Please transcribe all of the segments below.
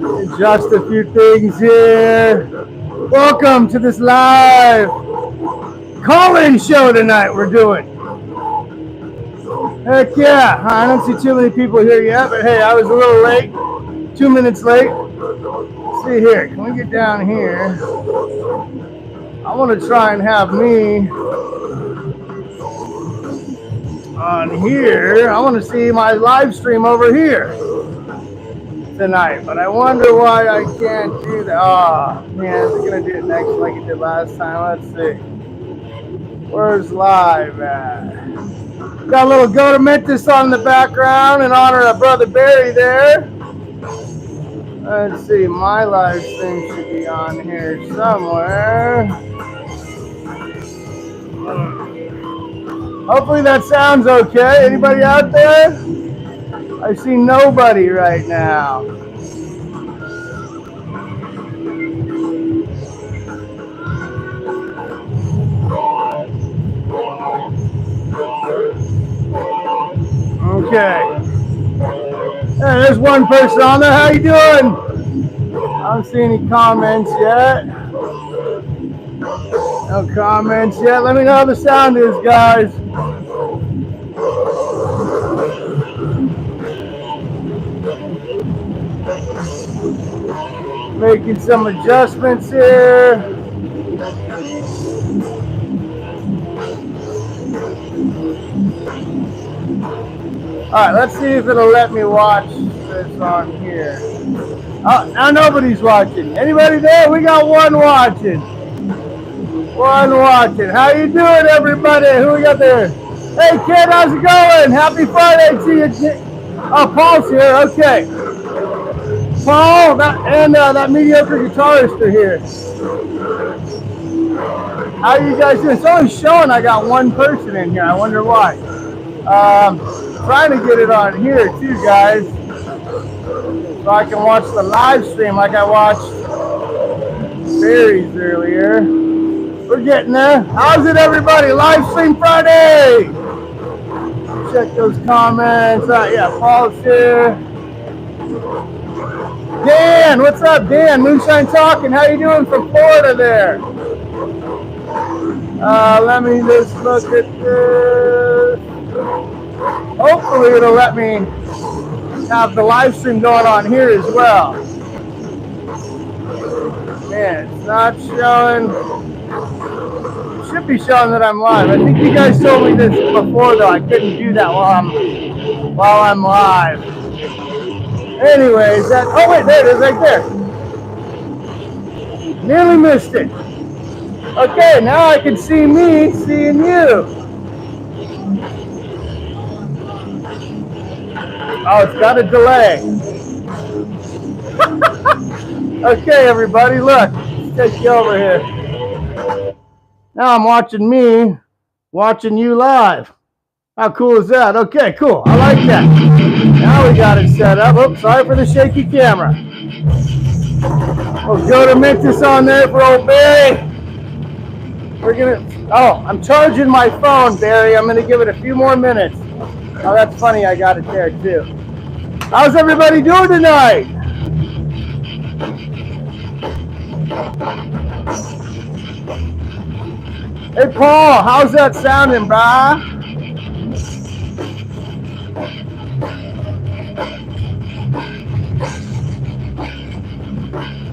Adjust a few things here. Welcome to this live call-in show tonight we're doing. Heck yeah. I don't see too many people here yet, but hey, I was a little late. 2 minutes late. Let's see here. Can we get down here? I want to try and have me on here. I want to see my live stream over here tonight, but I wonder why I can't do that. Oh man, is it gonna do it next like it did last time? Let's see. Where's live at? Got a little Go to Memphis on the background in honor of Brother Barry there. Let's see, my live stream should be on here somewhere. Hopefully that sounds okay. Anybody out there? I see nobody right now. Okay. Hey, there's one person on there. How you doing? I don't see any comments yet. No comments yet. Let me know how the sound is, guys. Making some adjustments here. All right, let's see if it'll let me watch this on here. Oh, now nobody's watching. Anybody there? We got one watching. One watching. How you doing, everybody? Who we got there? Hey, kid, how's it going? Happy Friday to you. Oh, Paul's here. Okay. Paul and that mediocre guitarist are here. How you guys doing? It's only showing I got one person in here. I wonder why. Trying to get it on here too, guys, so I can watch the live stream like I watched Barry's earlier. We're getting there. How's it, everybody? Live stream Friday. Check those comments out. Yeah, Paul's here. Dan, what's up, Dan? Moonshine Talking. How you doing from Florida there? Let me just look at this. Hopefully it'll let me have the live stream going on here as well. Man, it's not showing. It should be showing that I'm live. I think you guys told me this before, though. I couldn't do that while I'm live. Anyways, oh wait, there it is right there. Nearly missed it. Okay, now I can see me seeing you. Oh, it's got a delay. Okay, everybody, look. Let's take you over here. Now I'm watching me, watching you live. How cool is that? Okay, cool. I like that. Now we got it set up. Oops, sorry for the shaky camera. We'll go to Memphis on there for old Barry. We're gonna. Oh, I'm charging my phone, Barry. I'm gonna give it a few more minutes. Oh, that's funny. I got it there too. How's everybody doing tonight? Hey, Paul, how's that sounding, brah?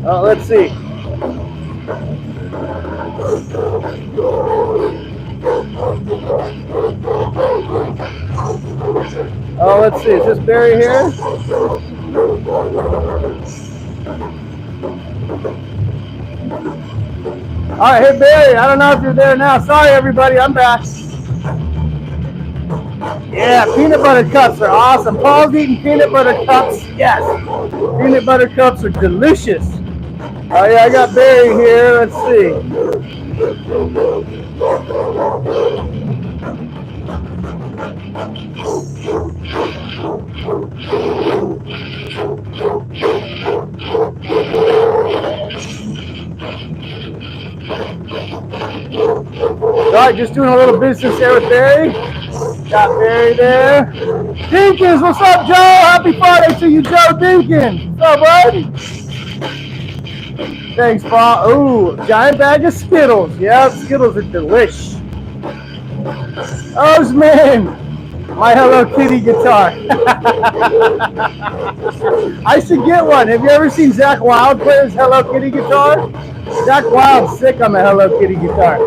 Oh, let's see. Oh, let's see. Is this Barry here? All right, hey Barry. I don't know if you're there now. Sorry, everybody. I'm back. Yeah, peanut butter cups are awesome. Paul's eating peanut butter cups. Yes, peanut butter cups are delicious. Oh yeah, I got Barry here. Let's see. All right, just doing a little business there with Barry. Got Barry there. Dinkins, what's up, Joe? Happy Friday to you, Joe Dinkins. What's up, bud? Thanks, Paul. Ooh, giant bag of Skittles. Yep, Skittles are delish. Oh, man. My Hello Kitty guitar. I should get one. Have you ever seen Zach Wild play his Hello Kitty guitar? Zach Wild's sick on the Hello Kitty guitar.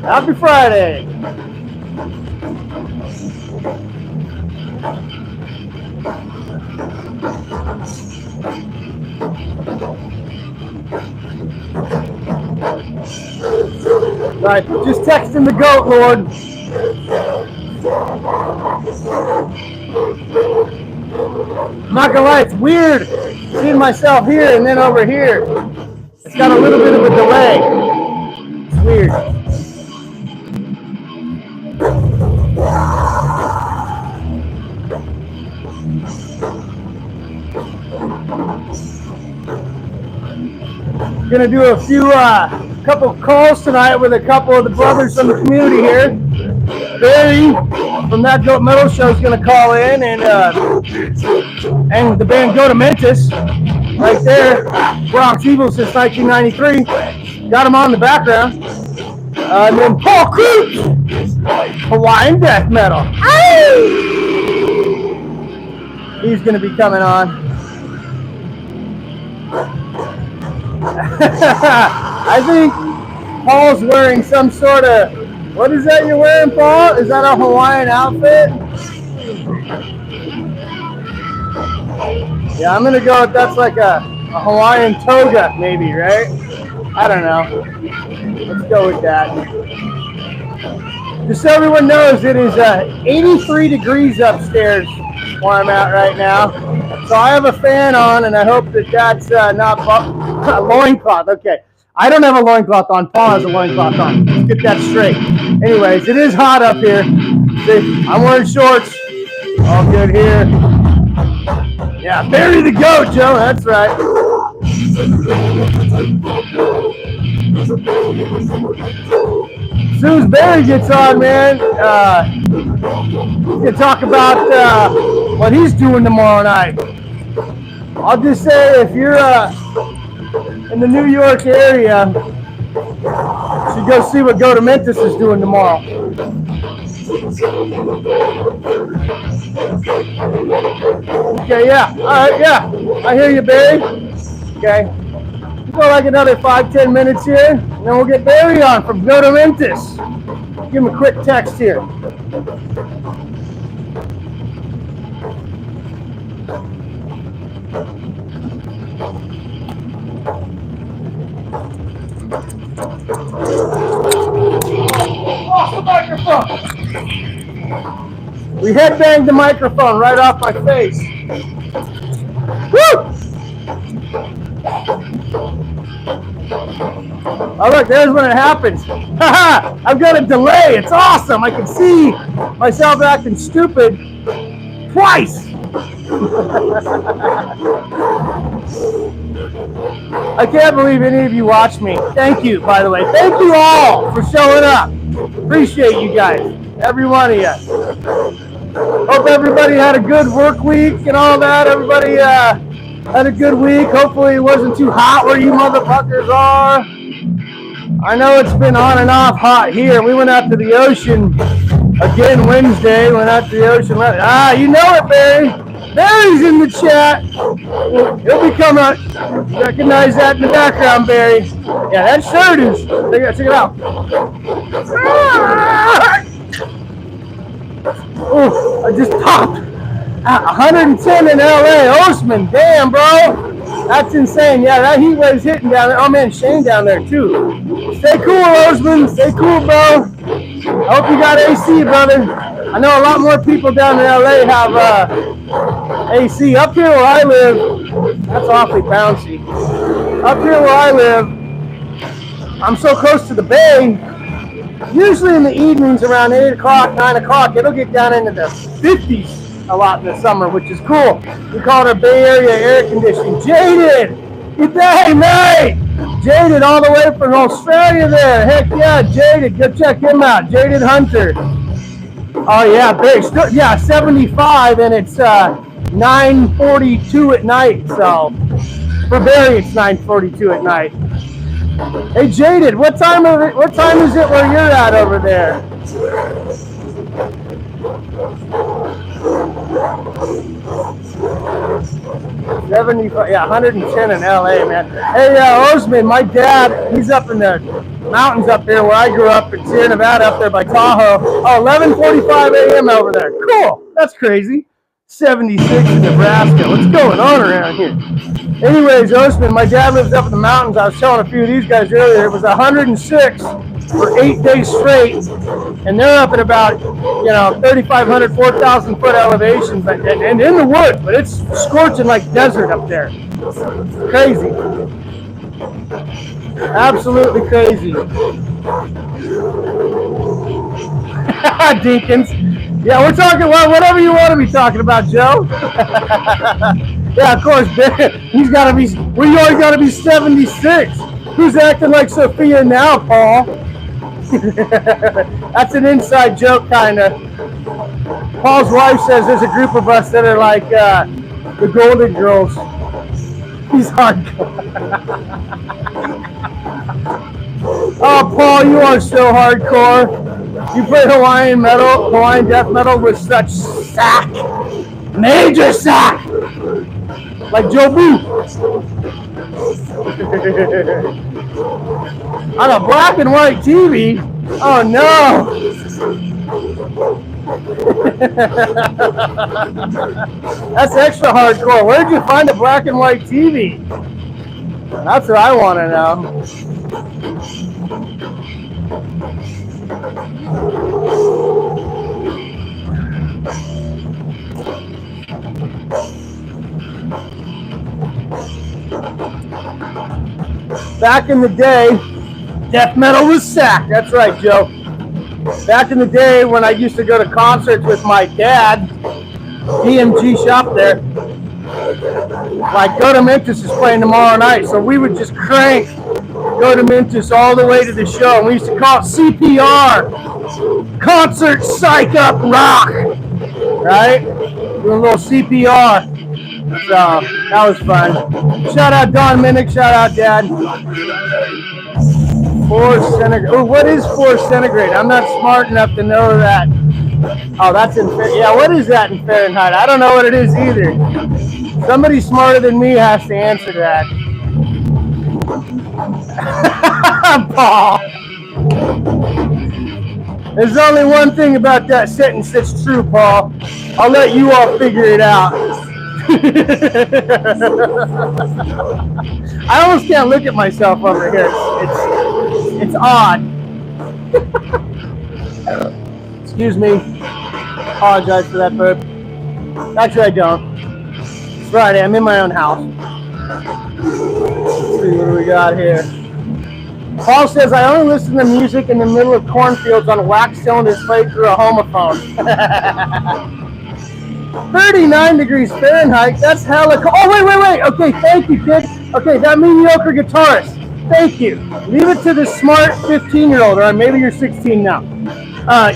Happy Friday. Right, just texting the goat, Lord. I'm not gonna lie, it's weird seeing myself here and then over here. It's got a little bit of a delay. It's weird. Gonna do a few couple calls tonight with a couple of the brothers from the community here. Barry from That Goat Metal Show is gonna call in, and the band Go to Mentis right there, Bronx Evil since 1993. Got him on the background. And then Paul Cruz, Hawaiian death metal. He's gonna be coming on. I think Paul's wearing some sort of, what is that you're wearing, Paul? Is that a Hawaiian outfit? Yeah, I'm going to go with that's like a Hawaiian toga maybe, right? I don't know. Let's go with that. Just so everyone knows, it is 83 degrees upstairs where I'm at right now. So I have a fan on, and I hope that that's not a loincloth. Okay. I don't have a loincloth on. Paul has a loincloth on. Let's get that straight. Anyways, it is hot up here. See, I'm wearing shorts. All good here. Yeah, bury the goat, Joe. That's right. As soon as Barry gets on, man, we can talk about what he's doing tomorrow night. I'll just say, if you're in the New York area, you should go see what Go to Mentis is doing tomorrow. Okay, yeah. All right, yeah. I hear you, Barry. Okay. We'll go like another 5-10 minutes here, and then we'll get Barry on from Go to Mentis. Give him a quick text here. Off the microphone. We headbanged the microphone right off my face. Woo! Oh, look, there's when it happens. Haha! I've got a delay. It's awesome. I can see myself acting stupid twice. I can't believe any of you watched me. Thank you, by the way. Thank you all for showing up. Appreciate you guys. Every one of you. Hope everybody had a good work week and all that. Everybody had a good week. Hopefully it wasn't too hot where you motherfuckers are. I know it's been on and off hot here. We went out to the ocean again Wednesday. Went out to the ocean. You know it, Barry. Barry's in the chat. He'll be coming out. Recognize that in the background, Barry. Yeah, that shirt is. Check it out. Oh, I just popped. 110 in LA. Osman, damn, bro. That's insane. Yeah, that heat wave's hitting down there. Oh, man, Shane down there, too. Stay cool, Osman. Stay cool, bro. I hope you got AC, brother. I know a lot more people down in LA have AC. Up here where I live, that's awfully bouncy. Up here where I live, I'm so close to the bay. Usually in the evenings around 8 o'clock, 9 o'clock, it'll get down into the 50s a lot in the summer, which is cool. We call it our Bay Area air conditioning. Jaded! Good day, mate! Jaded all the way from Australia there. Heck yeah, Jaded. Go check him out. Jaded Hunter. Oh yeah, big. Yeah, 75, and it's 9:42 at night. So for Barry, it's 9:42 at night. Hey Jaded, what time is it where you're at over there? 75, yeah, 110 in LA, man. Hey, Osman, my dad, he's up in the mountains up there where I grew up in Sierra Nevada, up there by Tahoe. Oh, 11:45 a.m. over there. Cool. That's crazy. 76 in Nebraska. What's going on around here? Anyways, Osman, my dad lives up in the mountains. I was telling a few of these guys earlier, it was 106 for 8 days straight, and they're up at about, 3,500, 4,000 foot elevation, but and in the woods, but it's scorching like desert up there. Crazy. Absolutely crazy. Deacons. Yeah, we're talking, well, whatever you want to be talking about, Joe. Yeah, of course, he's got to be, we always got to be 76. Who's acting like Sophia now, Paul? That's an inside joke, kind of. Paul's wife says there's a group of us that are like the Golden Girls. He's hardcore. Oh, Paul, you are so hardcore. You play Hawaiian death metal with such sack. Major sack. Like Joe Boo. On a black and white TV? Oh no! That's extra hardcore. Where'd you find a black and white TV? That's what I want to know. Back in the day, death metal was sack. That's right, Joe. Back in the day when I used to go to concerts with my dad, DMG shop there, like Go to Memphis is playing tomorrow night, so we would just crank Go to Memphis all the way to the show. And we used to call it CPR, Concert Psych Up Rock, right? Doing a little CPR. So that was fun. Shout out Don Minnick. Shout out Dad. 4 centigrade. Oh, what is 4 centigrade? I'm not smart enough to know that. Oh, that's in Fahrenheit. Yeah, what is that in Fahrenheit? I don't know what it is either. Somebody smarter than me has to answer that. Paul. There's only one thing about that sentence that's true, Paul. I'll let you all figure it out. I almost can't look at myself over here. It's odd. Excuse me. Apologize for that burp. Actually, I don't. It's Friday. I'm in my own house. Let's see what do we got here. Paul says, I only listen to music in the middle of cornfields on wax cylinders played through a homophone. 39 degrees Fahrenheit, that's hella cold. Oh, wait. Okay, thank you, kid. Okay, that mediocre guitarist. Thank you. Leave it to the smart 15-year-old, or maybe you're 16 now.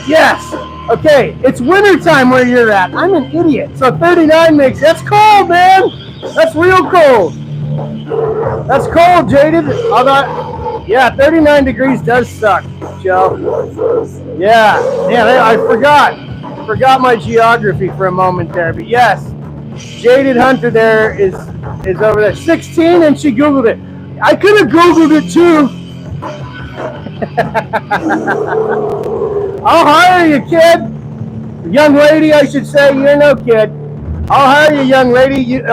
Yes. Okay, it's wintertime where you're at. I'm an idiot. So 39 makes, that's cold, man. That's real cold. That's cold, Jaded. Yeah, 39 degrees does suck, Joe. Yeah, I forgot my geography for a moment there, but yes, Jaded Hunter there is over there. 16, and she Googled it. I could have Googled it too. I'll hire you, kid. Young lady, I should say. You're no kid. I'll hire you, young lady.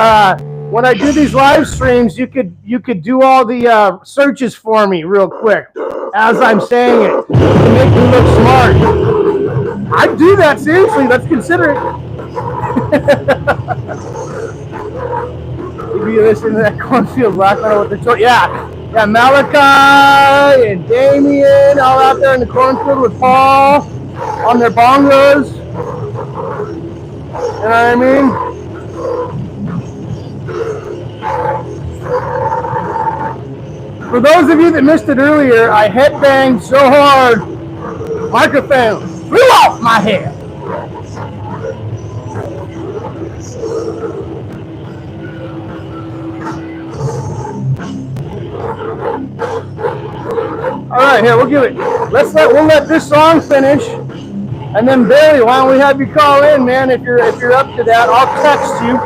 When I do these live streams, you could do all the searches for me real quick as I'm saying it to make me look smart. I'd do that, seriously. Let's consider it. If you listen to that cornfield black metal with the choice. Yeah, Malachi and Damien all out there in the cornfield with Paul on their bongos. You know what I mean? For those of you that missed it earlier, I headbanged so hard, microphone flew off my head. All right, here, we'll give it. We'll let this song finish, and then Barry, why don't we have you call in, man? If you're up to that, I'll text you.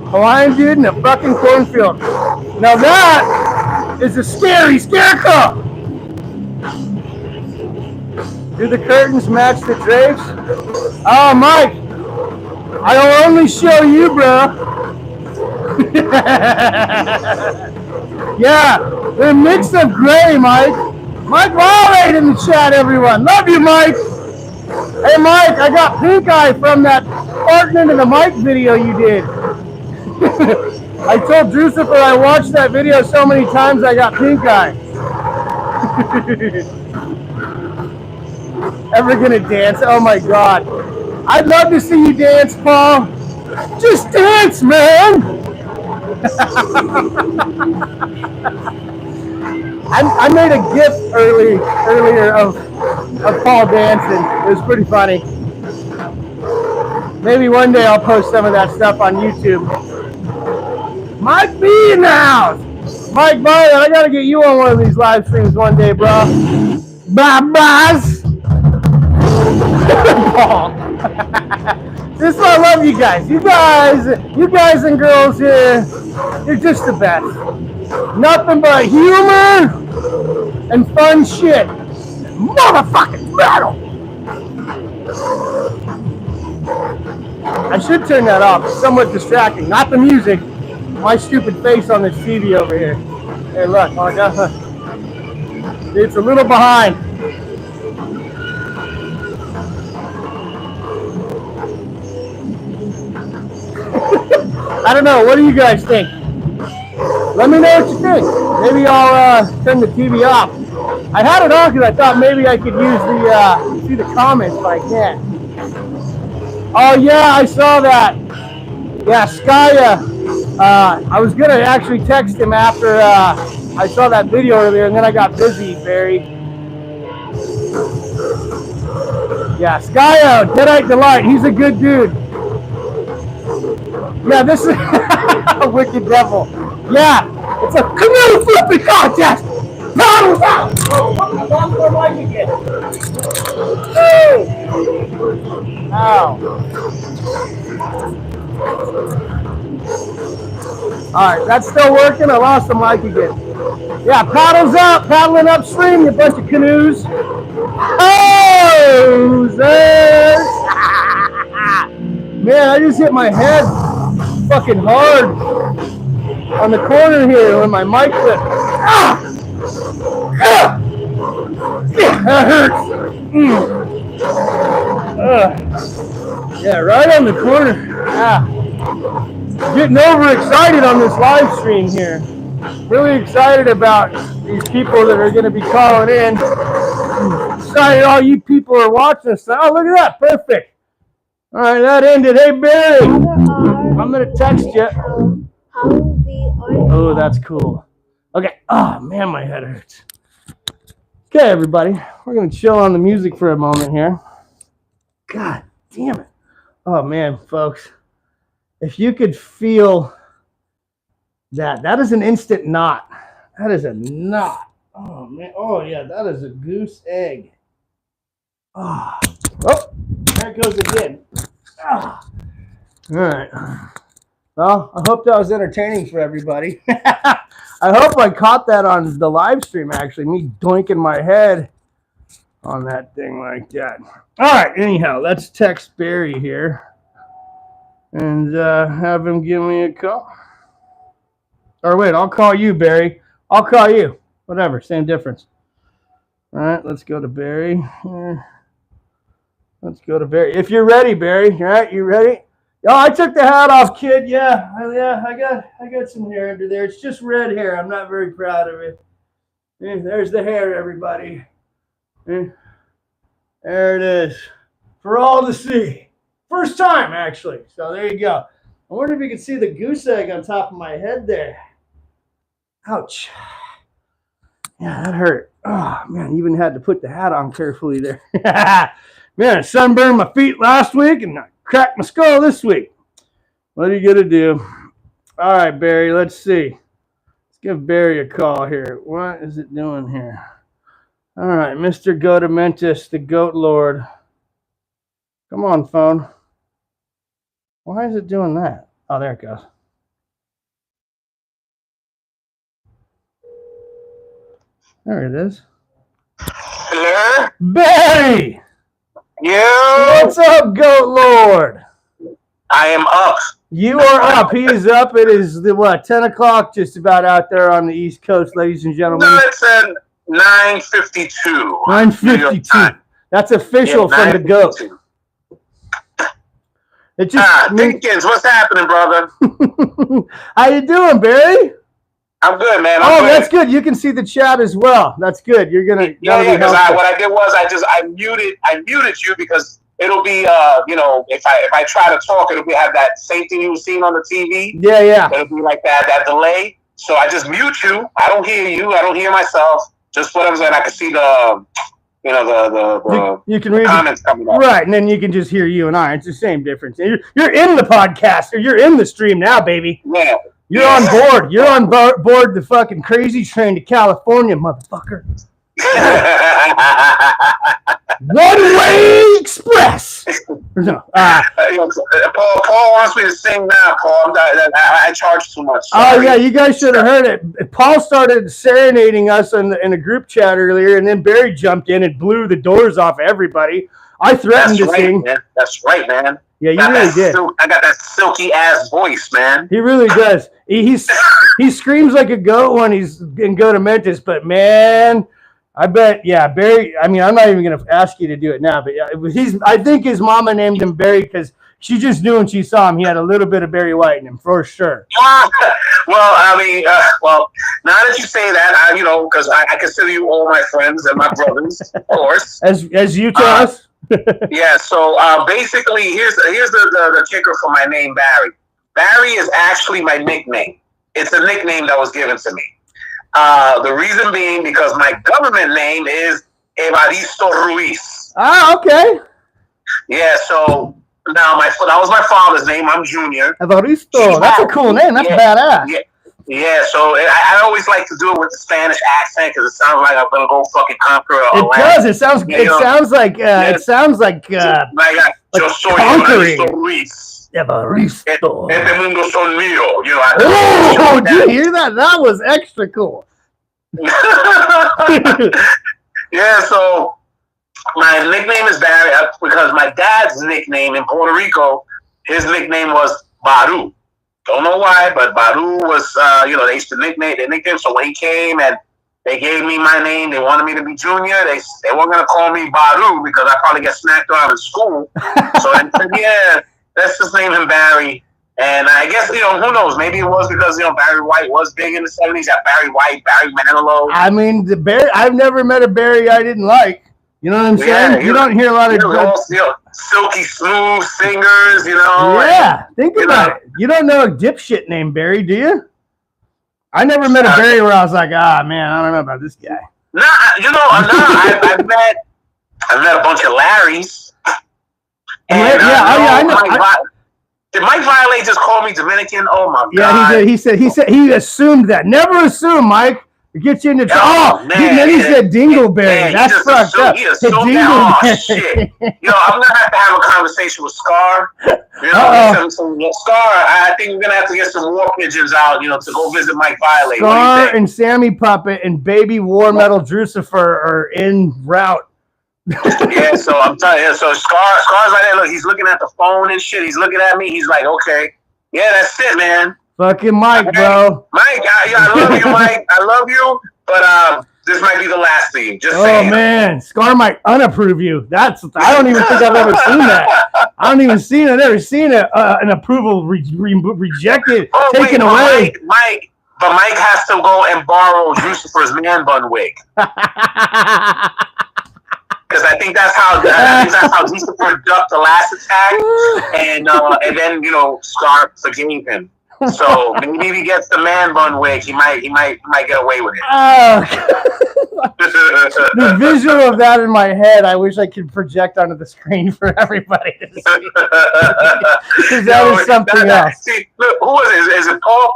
Hawaiian dude in a fucking cornfield. Now that is a scary scarecrow. Do the curtains match the drapes? Oh, Mike, I'll only show you, bro. Yeah, they're a mix of gray, Mike. Mike Wallade in the chat, everyone. Love you, Mike. Hey, Mike, I got pink eye from that farting into the mic video you did. I told Drucifer I watched that video so many times I got pink eye. Ever gonna dance? Oh my God. I'd love to see you dance, Paul. Just dance, man. I made a GIF earlier of Paul dancing. It was pretty funny. Maybe one day I'll post some of that stuff on YouTube. Mike B in the house. Mike Byron, I gotta get you on one of these live streams one day, bro. Bye-byes. Paul. Just I love you guys. You guys and girls here, you're just the best. Nothing but humor and fun shit. Motherfucking metal. I should turn that off. It's somewhat distracting. Not the music. My stupid face on this TV over here. Hey, look. Oh, I got it's a little behind. I don't know. What do you guys think? Let me know what you think. Maybe I'll turn the TV off. I had it on because I thought maybe I could use see the comments, but I can't. Oh yeah, I saw that. Yeah, Skya. I was gonna actually text him after I saw that video earlier, and then I got busy, Barry. Yeah, Skya, Deadite Delight. He's a good dude. Yeah, this is a wicked devil. Yeah, it's a canoe flipping contest. Paddles out. Oh, I lost my mic again. Ow. All right, that's still working. I lost the mic again. Yeah, paddles out, paddling upstream, you bunch of canoes. Hosers! Man, I just hit my head fucking hard on the corner here when my mic flipped. Ah! Ah! That hurts. Yeah, right on the corner. Ah. Getting overexcited on this live stream here. Really excited about these people that are going to be calling in. Excited all you people are watching this. Oh, look at that. Perfect. All right, that ended. Hey, Barry. I'm going to text you. Oh, that's cool. Okay. Oh, man, my head hurts. Okay, everybody. We're going to chill on the music for a moment here. God damn it. Oh, man, folks. If you could feel that is an instant knot. That is a knot. Oh, man. Oh, yeah, that is a goose egg. Oh, there it goes again. Oh. All right. Well, I hope that was entertaining for everybody. I hope I caught that on the live stream, actually, me doinking my head on that thing like that. All right, anyhow, let's text Barry here and have him give me a call. Or wait, I'll call you, Barry. I'll call you. Whatever, same difference. All right, let's go to Barry. Let's go to Barry. If you're ready, Barry. All right, you ready? Oh, I took the hat off, kid. Yeah, I got some hair under there. It's just red hair. I'm not very proud of it. There's the hair, everybody. There it is. For all to see. First time, actually. So there you go. I wonder if you can see the goose egg on top of my head there. Ouch. Yeah, that hurt. Oh, man, even had to put the hat on carefully there. Man, I sunburned my feet last week and I cracked my skull this week. What are you going to do? All right, Barry, let's see. Let's give Barry a call here. What is it doing here? All right, Mr. Gotomentis, the Goat Lord. Come on, phone. Why is it doing that? Oh, there it goes. There it is. Hello? Barry! Yeah? What's up, Goat Lord? I am up. You are up. He is up. It is, 10 o'clock just about out there on the East Coast, ladies and gentlemen. No, it's at 9:52. 9:52. That's official from the Goat. It just Dinkins, what's happening, brother? How you doing, Barry? I'm good, man. That's good. You can see the chat as well. That's good. You're gonna. Yeah. Because what I did was I muted you because it'll be if I try to talk, it'll have that same thing you've seen on the TV. Yeah. It'll be like that delay. So I just mute you. I don't hear you. I don't hear myself. Just what I'm saying. I can see the. You can read comments coming up. Right, and then you can just hear you and I. It's the same difference. You're in the podcast, or you're in the stream now, baby. Yeah. You're on board. You're on board the fucking crazy train to California, motherfucker. One-way express. No. Paul wants me to sing now, Paul. I charge too much. Sorry. Oh, yeah, you guys should have heard it. Paul started serenading us in a group chat earlier, and then Barry jumped in and blew the doors off everybody. I threatened to sing. Man. That's right, man. Yeah, you really did. I got that silky ass voice, man. He really does. He screams like a goat when he's in Gotomentis, but man, I bet, yeah, Barry. I mean, I'm not even gonna ask you to do it now, but yeah, I think his mama named him Barry because she just knew when she saw him he had a little bit of Barry White in him for sure. Well, I mean, now that you say that, because I consider you all my friends and my brothers, of course. As you tell us. Yeah, so basically, here's the kicker for my name, Barry. Barry is actually my nickname. It's a nickname that was given to me. The reason being because my government name is Evaristo Ruiz. Ah, okay. Yeah, so now that was my father's name. I'm Junior. Evaristo, that's a cool name. That's badass. Yeah, so I always like to do it with the Spanish accent because it sounds like I'm gonna go fucking conquer a land. It does. It sounds like yo soy Evaristo Ruiz. Evaristo. Este mundo son mío. Oh, did you hear that? That was extra cool. Yeah, so my nickname is Barry because my dad's nickname in Puerto Rico, his nickname was Baru. Don't know why, but Baru was, they used to nickname. So when he came and they gave me my name, they wanted me to be Junior. They weren't going to call me Baru because I probably get snacked on in school. So they said, yeah, let's just name him Barry. And I guess, who knows? Maybe it was because, Barry White was big in the 70s. Got Barry White, Barry Manilow. I mean, I've never met a Barry I didn't like. You know what I'm saying? You don't hear a lot of silky smooth singers, Yeah, think about it. You don't know a dipshit named Barry, do you? I never met a Barry where I was like, man, I don't know about this guy. I've met a bunch of Larrys. And I know. Did Mike Violate just call me Dominican? Oh my God! Yeah, he said he assumed that. Never assume, Mike. It gets you into trouble. Then he said Dingleberry. That's fucked up. He assumed that. Oh shit! I'm gonna have to have a conversation with Scar. Scar, I think we're gonna have to get some war pigeons out, to go visit Mike Violate. Scar and Sammy Puppet and Baby War Metal Drucifer are en route. Yeah, so I'm telling you, so Scar's like that. Look, he's looking at the phone and shit. He's looking at me. He's like, okay, yeah, that's it, man. Fucking Mike, bro. Mike, I love you, Mike. I love you, but this might be the last thing. Just saying. Oh man, Scar might unapprove you. I don't even think I've ever seen that. I've never seen an approval rejected, taken away. Mike has to go and borrow Lucifer's man bun wig. Because I think that's how Lucifer ducked the last attack, and then Scar forgave him. So maybe if he gets the man bun wig, he might get away with it. The visual of that in my head, I wish I could project onto the screen for everybody to see. Because that is something else. See, look, who is it? Is it Paul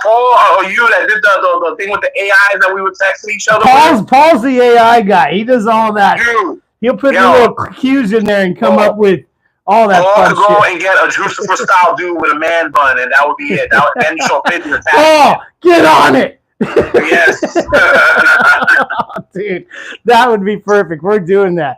or you that did the thing with the AIs that we were texting each other with? Paul's the AI guy. He does all that. Dude, he'll put the little cues in there and come up with all that fun shit. Go and get a Drusifer style dude with a man bun, and that would be it. Then you show pictures. Oh, get on it! Yes. Oh, dude, that would be perfect. We're doing that.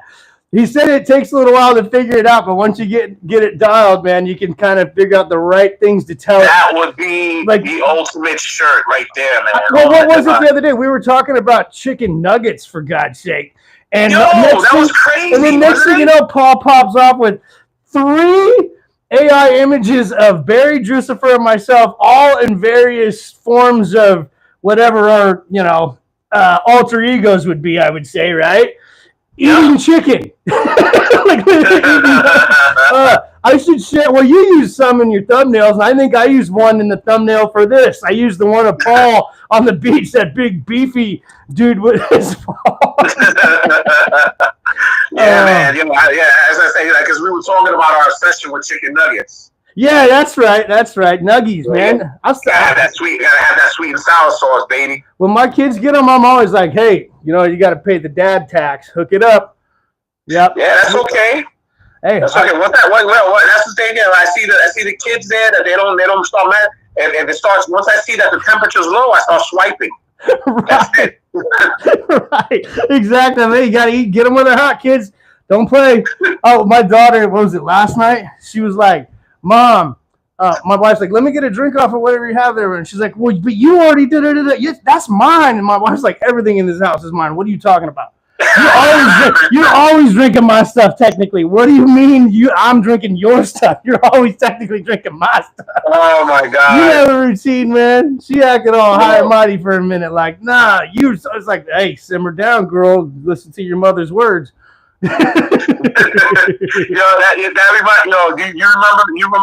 He said it takes a little while to figure it out, but once you get it dialed, man, you can kind of figure out the right things to tell. That would be like the ultimate shirt right there, man. Well, what was it the other day? We were talking about chicken nuggets, for God's sake. And that was crazy. And then next thing you know, Paul pops off with 3 AI images of Barry Drusifer and myself, all in various forms of whatever our, alter egos would be, I would say, right? Eating chicken. I should share. Well, you use some in your thumbnails, and I think I used one in the thumbnail for this. I used the one of Paul on the beach, that big beefy dude with his paw. Man. As I say, because we were talking about our session with chicken nuggets. Yeah, that's right. Nuggies, man. Gotta have that sweet and sour sauce, baby. When my kids get them, I'm always like, hey, you got to pay the dad tax. Hook it up. Yep. Yeah, that's okay. Hey, that's okay. What? That's the thing. I see the kids there that they don't start mad, and it starts once I see that the temperature's low, I start swiping. Right. That's it. Right. Exactly. Hey, you gotta eat. Get them when they're hot, kids. Don't play. Oh, my daughter. What was it last night? She was like, Mom, my wife's like, let me get a drink off of whatever you have there. And she's like, well, but you already did it. Yes, that's mine. And my wife's like, everything in this house is mine. What are you talking about? You're always drinking my stuff, technically. What do you mean I'm drinking your stuff? You're always technically drinking my stuff. Oh, my God. You have a routine, man. She acted all high and mighty for a minute. Like, nah, it's like, hey, simmer down, girl. Listen to your mother's words. You remember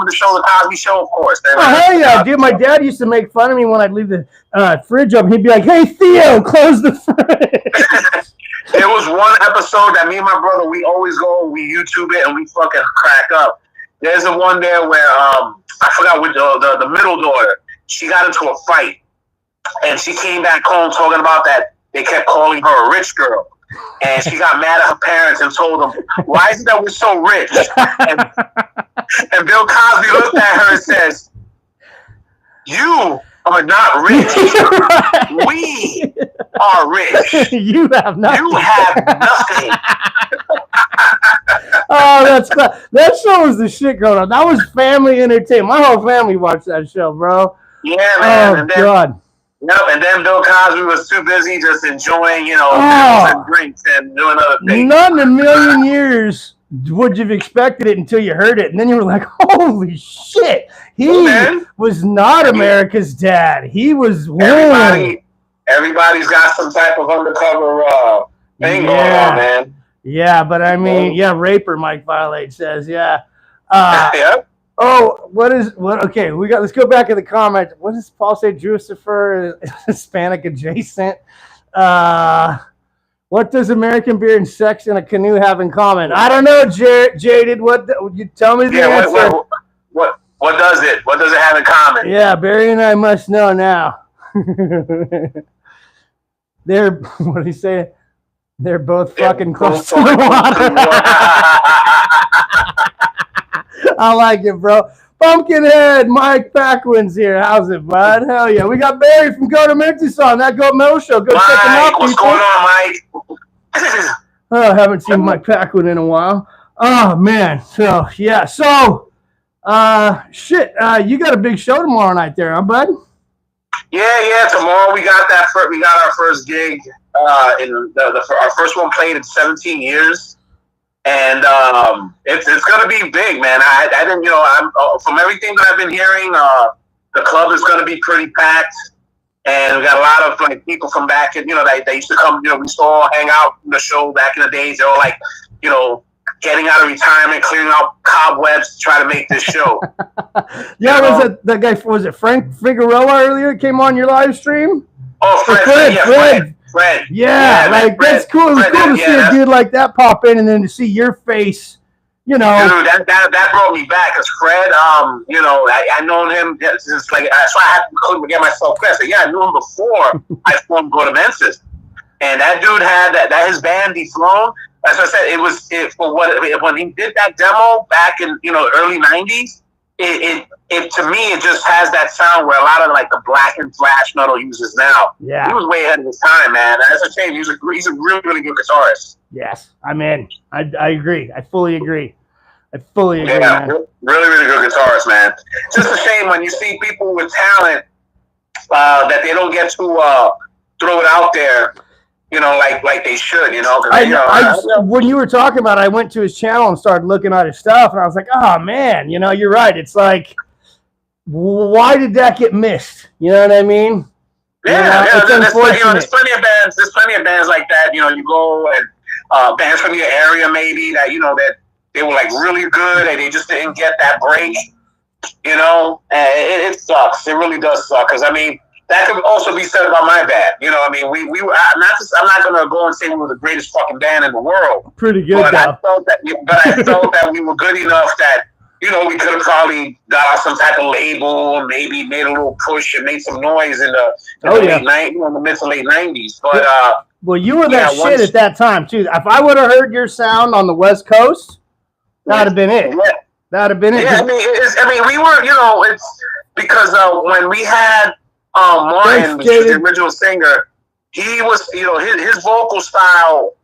the show, The Cosby Show, of course. Hey, dude, my dad used to make fun of me when I'd leave the fridge open. He'd be like, hey, Theo, close the fridge. There was one episode that me and my brother, we always go, we YouTube it, and we fucking crack up. There's a one there where, I forgot with the middle daughter, she got into a fight, and she came back home talking about that they kept calling her a rich girl. And she got mad at her parents and told them, why is it that we're so rich? And Bill Cosby looked at her and says, you are not rich. We are rich. You have nothing. You have nothing. Oh, that's that show was the shit going on. That was family entertainment. My whole family watched that show, bro. Yeah, man. Oh, and then, God. Yep, and then Bill Cosby was too busy just enjoying, and drinks and doing other things. Not in a million years would you have expected it until you heard it. And then you were like, holy shit. He was not America's dad. He was Everybody's got some type of undercover thing going on, man. Yeah, but I mean, raper, Mike Violate says, yeah. Yep. Oh, okay, let's go back to the comment. What does Paul say? Drusifer is Hispanic adjacent. What does American beer and sex in a canoe have in common? I don't know, Jaded. You tell me the answer. What does it? What does it have in common? Yeah, Barry and I must know now. What did he say? They're both fucking close to the water. I like it, bro. Pumpkinhead, Mike Paquin's here. How's it, bud? Hell yeah. We got Barry from Go to Memphis on that Goat Metal Show. Go check him out, what's going on, Mike? I haven't seen Mike Paquin in a while. Oh, man. So, yeah. So, you got a big show tomorrow night there, huh, bud? Yeah. Tomorrow we got our first gig. Our first one played in 17 years. And it's gonna be big, man. I didn't, I'm from everything that I've been hearing, the club is gonna be pretty packed, and we got a lot of people from back, and they used to come. We used to all hang out in the show back in the days. They were getting out of retirement, clearing out college cobwebs to try to make this show. Yeah, was it that guy? Was it Frank Figueroa earlier? Came on your live stream. Oh, Fred. Yeah, like Fred, that's cool. It's cool to see a dude like that pop in, and then to see your face. You know, dude, that brought me back because Fred, you know, I known him since like so I couldn't get myself clear. So yeah, I knew him before I formed Gordimensis, and that dude had that his band Dethroned. As I said, when he did that demo back in early '90s. It to me it just has that sound where a lot of like the black and thrash metal uses now. Yeah, he was way ahead of his time, man. That's a shame. He's a really good guitarist. Yes, I'm in. I agree. I fully agree. Yeah, man. Really good guitarist, man. Just a shame when you see people with talent that they don't get to throw it out there. Like they should, when you were talking about it, I went to his channel and started looking at his stuff, and I was like, oh, man, you're right. It's like, why did that get missed? You know what I mean? Yeah, there's plenty of bands like that. You go and bands from your area maybe that, that they were like really good and they just didn't get that break, it sucks. It really does suck because, I mean, that could also be said about my band. We were I'm not gonna go and say we were the greatest fucking band in the world. Pretty good, but I felt that we were good enough that we could have probably got out some type of label and maybe made a little push and made some noise in the mid to late '90s. But well, you were that shit at that time too. If I would have heard your sound on the West Coast, that'd have been it. Yeah. That'd have been it. Yeah, we were. It's because when we had. Martin, which was the original singer, he was, his vocal style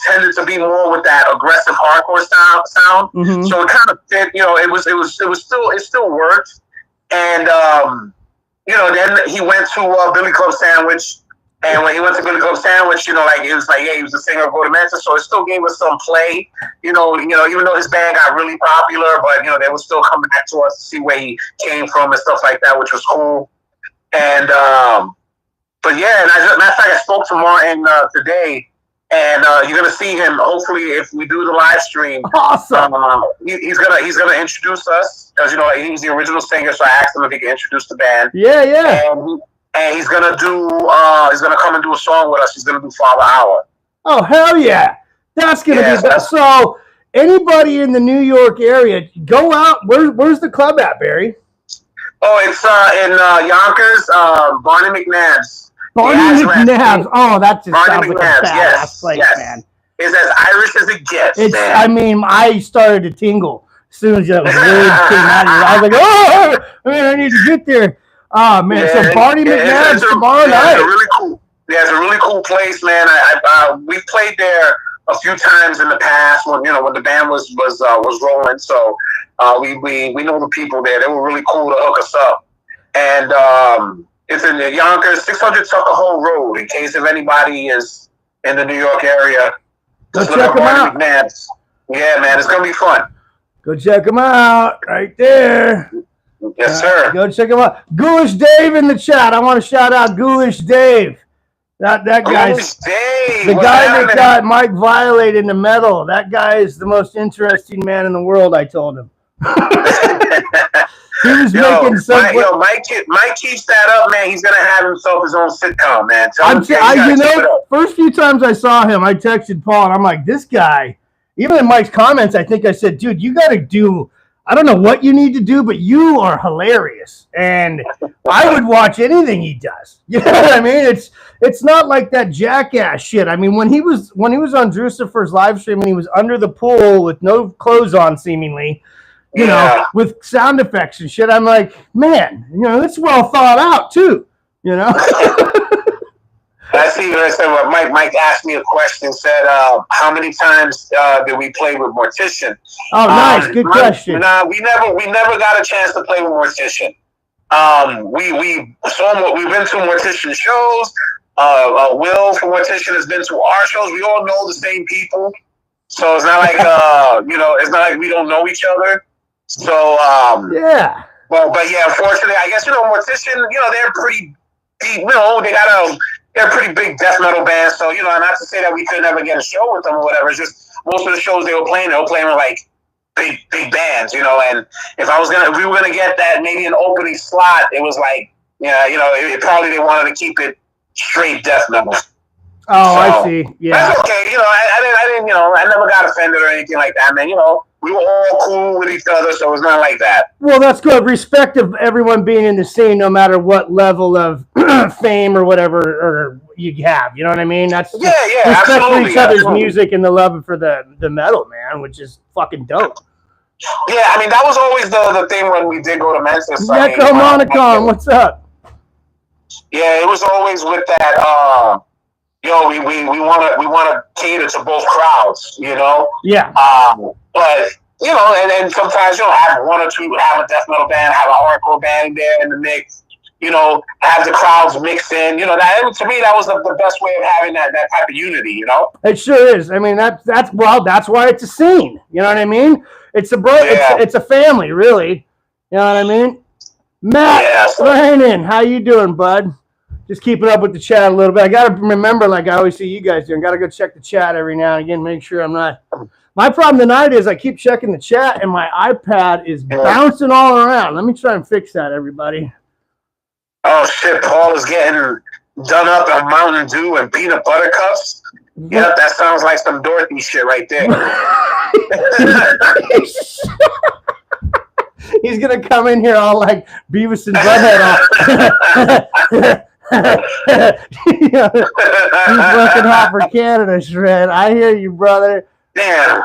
tended to be more with that aggressive hardcore sound. Mm-hmm. So it kind of fit, it still worked. And, then he went to Billy Club Sandwich. And when he went to Billy Club Sandwich, it was like, he was the singer of Gordimensis, so it still gave us some play, even though his band got really popular, but, they would still come back to us to see where he came from and stuff like that, which was cool. And but yeah, and matter of fact, I spoke to Martin today, and you're gonna see him. Hopefully, if we do the live stream, awesome. He's gonna introduce us because he's the original singer. So I asked him if he can introduce the band. Yeah. And he's gonna come and do a song with us. He's gonna do Father Hour. Oh hell yeah, that's gonna be best. So anybody in the New York area, go out. Where's the club at, Barry? Oh, it's in Yonkers, Barney McNabb's. Barney McNabb's. Oh, that just sounds like a badass place, man. It's as Irish as it gets, man. I mean, I started to tingle as soon as that word came out of you. I was like, oh, man, I need to get there. Oh, man. Yeah, so Barney McNabb's tomorrow night. It's a really cool place, man. We played there a few times in the past when the band was rolling. So we know the people there. They were really cool to hook us up. And it's in the Yonkers, 600 Tucker Hole Road. In case if anybody is in the New York area, go check them out. McNabb's. Yeah, man, it's gonna be fun. Go check them out right there. Yes, sir. Go check them out. Ghoulish Dave in the chat. I want to shout out Ghoulish Dave. That guy's the guy that got Mike Violate in the metal. That guy is the most interesting man in the world, I told him. He was making some. Mike keeps that up, man. He's gonna have himself his own sitcom, man. First few times I saw him, I texted Paul, and I'm like, this guy. Even in Mike's comments, I think I said, dude, you got to do. I don't know what you need to do, but you are hilarious, and I would watch anything he does. You know what I mean? It's not like that jackass shit. I mean, when he was on Drucifer's live stream and he was under the pool with no clothes on, seemingly, with sound effects and shit, I'm like, man, it's well thought out too. I see. I said, well, Mike asked me a question. Said, how many times did we play with Mortician? Oh, nice, good question. Nah, we never got a chance to play with Mortician. We've been to Mortician shows. Will from Mortician has been to our shows. We all know the same people, so it's not like it's not like we don't know each other. So yeah. Well, but yeah, unfortunately, I guess Mortician, they're pretty deep. They're a pretty big death metal band, so not to say that we could never get a show with them or whatever. It's just most of the shows they were playing with like big bands, you know. And if we were gonna get that maybe an opening slot, it was like, yeah, you know, it probably they wanted to keep it straight death metal. Oh, so, I see. Yeah, that's okay. You know, I didn't, you know, I never got offended or anything like that, man. You know, we were all cool with each other, so it's not like that. Well, that's good. Respect of everyone being in the scene, no matter what level of fame or whatever or you have. You know what I mean? That's respect for each other's music and the love for the metal, man, which is fucking dope. Yeah, I mean, that was always the thing when we did go to Memphis. Necromonicon, what's up? Yeah, it was always with that. You know, we want to cater to both crowds. You know. Yeah. But you know, and sometimes, you know, have one or two, have a death metal band, have a hardcore band there in the mix. You know, have the crowds mix in. You know, that to me that was the best way of having that type of unity. You know. It sure is. I mean, that's why it's a scene. You know what I mean? It's a it's a family, really. You know what I mean? Matt Brandon, how you doing, bud? Just keeping up with the chat a little bit. I got to remember, like I always see you guys doing, got to go check the chat every now and again, make sure I'm not. My problem tonight is I keep checking the chat and my iPad is bouncing all around. Let me try and fix that, everybody. Oh, shit. Paul is getting done up on Mountain Dew and peanut butter cups. Yep, that sounds like some Dorothy shit right there. He's going to come in here all like Beavis and Butthead. He's working hot for Canada, Shred. I hear you, brother. Damn,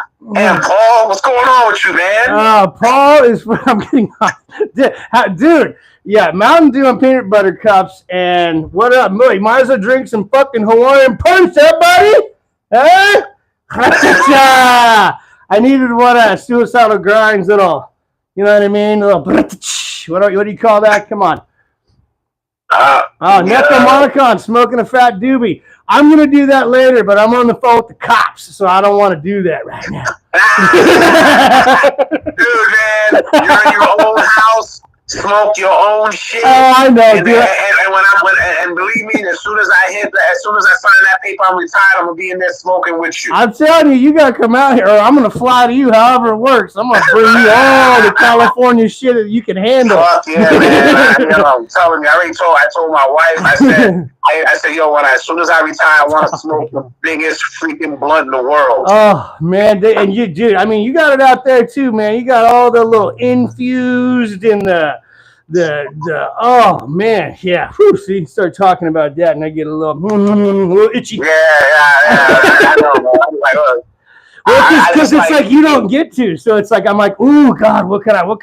Paul, what's going on with you, man? Paul is I'm getting hot. Dude, yeah, Mountain Dew and peanut butter cups, and what up? You might as well drink some fucking Hawaiian punch, buddy. Huh? I needed one suicidal grinds little, you know what I mean? Little, what do you call that? Come on. Necromonicon, smoking a fat doobie. I'm going to do that later, but I'm on the phone with the cops, so I don't want to do that right now. Dude, man, you're in your own house, smoke your own shit. Oh, I know, dude. And believe me, as soon as I sign that paper, I'm retired, I'm going to be in there smoking with you. I'm telling you got to come out here, or I'm going to fly to you however it works. I'm going to bring you all the California shit that you can handle. Fuck yeah, man. I'm telling you, I told my wife, I said, yo, as soon as I retire, I want to smoke the biggest freaking blunt in the world. Oh, man. And you, dude, I mean, you got it out there too, man. You got all the little infused in the oh man, yeah. Whew, see, start talking about that, and I get a little itchy. Yeah. I know, man. I'm like, well, because it's like you don't get to, so it's like I'm like, ooh, God, what kind of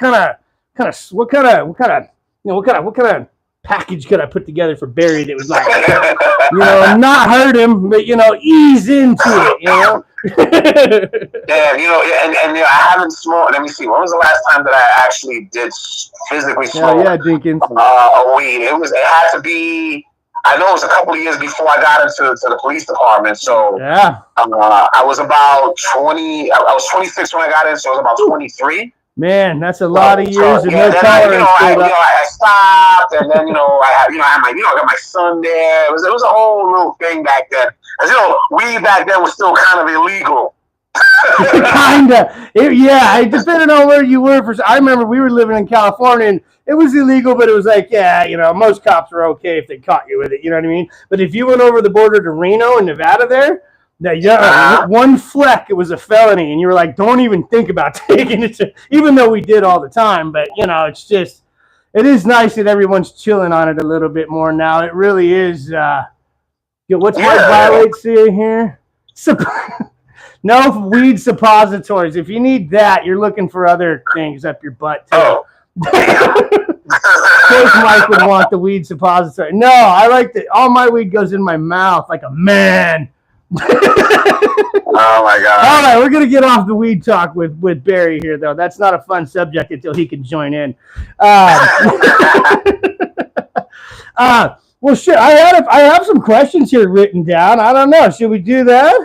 package could I put together for Barry that was like, not hurt him, but ease into it, Yeah, and I haven't smoked. Let me see. When was the last time that I actually did physically smoke? Yeah, Dinkins. A weed. It had to be. I know it was a couple of years before I got into the police department. So yeah, I was about 20. I was 26 when I got in, so I was about 23. Man, that's a lot of years and no tolerance. I stopped, and then I got my son there. It was a whole little thing back then. Because weed back then was still kind of illegal. Kinda, it depended on where you were. I remember we were living in California, and it was illegal, but it was like, most cops were okay if they caught you with it. You know what I mean? But if you went over the border to Reno and Nevada, one fleck, it was a felony, and you were like, don't even think about taking it. Even though we did all the time, but it's just, it is nice that everyone's chilling on it a little bit more now. It really is. What's my violate say here? No weed suppositories. If you need that, you're looking for other things up your butt too. Oh. Of course Mike would want the weed suppository. No, I like that. All my weed goes in my mouth like a man. Oh my God. All right, we're going to get off the weed talk with Barry here, though. That's not a fun subject until he can join in. Well, shit, I have some questions here written down. I don't know. Should we do that?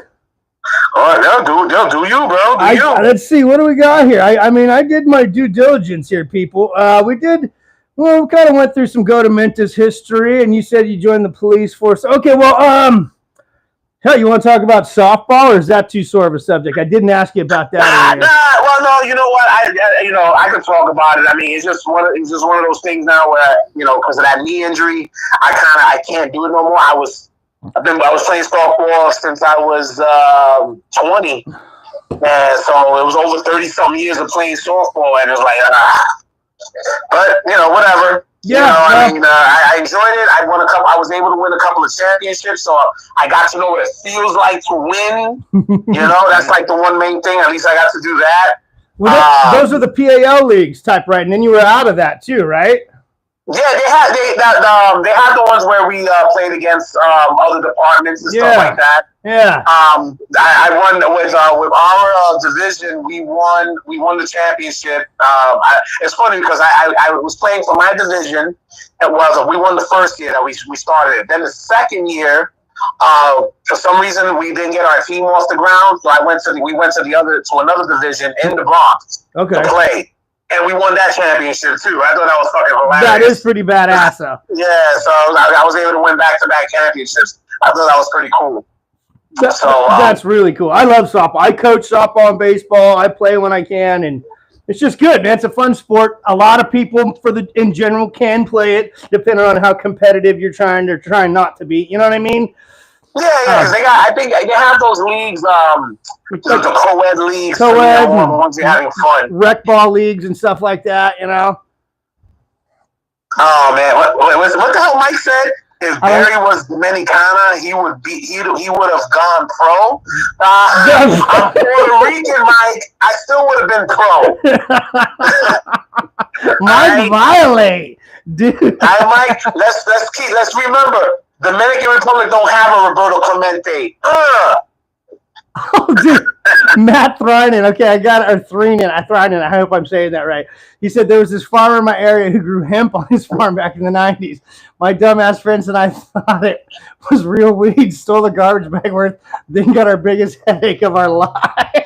Oh, do you, bro? Let's see. What do we got here? I did my due diligence here, people. We kind of went through some Go to Mentis history, and you said you joined the police force. Okay, well, Hell, you want to talk about softball, or is that too sore of a subject? I didn't ask you about that. Well, no, you know what? I could talk about it. I mean, it's just one of those things now where, because of that knee injury, I can't do it no more. I was playing softball since I was 20, and so it was over 30-something years of playing softball, and it was like, but whatever. Yeah, I enjoyed it. I was able to win a couple of championships, so I got to know what it feels like to win. That's like the one main thing. At least I got to do that. Well, those are the PAL leagues type, right? And then you were out of that too, right? Yeah, they had the ones where we played against other departments and stuff like that. Yeah. I won with our division. We won the championship. It's funny because I was playing for my division. We won the first year that we started it. Then the second year, for some reason we didn't get our team off the ground, so we went to another division in the Bronx to play. And we won that championship too. I thought that was fucking hilarious. That is pretty badass, though. Yeah, so I was able to win back-to-back championships. I thought that was pretty cool. That's really cool. I love softball. I coach softball and baseball. I play when I can, and it's just good, man. It's a fun sport. A lot of people, in general, can play it, depending on how competitive you're trying not to be. You know what I mean? Yeah, because I think they have those leagues, the co-ed leagues, the ones you're having fun. Rec ball leagues and stuff like that, Oh man, what the hell Mike said? If Barry was Dominicana, he would have gone pro. I'm Puerto Rican, Mike. I still would have been pro. Mike violate, dude. Mike, let's remember. Dominican Republic don't have a Roberto Clemente. Oh, dude. Matt Thrynan. Okay, Thrynan. I hope I'm saying that right. He said there was this farmer in my area who grew hemp on his farm back in the 90s. My dumbass friends and I thought it was real weed, stole the garbage bag worth, then got our biggest headache of our life.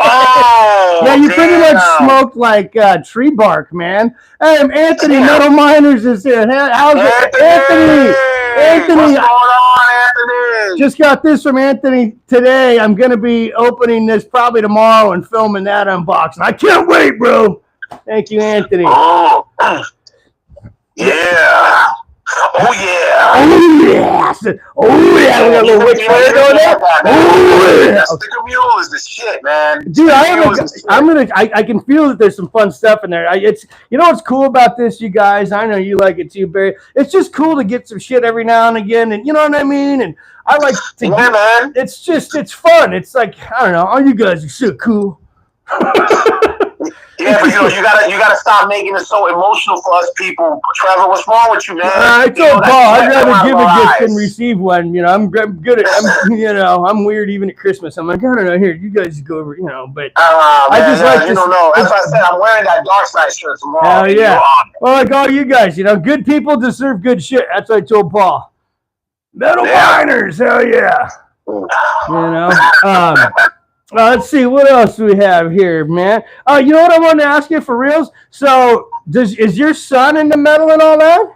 Oh, yeah, you pretty much smoked like tree bark, man. Hey, Anthony Metal Miners is here. How's it? Anthony. What's going on, Anthony? Just got this from Anthony today. I'm going to be opening this probably tomorrow and filming that unboxing. I can't wait, bro. Thank you, Anthony. Oh, yeah. Oh, yeah. Oh, yeah. Oh, yeah. We got a little wick fire going there. Oh, yeah. Sticker mule is the shit, man. Dude, I can feel that there's some fun stuff in there. What's cool about this, you guys? I know you like it too, Barry. It's just cool to get some shit every now and again, and you know what I mean? And I like to man. It's fun. It's like, I don't know, all you guys are so cool. Yeah, but you gotta stop making it so emotional for us people. Trevor, what's wrong with you, man? I told Paul I'd rather give a gift than receive one. I'm good at I'm weird even at Christmas. I'm like, I don't know, here, you guys go over, but I just like this. Don't know. That's why I said I'm wearing that Dark Side shirt tomorrow. Hell yeah. Well, like all you guys, good people deserve good shit. That's what I told Paul. Metal Miners, hell yeah. Let's see, what else do we have here, man? You know what I wanted to ask you for reals? So, is your son into metal and all that? Well,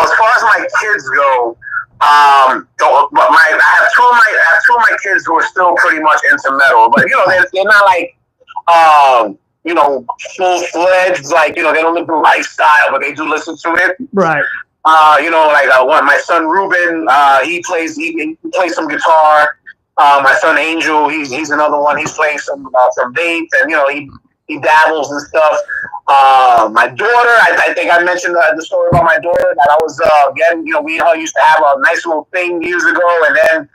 as far as my kids go, I have two of my kids who are still pretty much into metal, but they're not like full-fledged, like they don't live the lifestyle, but they do listen to it. Right. My son Ruben, he plays some guitar. My son Angel, he's another one. He's playing some bass, and he dabbles and stuff. My daughter, I think I mentioned the story about my daughter that I was getting. We used to have a nice little thing years ago, and then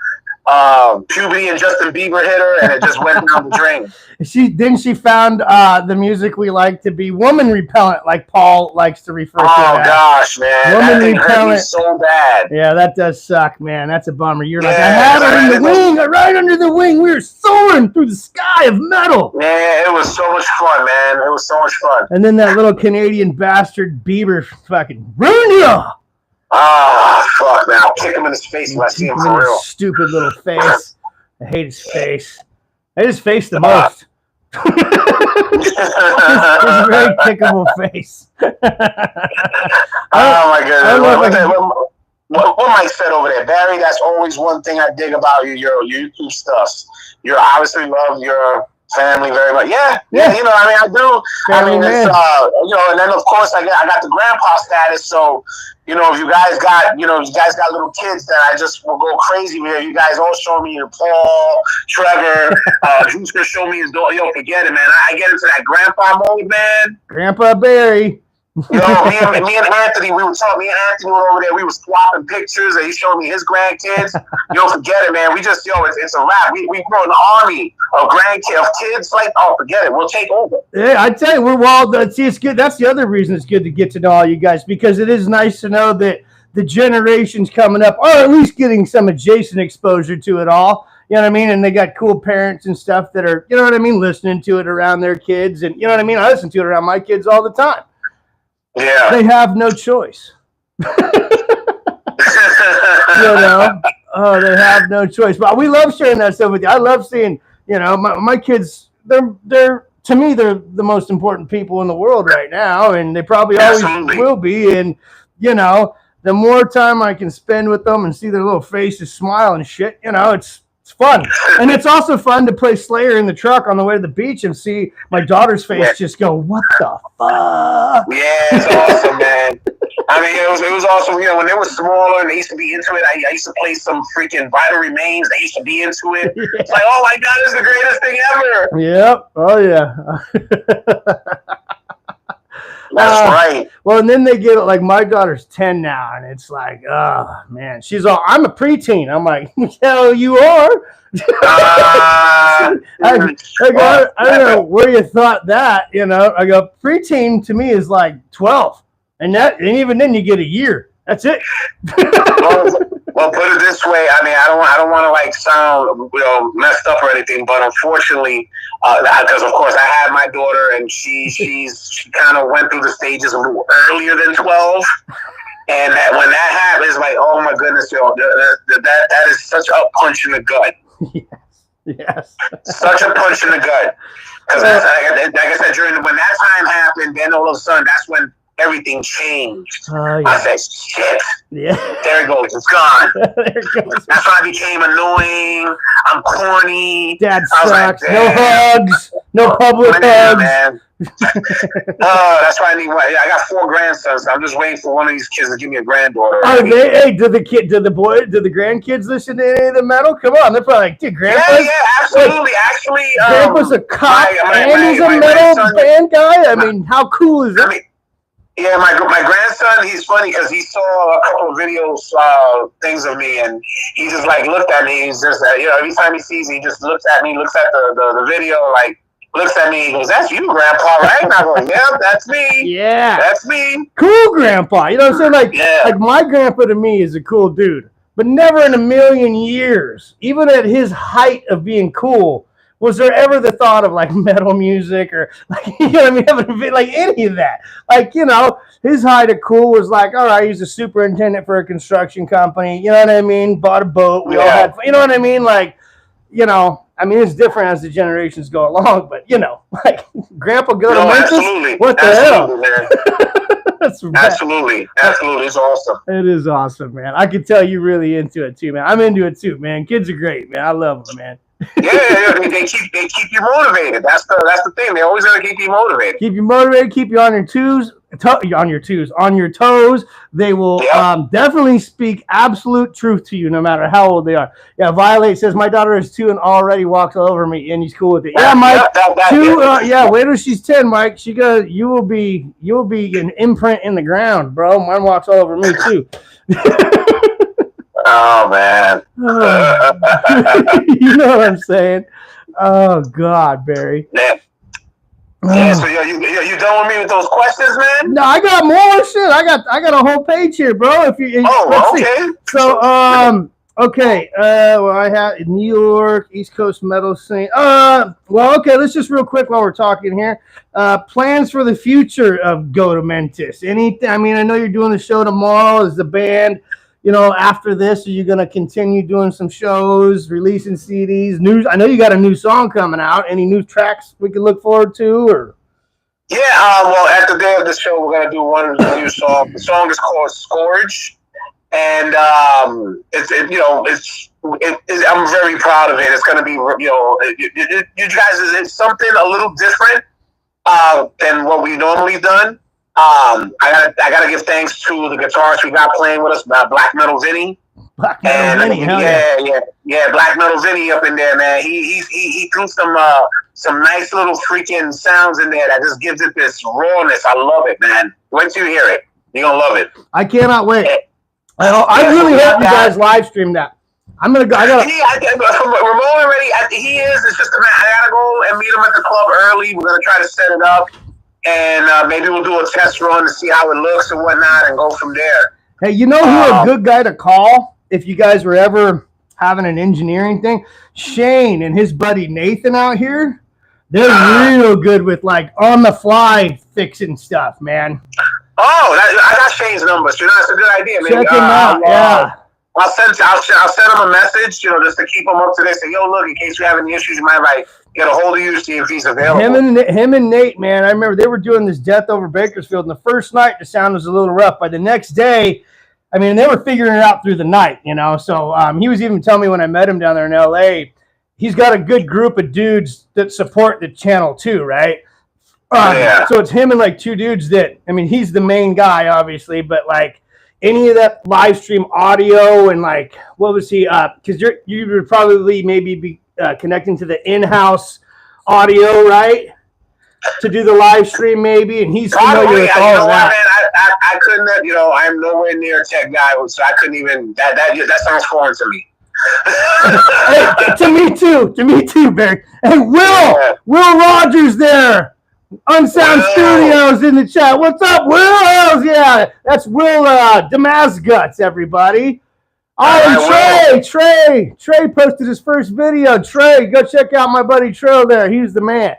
puberty and Justin Bieber hit her, and it just went down the drain. She found the music we like to be woman repellent, like Paul likes to refer to it. Oh gosh, man, woman that thing repellent hurt me so bad. Yeah, that does suck, man. That's a bummer. You're like, I had her in the wing, right under the wing. We were soaring through the sky of metal. Yeah, it was so much fun, man. It was so much fun. And then that little Canadian bastard Bieber fucking ruined you. Fuck, man. I'll kick him in his face when I see him for real. Stupid little face. I hate his face. I hate his face the most. His very kickable face. Oh, my goodness. what Mike said over there, Barry. That's always one thing I dig about you. Your YouTube stuff. You obviously love your family very much. Yeah. You know, I mean, I do. Family it's you know, and then of course I got the grandpa status. So you know, if you guys got little kids, then I just will go crazy with you guys. All show me your Paul, Trevor, who's gonna show me his daughter. Yo, forget it, man. I get into that grandpa mode, man. Grandpa Barry. You know, me and Anthony, we were talking. Me and Anthony were over there. We were swapping pictures, and he showed me his grandkids. You know, forget it, man. We just, it's a wrap. We grow an army of grandkids, of kids. Like, oh, forget it. We'll take over. Yeah, I tell you, we're wild. See, it's good. That's the other reason it's good to get to know all you guys, because it is nice to know that the generations coming up are at least getting some adjacent exposure to it all. You know what I mean? And they got cool parents and stuff that are, you know what I mean, listening to it around their kids. And you know what I mean? I listen to it around my kids all the time. Yeah. They have no choice. You know? Oh, they have no choice. But we love sharing that stuff with you. I love seeing, you know, my kids, they're to me, they're the most important people in the world right now, and they probably always will be. And, you know, the more time I can spend with them and see their little faces smile and shit, you know, it's fun. And it's also fun to play Slayer in the truck on the way to the beach and see my daughter's face just go, what the fuck? Yeah, it's awesome, man. I mean, it was awesome. You know, when they were smaller and they used to be into it, I used to play some freaking Vital Remains. They used to be into it. Yeah. It's like, oh my God, this is the greatest thing ever. Yep. Oh, yeah. That's right. Well, and then they get it, like my daughter's 10 now, and it's like, oh man, she's all, I'm a preteen. I'm like, hell, you are. I don't know where you thought that, you know. I go, preteen to me is like 12, and even then you get a year. That's it. Well, put it this way. I mean, I don't want to like sound, you know, messed up or anything, but unfortunately, because of course I had my daughter, and she kind of went through the stages a little earlier than 12, and when that happens, like, oh my goodness, yo, that is such a punch in the gut. Yes. Such a punch in the gut. Because like I said, when that time happened, then all of a sudden, that's when everything changed. Oh, yeah. I said, shit. Yeah. There it goes. It's gone. There it goes. That's why I became annoying. I'm corny. Dad sucks. Like, no hugs. No public hugs. Man. That's why I got 4 grandsons. I'm just waiting for one of these kids to give me a granddaughter. Hey, did the grandkids listen to any of the metal? Come on, they're probably like, dude, grandpa's absolutely. Actually, grandpa's a cop and he's a metal band guy. I mean, how cool is that? Yeah, my grandson, he's funny because he saw a couple of videos, things of me, and he just like looked at me. He's just, you know, every time he sees me, he just looks at me, looks at the video, like looks at me, he goes, "That's you, Grandpa, right?" And I go, "Yeah, that's me. Yeah, that's me. Cool, Grandpa." You know what I'm saying? Like my grandpa to me is a cool dude, but never in a million years, even at his height of being cool, was there ever the thought of like metal music or like, you know what I mean, like any of that? Like, you know, his height of cool was like, all right, he's a superintendent for a construction company. You know what I mean? Bought a boat. We all had, you know what I mean? Like, you know, I mean, it's different as the generations go along, but you know, like Grandpa go to Memphis. Absolutely. What the hell? Man. Absolutely. It's awesome. It is awesome, man. I can tell you really into it too, man. I'm into it too, man. Kids are great, man. I love them, man. Yeah, they keep you motivated. That's the thing. They always gotta keep you motivated. Keep you motivated. Keep you on your toes. They will definitely speak absolute truth to you, no matter how old they are. Yeah, Violet says my daughter is 2 and already walks all over me, and he's cool with it. Yeah, Mike. 2. Wait till she's 10, Mike. She goes. You will be an imprint in the ground, bro. Mine walks all over me too. Oh man. You know what I'm saying? Oh God, Barry. Yeah, so you done with me with those questions, man? No, I got more shit. I got a whole page here, bro. Okay. See. So okay. Well, I have New York, East Coast metal scene. Well, okay. Let's just real quick while we're talking here. Plans for the future of Go to Mentis. I mean, I know you're doing the show tomorrow as the band. You know, after this, are you going to continue doing some shows, releasing CDs? I know you got a new song coming out. Any new tracks we can look forward to? Or well, at the day of the show, we're going to do one new song. The song is called Scourge. and I'm very proud of it. It's going to be, you guys, it's something a little different than what we've normally done. I gotta give thanks to the guitarist we got playing with us, Black Metal Vinny. Black Metal Vinny, yeah, Black Metal Vinny up in there, man. He threw some nice little freaking sounds in there that just gives it this rawness. I love it, man. Once you hear it, you're gonna love it. I cannot wait. I really hope you guys live stream that. I'm gonna go. Ramon already. He is. It's just I gotta go and meet him at the club early. We're gonna try to set it up, and maybe we'll do a test run to see how it looks and whatnot, and go from there. Hey, you know who a good guy to call if you guys were ever having an engineering thing? Shane and his buddy Nathan out here. They're real good with like on the fly fixing stuff, man. Oh, I got Shane's number. So that's a good idea. Maybe. Check him out. Yeah. I'll send him a message, just to keep him up to date. Say, yo, look, in case we have any issues, you might get a hold of you, see if he's available. Him and Nate, man, I remember they were doing this Death Over Bakersfield, and the first night the sound was a little rough. By the next day, I mean, they were figuring it out through the night, So he was even telling me when I met him down there in L.A., he's got a good group of dudes that support the channel too, right? So it's him and like two dudes that, I mean, he's the main guy, obviously, but like any of that live stream audio and like, what was he? Because you would probably maybe be connecting to the in-house audio, right? To do the live stream, maybe, and he's familiar with all of that. Man, I couldn't. I'm nowhere near a tech guy, so I couldn't even. That sounds foreign to me. Hey, to me too, Barry. And Will Rogers there. Unsound Studios in the chat. What's up, Will? Yeah, that's Will Damasguts, everybody. Trey posted his first video. Trey, go check out my buddy Trey there. He's the man.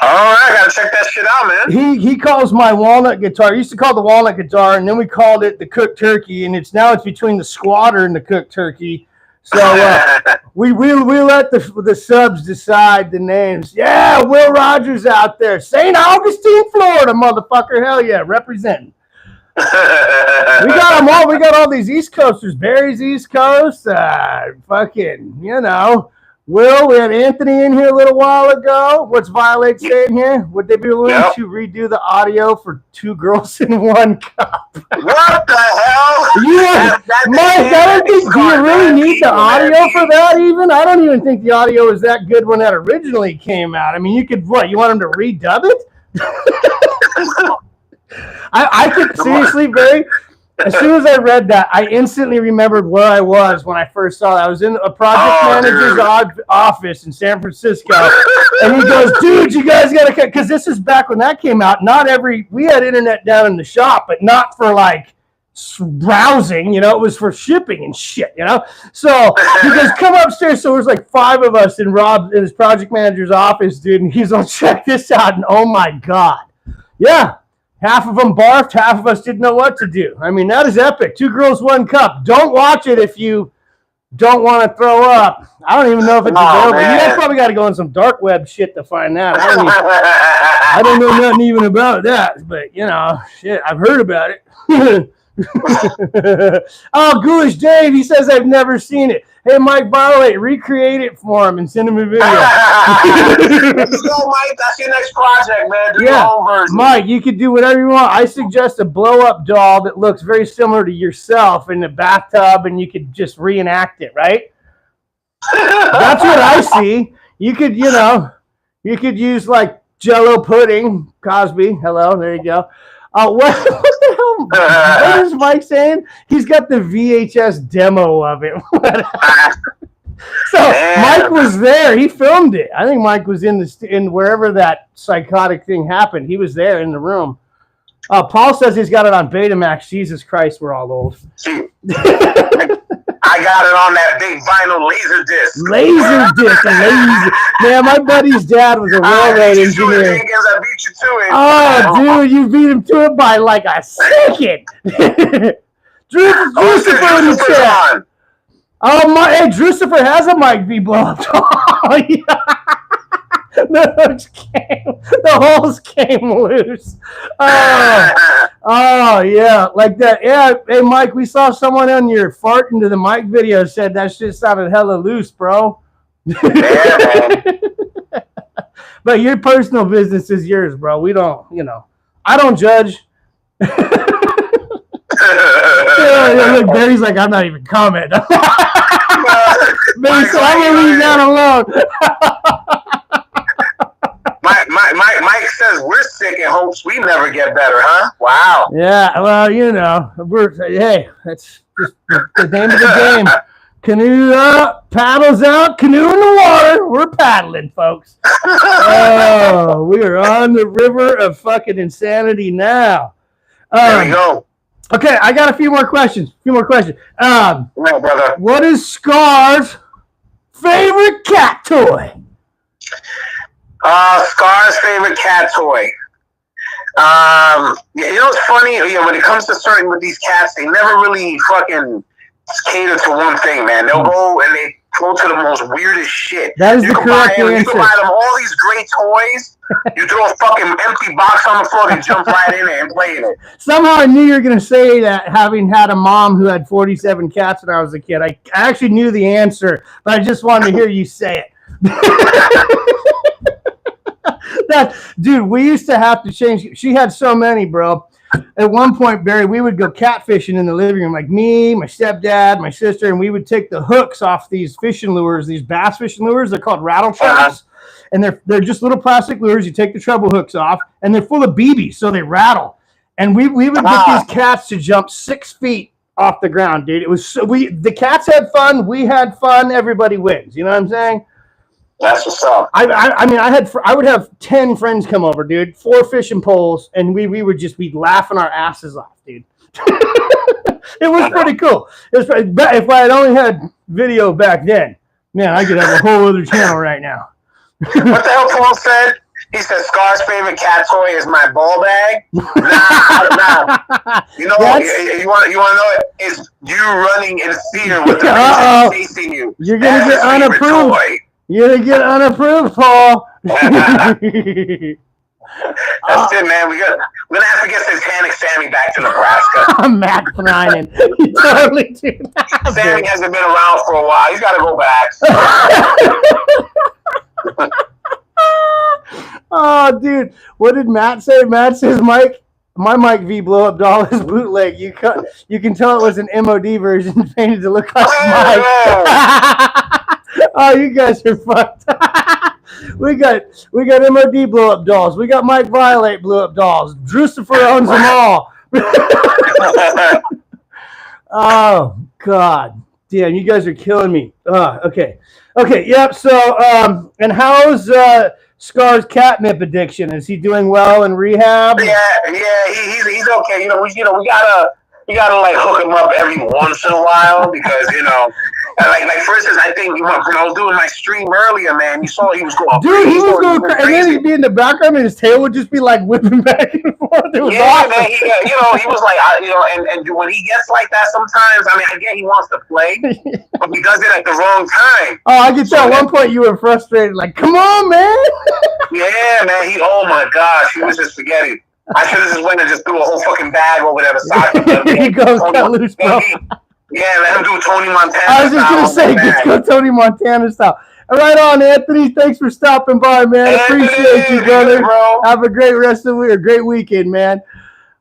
All right, I gotta check that shit out, man. He calls my walnut guitar. He used to call the walnut guitar, and then we called it the cooked turkey, and it's between the squatter and the cooked turkey. So we let the subs decide the names. Yeah, Will Rogers out there, St. Augustine, Florida, motherfucker. Hell yeah, representing. We got them all. We got all these East Coasters. Barry's East Coast. Will, we had Anthony in here a little while ago. What's Violate saying here? Would they be willing to redo the audio for Two Girls in One Cup? What the hell? Mike, I don't think, do you really need the audio for that even? I don't even think the audio was that good when that originally came out. I mean, you want them to redub it? I could, seriously, Barry, as soon as I read that, I instantly remembered where I was when I first saw it. I was in a project manager's office in San Francisco, and he goes, dude, you guys got to cut, because this is back when that came out. We had internet down in the shop, but not for like browsing, it was for shipping and shit, So he goes, come upstairs. So there's like 5 of us in his project manager's office, dude, and he's like, check this out, and oh my God. Yeah. Half of them barfed, half of us didn't know what to do. I mean, that is epic. 2 Girls, 1 Cup. Don't watch it if you don't want to throw up. I don't even know if it's available. Man. You guys probably got to go on some dark web shit to find that. I don't know nothing even about that, but, shit, I've heard about it. Oh, Ghoulish Dave, he says I've never seen it. Hey, Mike Violate, recreate it for him and send him a video. Let's go, Mike. That's your next project, man. Do your own version. Mike, you can do whatever you want. I suggest a blow-up doll that looks very similar to yourself in the bathtub, and you could just reenact it, right? That's what I see. You could, you could use like Jell-O pudding. Cosby, hello, there you go. What the hell? What is Mike saying? He's got the VHS demo of it. So Mike was there. He filmed it. I think Mike was in wherever that psychotic thing happened. He was there in the room. Paul says he's got it on Betamax. Jesus Christ, we're all old. I got it on that big vinyl laser disc. Man, my buddy's dad was a railroad engineer. I beat you to it. Oh, dude, you beat him to it by like a second. Drucifer in the chat. Hey, Drucifer has a Mike V blow up. Oh, yeah. The holes came loose. Oh yeah, like that. Yeah. Hey Mike, we saw someone on your fart into the mic video said that shit sounded hella loose, bro. Yeah, man. But your personal business is yours, bro. We don't, I don't judge. Yeah, look, Barry's like, I'm not even commenting. Barry said, I'm gonna leave that alone. Mike says we're sick and hopes we never get better, huh? Wow. Yeah, well, hey, that's just the name of the game. Canoe up, paddles out, canoe in the water. We're paddling, folks. Oh, we are on the river of fucking insanity now. There we go. Okay, I got a few more questions. No, brother. What is Scar's favorite cat toy? Scar's favorite cat toy. It's funny. When it comes to certain with these cats, they never really fucking cater to one thing, man. They'll go and they go to the most weirdest shit. That is the correct answer. You can buy them all these great toys. You throw a fucking empty box on the floor, they jump right in it and play in it. Somehow I knew you were going to say that, having had a mom who had 47 cats when I was a kid. I actually knew the answer, but I just wanted to hear you say it. Dude, we used to have to change. She had so many, bro. At one point, Barry, we would go catfishing in the living room, like me, my stepdad, my sister, and we would take the hooks off these fishing lures, these bass fishing lures. They're called rattle traps, and they're just little plastic lures. You take the treble hooks off, and they're full of BBs, so they rattle. And we would get these cats to jump 6 feet off the ground, dude. It was the cats had fun, we had fun, everybody wins. You know what I'm saying? That's what's up. I mean, I would have 10 friends come over, dude, 4 fishing poles, and we would just be laughing our asses off, dude. It was pretty cool. If I had only had video back then, man, I could have a whole other channel right now. What the hell Paul said? He said Scar's favorite cat toy is my ball bag. Nah. You want to know it? It's you running in fear with the person chasing you. You're gonna get unapproved. You're gonna get unapproved, Paul. That's it, man. We're gonna have to get Satanic Sammy back to Nebraska. Matt Frynan. You totally do. Sammy hasn't been around for a while. He's got to go back. Oh, dude, what did Matt say? Matt says, Mike, my Mike V blow up doll is bootleg. You can tell it was an MOD version painted to look like Mike. Oh, you guys are fucked. We got MOD blow up dolls. We got Mike Violate blow up dolls. Drucifer owns them all. Oh God, damn! You guys are killing me. Okay. Yep. So, and how's Scar's catnip addiction? Is he doing well in rehab? Yeah. He's okay. We gotta like hook him up every once in a while because like for instance, I think when I was doing my stream earlier, man, you saw he was going. Dude, he was going crazy, and then he'd be in the background, and his tail would just be like whipping back and forth. It was awesome. Man, he was like, and when he gets like that, sometimes, I mean, I get he wants to play, but he does it at the wrong time. Oh, I could tell at one point you were frustrated, like, come on, man. Yeah, man. Oh my gosh, he was just forgetting. I should have just went and just threw a whole fucking bag over there beside him. Here you go, cut loose, bro. Yeah, let him do Tony Montana. I was just going to say, just go Tony Montana style. Right on, Anthony. Thanks for stopping by, man. Anthony, appreciate you, brother. Bro. Have a great rest of the week, a great weekend, man.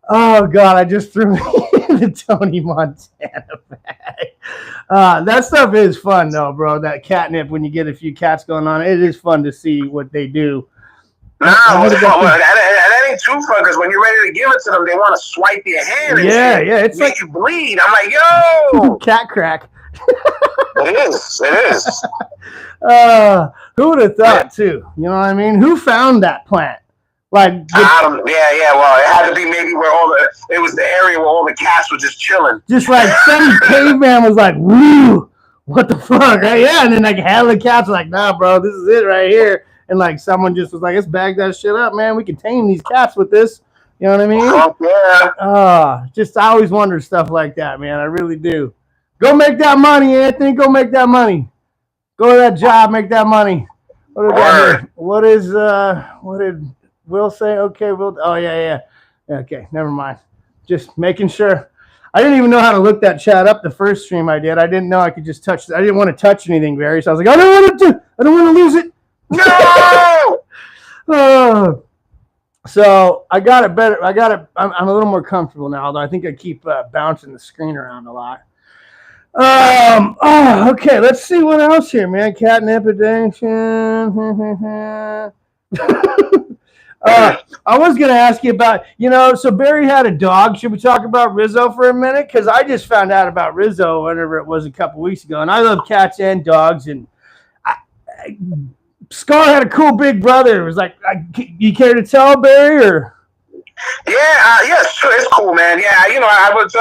Oh, God, I just threw the Tony Montana bag. That stuff is fun, though, bro. That catnip, when you get a few cats going on, it is fun to see what they do. That ain't too fun because when you're ready to give it to them, they want to swipe your hand and it's make you bleed. I'm like, yo, cat crack. It is. Who would have thought too? You know what I mean? Who found that plant? Like, well, it had to be maybe where it was the area where all the cats were just chilling. Just like some caveman was like, woo, what the fuck? Right? Yeah, and then like hell of the cats were like, nah, bro, this is it right here. And like someone just was like, let's bag that shit up, man. We can tame these cats with this. You know what I mean? Oh, yeah. I always wonder stuff like that, man. I really do. Go make that money, Anthony. Go make that money. Go to that job, make that money. What did Will say? Okay, Will. Oh yeah. Okay, never mind. Just making sure. I didn't even know how to look that chat up the first stream I did. I didn't know I could just touch. I didn't want to touch anything, Barry. So I was like, I don't want to lose it. No. So I got it better. I'm a little more comfortable now, although I think I keep bouncing the screen around a lot. Okay. Let's see what else here, man. Catnip addiction. I was going to ask you about, so Barry had a dog. Should we talk about Rizzo for a minute? Because I just found out about Rizzo whenever it was a couple weeks ago. And I love cats and dogs. And Scar had a cool big brother. It was like, you care to tell, Barry? Or? Yeah, sure. It's cool, man. Yeah, I was,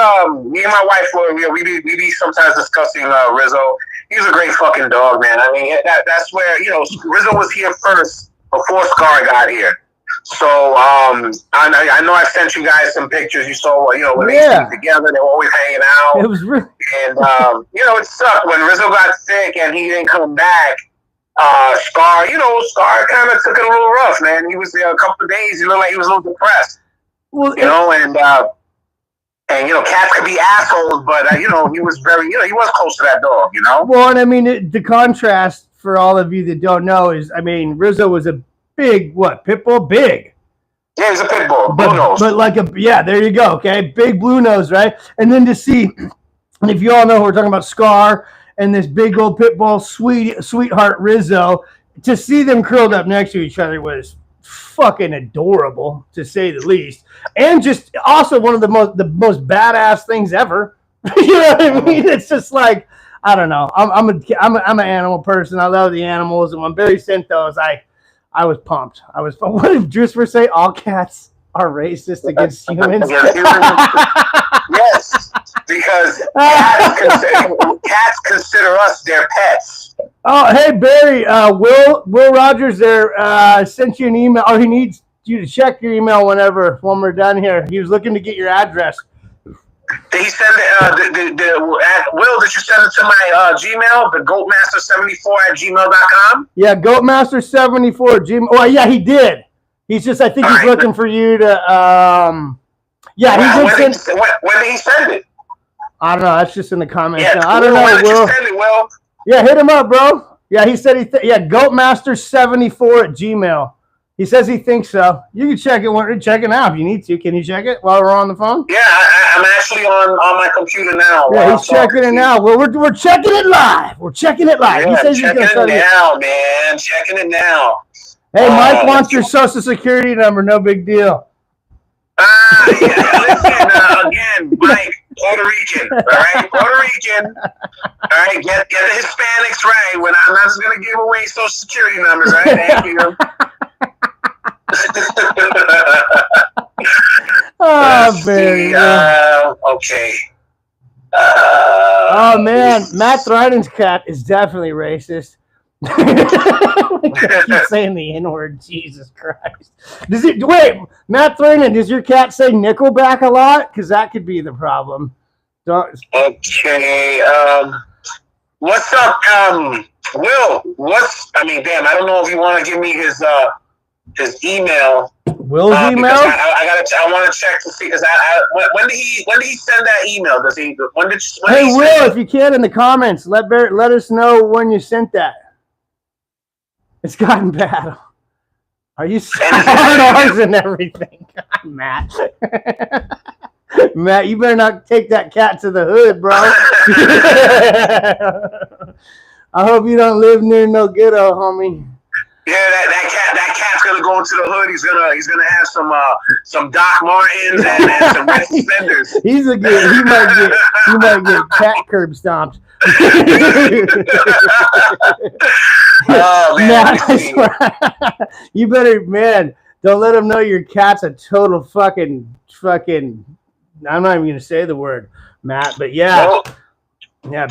me and my wife, we be sometimes discussing Rizzo. He's a great fucking dog, man. I mean, that's where, Rizzo was here first before Scar got here. So I know I sent you guys some pictures. You saw, when they stayed together, they were always hanging out. It was really, and it sucked when Rizzo got sick and he didn't come back. Scar kind of took it a little rough, man. He was there a couple of days. He looked like he was a little depressed. Well, and cats could be assholes, but he was very, he was close to that dog, Well, and I mean, the contrast for all of you that don't know is, I mean, Rizzo was a big, pit bull? Big. Yeah, he's a pit bull, blue nose. But there you go, okay? Big blue nose, right? And then to see, and if you all know, we're talking about Scar and this big old pit bull sweetheart Rizzo, to see them curled up next to each other was fucking adorable, to say the least. And just also one of the most badass things ever. You know what I mean? It's just like, I don't know. I'm an animal person. I love the animals, and when Barry sent those, I was pumped. What did Drucefer say? All cats are racist against humans. Yes, because cats consider us their pets. Oh, hey Barry, Will Rogers there sent you an email. Oh, he needs you to check your email when we're done here. He was looking to get your address. Did he send it? Will, did you send it to my Gmail, the goatmaster74@gmail.com? Yeah, goatmaster74 Gmail. Oh, yeah, he did. He's just, I think he's looking for you to. When did he send it? I don't know. That's just in the comments. Yeah, I don't know. Why did you send it, Will? Yeah, hit him up, bro. Yeah, he said goatmaster74@gmail. He says he thinks so. You can check it. Check it now if you need to. Can you check it while we're on the phone? Yeah, I'm actually on my computer now. Yeah, he's checking it now. Well, we're checking it live. We're checking it live. Yeah, he says checking it now, man. Checking it now. Hey, Mike wants your social security number. No big deal. Listen, again, Mike, Puerto Rican, all right? Puerto Rican, all right? Get the Hispanics right. When I'm not just going to give away social security numbers, right? Thank you. Barry. Okay. Oh, man. Matt Thryden's cat is definitely racist. He's saying the N-word. Jesus Christ. Matt Thryden, does your cat say Nickelback a lot? Because that could be the problem. Okay. What's up, Will? I don't know if you want to give me his email. Will's email? I want to check to see, because when did he send that email? Will, if you can, in the comments, let us know when you sent that. It's gotten bad. Are you ours and everything? God, Matt. Matt, you better not take that cat to the hood, bro. I hope you don't live near no ghetto, homie. Yeah, that cat's gonna go into the hood. He's gonna have some Doc Martens and some red suspenders. He might get cat curb stomped. Oh man, I swear. You better, man, don't let him know your cat's a total fucking. I'm not even gonna say the word, Matt, but yeah,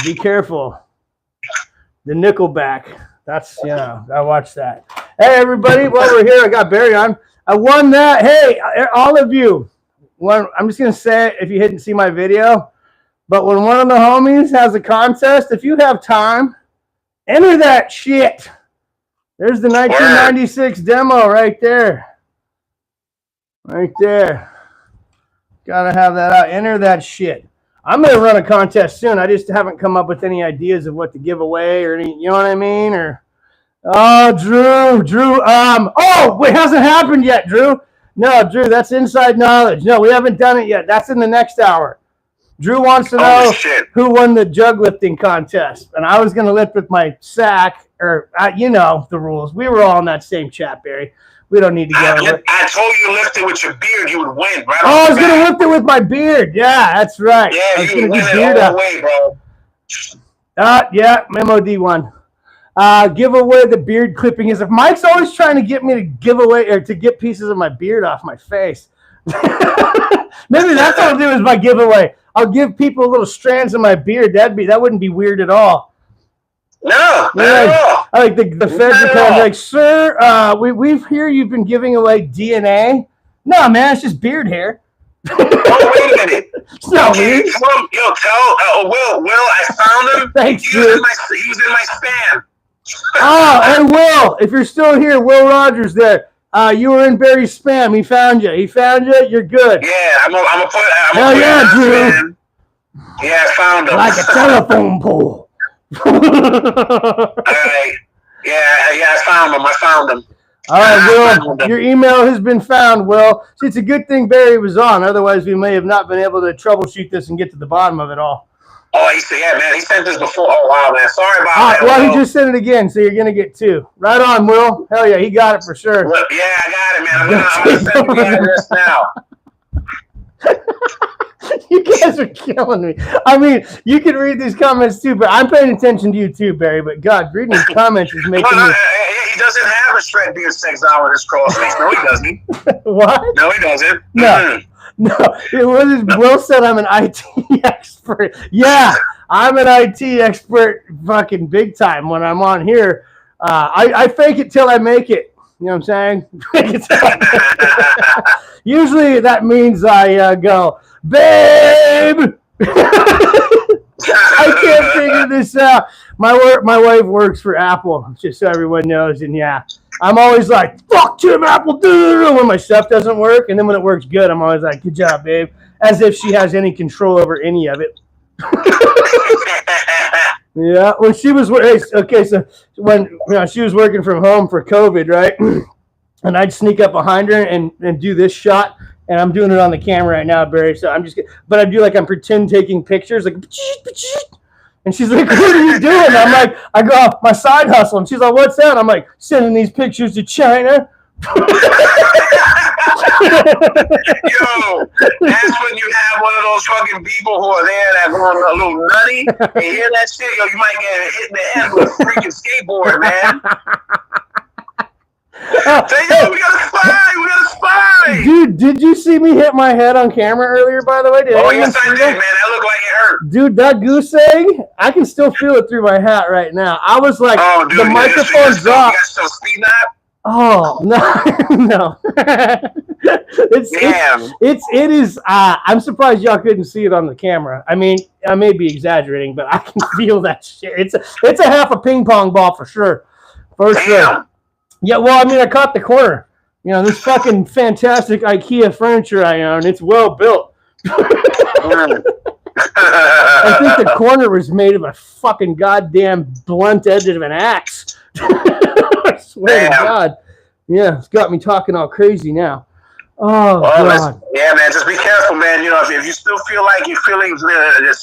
be careful. The Nickelback. That's, I watched that. Hey, everybody, while we're here, I got Barry on. I won that. Hey, all of you. I'm just going to say it if you didn't see my video, but when one of the homies has a contest, if you have time, enter that shit. There's the 1996 demo right there. Right there. Gotta have that out. Enter that shit. I'm gonna run a contest soon. I just haven't come up with any ideas of what to give away or any. You know what I mean? Or Drew. Oh, it hasn't happened yet, Drew. No, Drew, that's inside knowledge. No, we haven't done it yet. That's in the next hour. Drew wants to know who won the jug lifting contest, and I was gonna lift with my sack, or you know the rules. We were all in that same chat, Barry. We don't need to go. I told you to lift it with your beard, you would win. Right I was going to lift it with my beard. Yeah, that's right. Yeah, you would win it all the way, bro. Yeah, MOD one. Give away the beard clipping. If Mike's always trying to get me to give away or to get pieces of my beard off my face. Maybe that's what I'll do is my giveaway. I'll give people little strands of my beard. That wouldn't be weird at all. No, not at all. I like the feds are kind of like, sir, we've heard you've been giving away DNA. No, man, it's just beard hair. Oh, wait a minute. It's not weird. Tell Will, I found him. Thanks, he was in my spam. Oh, hey, Will, if you're still here, Will Rogers there. You were in Barry's spam. He found you. You're good. Yeah, I'm gonna put Hell yeah, Drew. Yeah, I found him. Like a telephone pole. All right. Yeah, I found him. All right, Will, your email has been found, Will. See, it's a good thing Barry was on. Otherwise, we may have not been able to troubleshoot this and get to the bottom of it all. Oh, he sent this before. Oh, wow, man. Sorry about that. Well, he just sent it again, so you're going to get 2. Right on, Will. Hell yeah, he got it for sure. Look, yeah, I got it, man. I'm going to send you the address now. You guys are killing me. I mean, you can read these comments too, but I'm paying attention to you too, Barry. But God, reading these comments is making me... He doesn't have a shred beard sex down with his crossface. No, he doesn't. What? No, he doesn't. No. No, Will said I'm an IT expert. Yeah, I'm an IT expert fucking big time when I'm on here. I fake it till I make it. You know what I'm saying? Usually that means I go, babe! I can't figure this out. My wife works for Apple, just so everyone knows. And yeah, I'm always like, fuck Tim Apple, when my stuff doesn't work. And then when it works good, I'm always like, good job, babe. As if she has any control over any of it. Yeah, when she was okay, so when she was working from home for COVID, right? And I'd sneak up behind her and do this shot, and I'm doing it on the camera right now, Barry. So but I do like I'm pretend taking pictures, like, and she's like, "What are you doing?" I'm like, "I go off my side hustle," and she's like, "What's that?" I'm like, "Sending these pictures to China." Yo, that's when you have one of those fucking people who are there that going a little nutty. And hear that shit, yo, you might get hit in the head with a freaking skateboard, man. Say, yo, we got a spy. Dude, did you see me hit my head on camera earlier, by the way? Yes, I did, man. That looked like it hurt. Dude, that goose egg, I can still feel it through my hat right now. I was like, the microphone dropped. You got still speed that? Oh, no. It is. I'm surprised y'all couldn't see it on the camera. I mean, I may be exaggerating, but I can feel that shit. It's a half a ping pong ball for sure. Sure. Yeah, well, I mean, I caught the corner. You know, this fucking fantastic IKEA furniture I own, it's well built. I think the corner was made of a fucking goddamn blunt edge of an axe. I swear to God. Yeah, it's got me talking all crazy now. Oh, God. Yeah, man, just be careful, man. You know, if you still feel like you're feeling,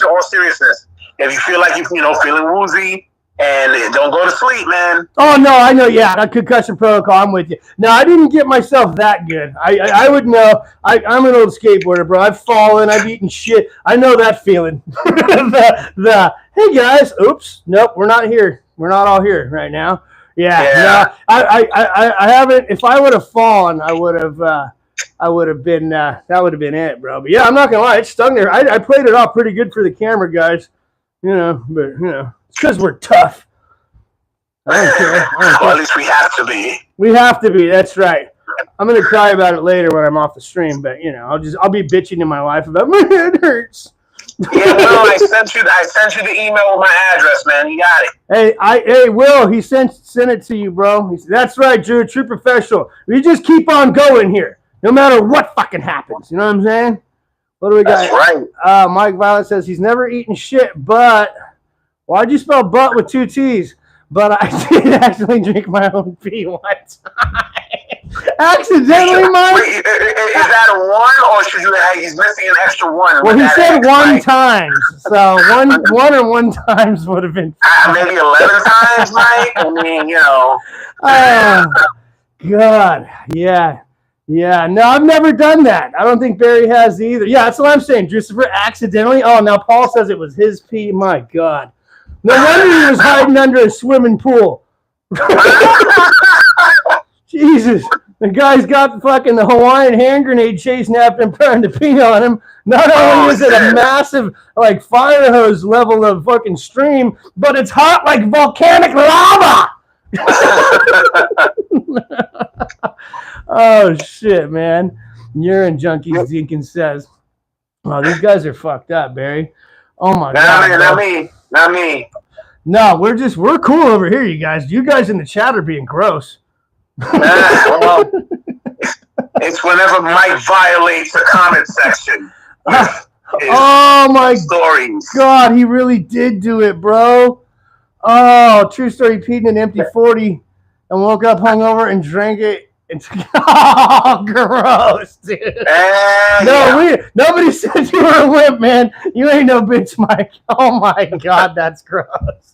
all seriousness, if you feel like you're feeling woozy, and don't go to sleep, man. Oh, no, I know, yeah, that concussion protocol, I'm with you. No, I didn't get myself that good. I would know. I'm an old skateboarder, bro. I've fallen. I've eaten shit. I know that feeling. Hey, guys. Oops. Nope, we're not here. We're not all here right now. Yeah. No, I haven't. If I would have fallen, I would have been, that would have been it, bro. But, yeah, I'm not going to lie. It stung there. I played it off pretty good for the camera, guys. It's because we're tough. I don't care. Well, at least we have to be. We have to be. That's right. I'm gonna cry about it later when I'm off the stream, but I'll be bitching to my wife about my head hurts. Yeah, no, I sent you the email with my address, man. You got it. Hey, Will, he sent it to you, bro. That's right, Drew. True professional. We just keep on going here, no matter what fucking happens. You know what I'm saying? What do we got? That's right. Mike Violet says he's never eaten shit, but why'd you spell butt with 2 T's? But I did actually drink my own pee one time. Accidentally, Mike? Wait, is that a one, or should you have, he's missing an extra one? Well, he said one times, so one or one times would have been maybe 11 times, Mike? I mean, you know. Oh, God. Yeah. Yeah. No, I've never done that. I don't think Barry has either. Yeah, that's what I'm saying. Drusifer accidentally. Oh, now Paul says it was his pee. My God. No wonder he was hiding under a swimming pool. Jesus. The guy's got fucking the Hawaiian hand grenade chasing after him, trying to pee on him. Not only is it a massive, like, fire hose level of fucking stream, but it's hot like volcanic lava. Oh, shit, man. Urine junkies, Deacon says. Oh, these guys are fucked up, Barry. Oh, my God. Not me. No, we're cool over here, you guys. You guys in the chat are being gross. Well, it's whenever Mike violates the comment section. Oh my stories. God, he really did do it, bro. Oh, true story. Peed in an empty 40 and woke up hungover and drank it. Oh, gross, dude. Nobody said you were a wimp, man. You ain't no bitch, Mike. Oh my God, that's gross.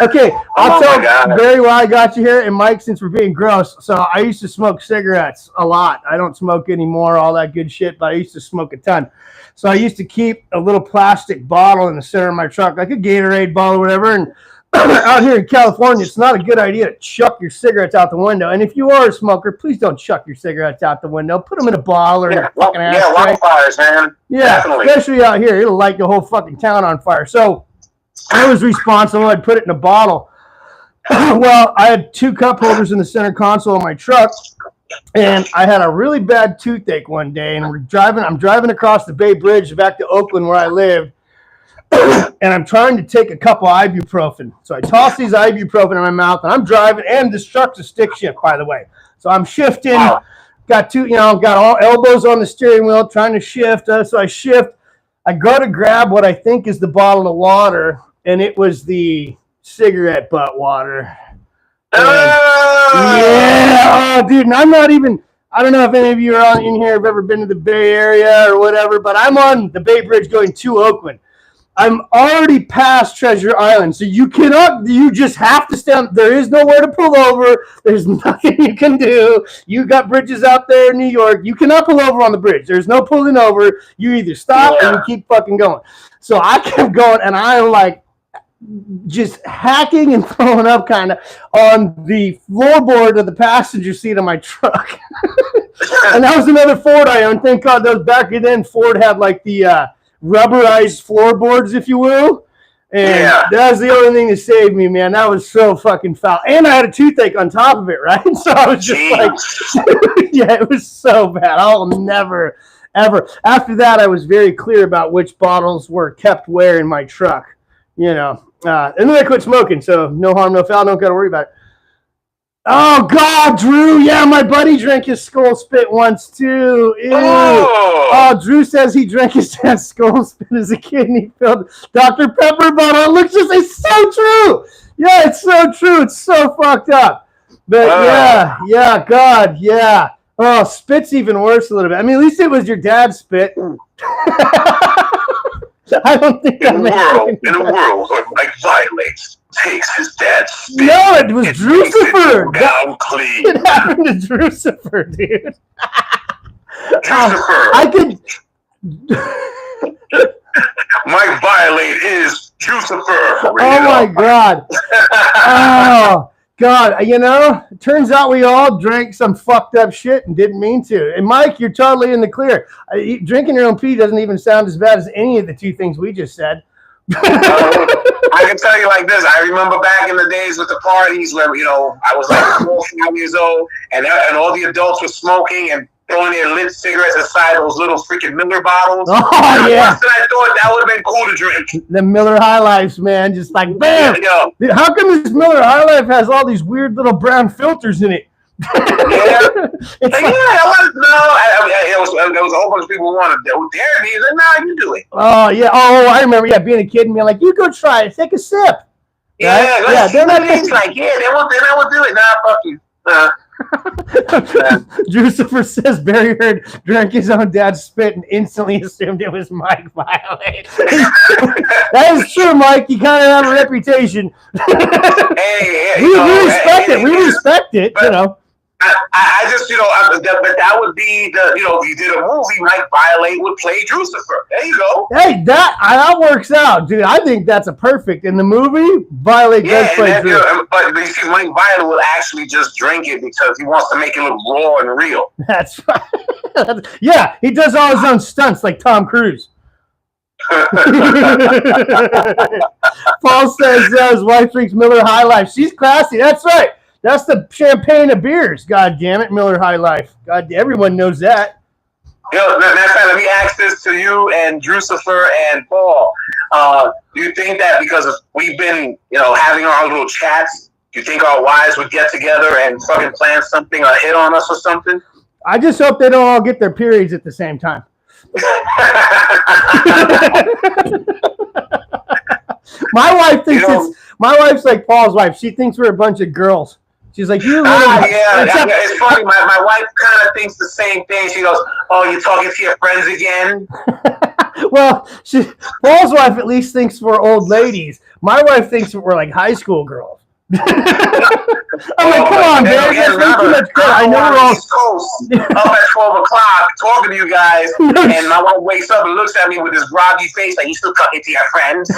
Okay, I'll tell Barry why I got you here, and Mike, since we're being gross. So I used to smoke cigarettes a lot. I don't smoke anymore, all that good shit, but I used to smoke a ton. So I used to keep a little plastic bottle in the center of my truck, like a Gatorade bottle or whatever. And out here in California, it's not a good idea to chuck your cigarettes out the window. And if you are a smoker, please don't chuck your cigarettes out the window. Put them in a bottle or in a fucking ashtray. Yeah, wildfires, man. Yeah, definitely. Especially out here. It'll light the whole fucking town on fire. So I was responsible. I'd put it in a bottle. Well, I had 2 cup holders in the center console of my truck, and I had a really bad toothache one day, and I'm driving across the Bay Bridge back to Oakland where I lived, and I'm trying to take a couple ibuprofen. So I toss these ibuprofen in my mouth, and I'm driving, and this truck's a stick shift, by the way. So I'm shifting, got all elbows on the steering wheel, trying to shift. So I shift. I go to grab what I think is the bottle of water, and it was the cigarette butt water. Yeah, oh, dude, and I'm not even, I don't know if any of you are in here have ever been to the Bay Area or whatever, but I'm on the Bay Bridge going to Oakland. I'm already past Treasure Island, so you just have to stand. There is nowhere to pull over. There's nothing you can do. You got bridges out there in New York. You cannot pull over on the bridge. There's no pulling over. You either stop or you keep fucking going. So I kept going, and I'm like just hacking and throwing up kind of on the floorboard of the passenger seat of my truck. And that was another Ford I owned. Thank God those back then Ford had like the rubberized floorboards, if you will. And that was the only thing that saved me, man. That was so fucking foul. And I had a toothache on top of it, right? So I was just like, yeah, it was so bad. I'll never, ever. After that, I was very clear about which bottles were kept where in my truck, you know. And then I quit smoking, so no harm, no foul. Don't got to worry about it. Oh, God, Drew. Yeah, my buddy drank his skull spit once, too. Ew. Oh, Drew says he drank his dad's skull spit as a kid, and he filled Dr. Pepper bottle. It looks just, it's so true. Yeah, it's so true. It's so fucked up. But, yeah, God, yeah. Oh, spit's even worse a little bit. I mean, at least it was your dad's spit. I don't think in a world where Mike violates, takes his dad's spit. No, it was Drusifer. Down clean. It happened to Drusifer, dude. Drusifer. I could. Mike violate is Drusifer. Oh my God. Oh God. You know, it turns out we all drank some fucked up shit and didn't mean to. And Mike, you're totally in the clear. Drinking your own pee doesn't even sound as bad as any of the 2 things we just said. I can tell you like this. I remember back in the days with the parties where, you know, I was like 4 or 5 years old, and all the adults were smoking and throwing their lit cigarettes inside those little freaking Miller bottles. Oh, yeah. Once I thought that would have been cool to drink. The Miller High Lifes, man. Just like, bam. Yeah. How come this Miller High Life has all these weird little brown filters in it? It there was a whole bunch of people who wanted to dare me. He's like, nah, you do it. Oh, yeah. Oh, I remember, yeah, being a kid and being like, you go try it. Take a sip. Yeah, right? They're not like, yeah, they won't do it. Nah, fuck you. Drusifer says Barry Heard drank his own dad's spit and instantly assumed it was Mike Violate. That is true, Mike. You kind of have a reputation. Hey, we respect it. We respect it, but, you know. I just, but that would be the, if you did a movie, Mike Violate would play Drusifer. There you go. Hey, that works out, dude. I think that's a perfect. In the movie, Violate does play Drusifer. But you see, Mike Violate will actually just drink it because he wants to make it look raw and real. That's right. Yeah, he does all his own stunts like Tom Cruise. Paul says his wife drinks Miller High Life. She's classy. That's right. That's the champagne of beers. God damn it, Miller High Life. God, everyone knows that. Let me ask this to you and Drusifer and Paul. Do you think that because we've been, having our little chats, do you think our wives would get together and fucking plan something or hit on us or something? I just hope they don't all get their periods at the same time. My wife thinks my wife's like Paul's wife. She thinks we're a bunch of girls. She's like, you. It's funny. My wife kind of thinks the same thing. She goes, "Oh, you're talking to your friends again?" Well, Paul's wife at least thinks we're old ladies. My wife thinks we're like high school girls. I'm like, come on, man. That's way too much credit. I know we're all East Coast, up at 12 o'clock talking to you guys, and my wife wakes up and looks at me with this groggy face like, you still talking to your friends?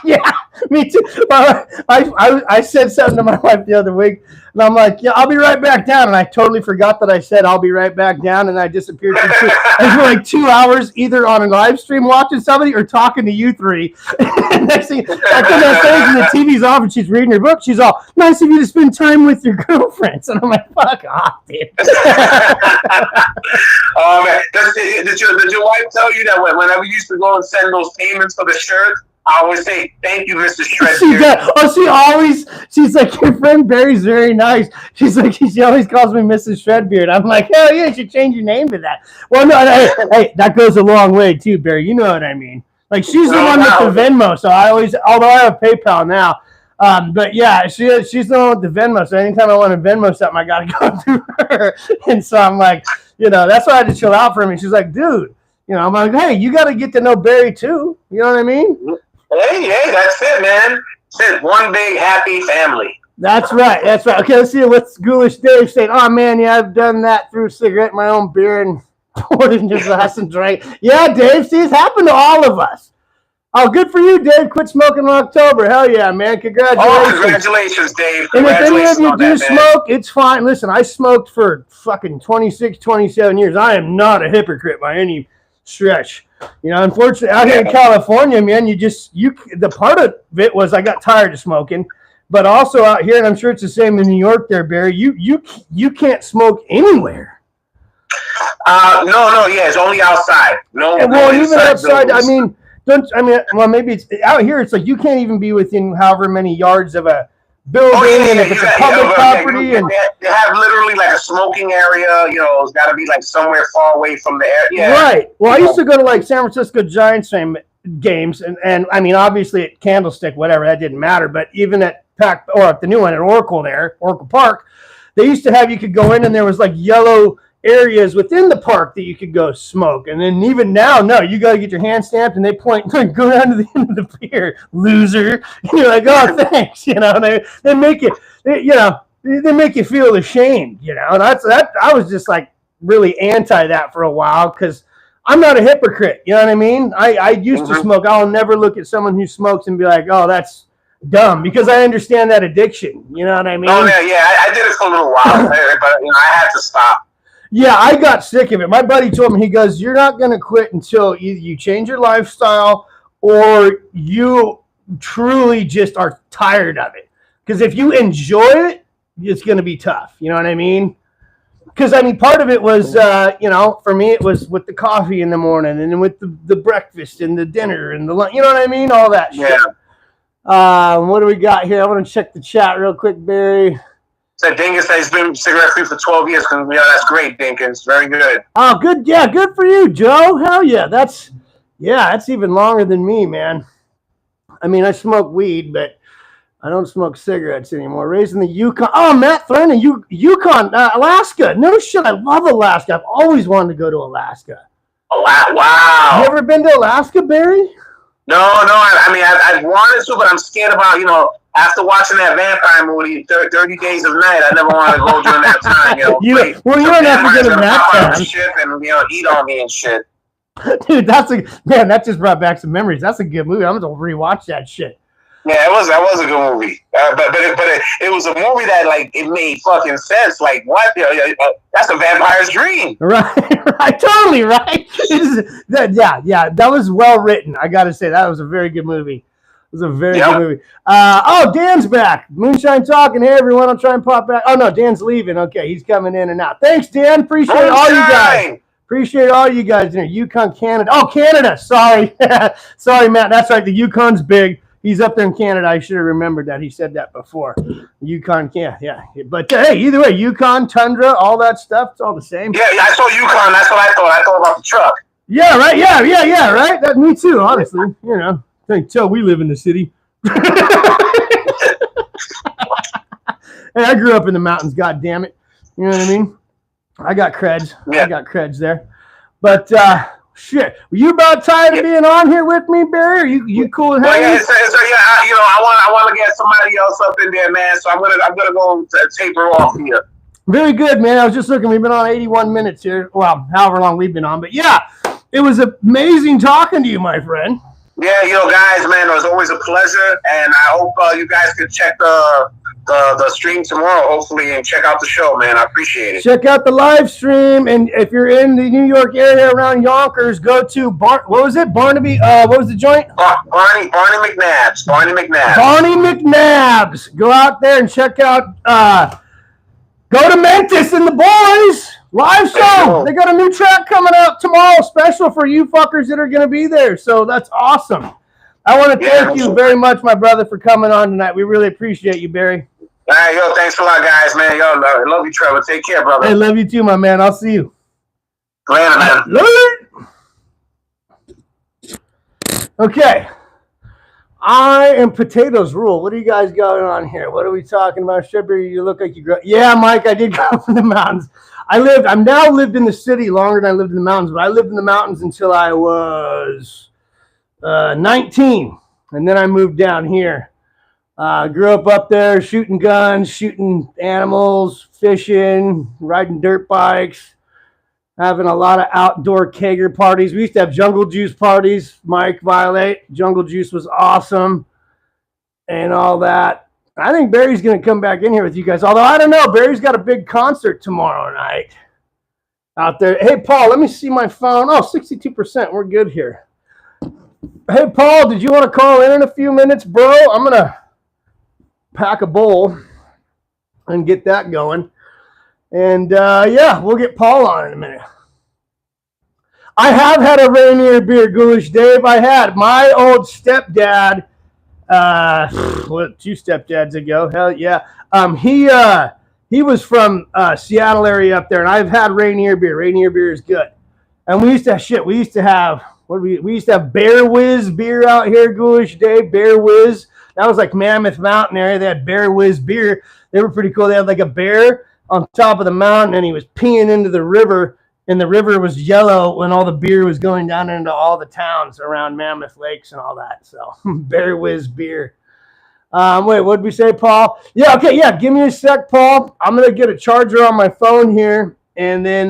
Yeah, me too. I said something to my wife the other week, and I'm like, yeah, I'll be right back down. And I totally forgot that I said I'll be right back down, and I disappeared for like 2 hours, either on a live stream watching somebody or talking to you three. Next thing, I come downstairs and the TV's off, and she's reading her book. She's all, nice of you to spend time with your girlfriends. And I'm like, fuck off, dude. Oh, man. Did your wife tell you that whenever you used to go and send those payments for the shirt, I always say, thank you, Mr. Shredbeard. She's like, your friend Barry's very nice. She's like, she always calls me Mrs. Shredbeard. I'm like, hell yeah, you should change your name to that. Well, no, hey, that goes a long way too, Barry. You know what I mean. Like, she's the one with the Venmo, so although I have PayPal now, but yeah, she's the one with the Venmo, so anytime I want to Venmo something, I got to go through her. And so I'm like, that's why I had to chill out for me. She's like, dude, I'm like, hey, you got to get to know Barry too. You know what I mean? Hey, that's it, man. That's it. One big happy family. That's right. Okay, let's see what's Ghoulish Dave saying. Oh, man, yeah, I've done that through a cigarette, my own beer, and poured it in your glass and drank. Yeah, Dave, see, it's happened to all of us. Oh, good for you, Dave. Quit smoking in October. Hell yeah, man. Congratulations. Oh, congratulations, Dave. And if any of you do smoke, it's fine. Listen, I smoked for fucking 26, 27 years. I am not a hypocrite by any stretch. Unfortunately, out here in California, man, the part of it was I got tired of smoking, but also out here, and I'm sure it's the same in New York there, Barry, you can't smoke anywhere. No, yeah, it's only outside. Even outside, maybe it's out here, it's like you can't even be within however many yards of a building, and if it's a public property. They have literally like a smoking area, it's got to be like somewhere far away from the area. Yeah. Right. Well, I used to go to like San Francisco Giants games, and I mean, obviously at Candlestick, whatever, that didn't matter, but even at the new one at Oracle Park, they used to have, you could go in and there was like yellow areas within the park that you could go smoke. And then even now, no, you got to get your hand stamped and they point, go down to the end of the pier, loser. You're like, oh, thanks. They make it, they make you feel ashamed, and I was just like really anti that for a while because I'm not a hypocrite. You know what I mean? I used to smoke. I'll never look at someone who smokes and be like, oh, that's dumb, because I understand that addiction. You know what I mean? Oh, yeah. I did it for a little while, but I had to stop. Yeah, I got sick of it. My buddy told me, he goes, you're not going to quit until either you change your lifestyle or you truly just are tired of it. Because if you enjoy it, it's going to be tough. You know what I mean? Because, part of it was, for me, it was with the coffee in the morning and then with the breakfast and the dinner and the lunch. You know what I mean? All that shit. What do we got here? I want to check the chat real quick, Barry. Said Dinkins said he's been cigarette free for 12 years. That's great, Dinkins. Very good. Oh, good. Yeah, good for you, Joe. Hell yeah. That's even longer than me, man. I mean, I smoke weed, but I don't smoke cigarettes anymore. Raised in the Yukon. Oh, Matt Thurman, Yukon, Alaska. No shit. I love Alaska. I've always wanted to go to Alaska. Oh, wow. You ever been to Alaska, Barry? No. I wanted to, but I'm scared about, after watching that vampire movie, 30 Days of Night, I never wanted to go during that time. You don't have to go to that time. Ship and, eat on me and shit. Dude, that just brought back some memories. That's a good movie. I'm going to rewatch that shit. Yeah, that was a good movie. But it was a movie that, like, it made fucking sense. Like, what? That's a vampire's dream. Right. Totally, right? That was well written. I got to say, that was a very good movie. It was a very good movie. Dan's back. Moonshine talking. Hey, everyone. I'll try and pop back. Oh, no, Dan's leaving. Okay, he's coming in and out. Thanks, Dan. Appreciate all you guys. Appreciate all you guys in Yukon, Canada. Oh, Canada. Sorry. Sorry, Matt. That's right. The Yukon's big. He's up there in Canada. I should have remembered that. He said that before. Yukon, yeah. But hey, either way, Yukon, Tundra, all that stuff, it's all the same. Yeah, I saw Yukon. That's what I thought. I thought about the truck. Yeah, right. Yeah, right. That me too, honestly. Can't tell we live in the city. Hey, I grew up in the mountains, god damn it. You know what I mean? I got creds. Yeah. I got creds there. But shit, were you about tired of being on here with me, Barry? Are you cool with hanging? I want to get somebody else up in there, man. So I'm gonna go taper off here. Very good, man. I was just looking. We've been on 81 minutes here. Well, however long we've been on, but yeah, it was amazing talking to you, my friend. Yeah, guys, man, it was always a pleasure, and I hope you guys can check the stream tomorrow, hopefully, and check out the show, man. I appreciate it. Check out the live stream, and if you're in the New York area around Yonkers, go to what was it? Barnaby. What was the joint? Barney McNabb's. Barney McNabb's. Go out there and check out. Go to Memphis and the boys live show. They got a new track coming out tomorrow, special for you fuckers that are going to be there. So that's awesome. I want to thank you very much, my brother, for coming on tonight. We really appreciate you, Barry. All right, thanks a lot, guys, man. I love you, Trevor. Take care, brother. Hey, love you too, my man. I'll see you. Later, man. Okay. I am Potatoes Rule. What do you guys got on here? What are we talking about? Shibby, you look like you grew up. Yeah, Mike, I did come from the mountains. I've now lived in the city longer than I lived in the mountains, but I lived in the mountains until I was 19, and then I moved down here. Grew up there shooting guns, shooting animals, fishing, riding dirt bikes, having a lot of outdoor kegger parties. We used to have Jungle Juice parties. Mike, Violet, Jungle Juice was awesome and all that. I think Barry's going to come back in here with you guys, although I don't know. Barry's got a big concert tomorrow night out there. Hey, Paul, let me see my phone. Oh, 62%. We're good here. Hey, Paul, did you want to call in a few minutes, bro? I'm going to pack a bowl and get that going. And, we'll get Paul on in a minute. I have had a Rainier beer, Ghoulish Dave. I had my old stepdad, 2 stepdads ago. Hell yeah. He was from Seattle area up there, and I've had Rainier beer. Rainier beer is good. And we used to have Bear Whiz beer out here, Ghoulish Dave. Bear Whiz. That was like Mammoth Mountain area. They had Bear Whiz beer. They were pretty cool. They had like a bear on top of the mountain, and he was peeing into the river, and the river was yellow when all the beer was going down into all the towns around Mammoth Lakes and all that. So Bear Whiz beer. Wait, what did we say, Paul? Yeah, okay, yeah. Give me a sec, Paul. I'm gonna get a charger on my phone here, and then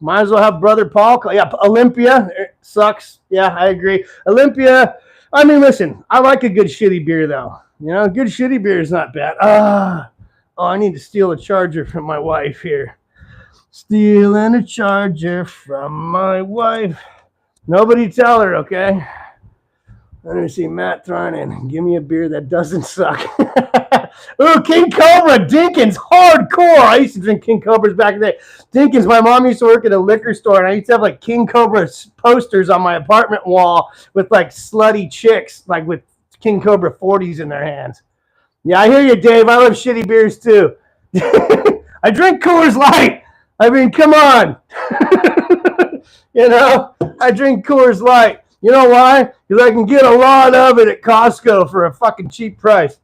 might as well have brother Paul call. Yeah, Olympia sucks. Yeah, I agree. Olympia. I mean, listen, I like a good shitty beer though. Good shitty beer is not bad. I need to steal a charger from my wife here. Stealing a charger from my wife. Nobody tell her, okay? Let me see, Matt throwing in. Give me a beer that doesn't suck. Ooh, King Cobra, Dinkins, hardcore. I used to drink King Cobras back in the day. Dinkins, my mom used to work at a liquor store, and I used to have like King Cobra posters on my apartment wall with like slutty chicks, like with King Cobra 40s in their hands. Yeah, I hear you, Dave. I love shitty beers too. I drink Coors Light. I mean, come on. You know, I drink Coors Light. You know why? Because I can get a lot of it at Costco for a fucking cheap price.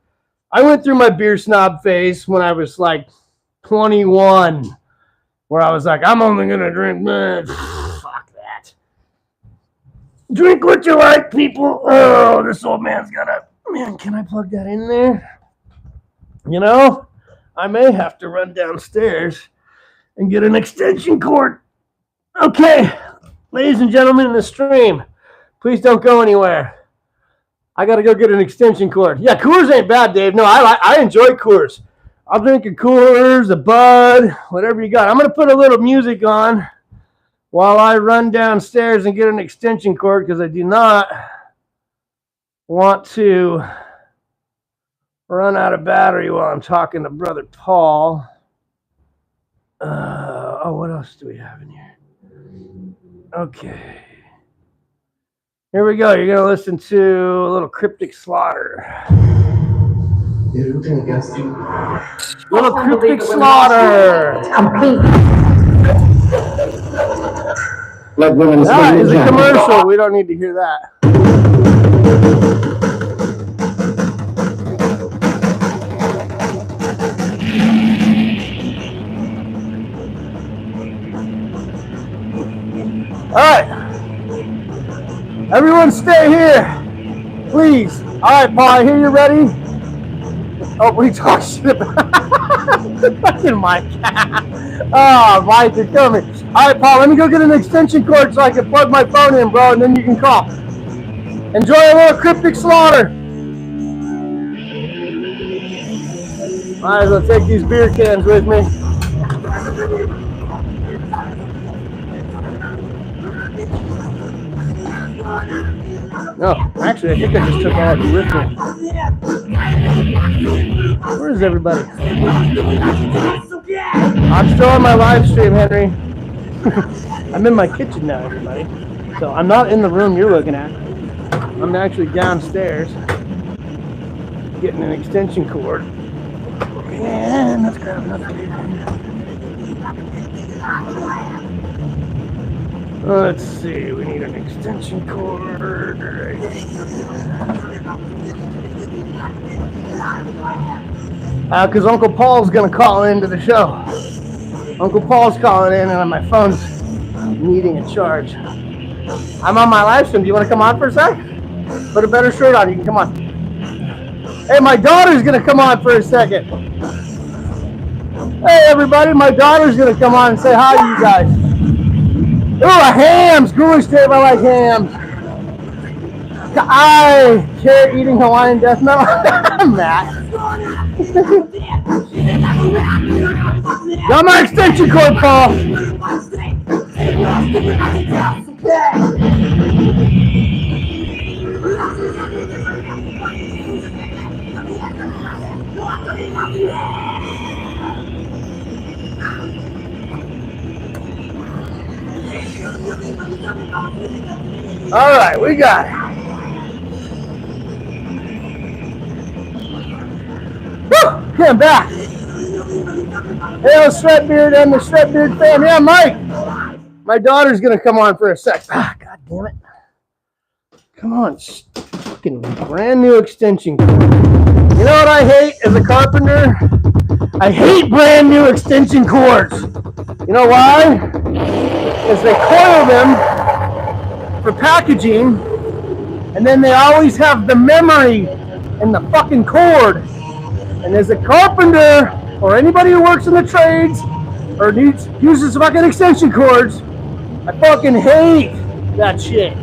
I went through my beer snob phase when I was like 21, where I was like, I'm only going to drink, fuck that. Drink what you like, people. Oh, this old man's got a, man, can I plug that in there? You know, I may have to run downstairs and get an extension cord. Okay, ladies and gentlemen in the stream, please don't go anywhere. I got to go get an extension cord. Yeah, Coors ain't bad, Dave. No, I enjoy Coors. I'll drink a Coors, a Bud, whatever you got. I'm going to put a little music on while I run downstairs and get an extension cord because I do not want to run out of battery while I'm talking to Brother Paul. What else do we have in here? Okay. Here we go. You're going to listen to a little Cryptic Slaughter. Little Cryptic Slaughter. That is a commercial. We don't need to hear that. All right. Everyone stay here, please. All right, Paul, I hear you ready. Oh, we talk shit about fucking Mike. Oh, Mike, you're killing me. All right, Paul, let me go get an extension cord so I can plug my phone in, bro, and then you can call. Enjoy a little Cryptic Slaughter. Might as well take these beer cans with me. No, actually, I think I just took all of you with me. Where is everybody? I'm still on my live stream, Henry. I'm in my kitchen now, everybody. So I'm not in the room you're looking at. I'm actually downstairs getting an extension cord. And let's grab another beer. Let's see, we need an extension cord. Because Uncle Paul's going to call into the show. Uncle Paul's calling in and my phone's needing a charge. I'm on my live stream. Do you want to come on for a sec? Put a better shirt on. You can come on. Hey, my daughter's going to come on for a second. Hey, everybody. My daughter's going to come on and say hi to you guys. Ooh, hams! Ghoulish Dave, I like hams. I care eating Hawaiian death metal. Matt. Got my extension cord, Paul. All right, we got it. Woo! Okay, I'm back. Hey, Shredbeard and the Shredbeard fam. Yeah, Mike. My daughter's going to come on for a sec. Ah, God damn it. Come on. Fucking brand new extension cord. You know what I hate as a carpenter? I hate brand new extension cords. You know why? Because they coil them for packaging, and then they always have the memory in the fucking cord. And as a carpenter, or anybody who works in the trades, or uses fucking extension cords, I fucking hate that shit.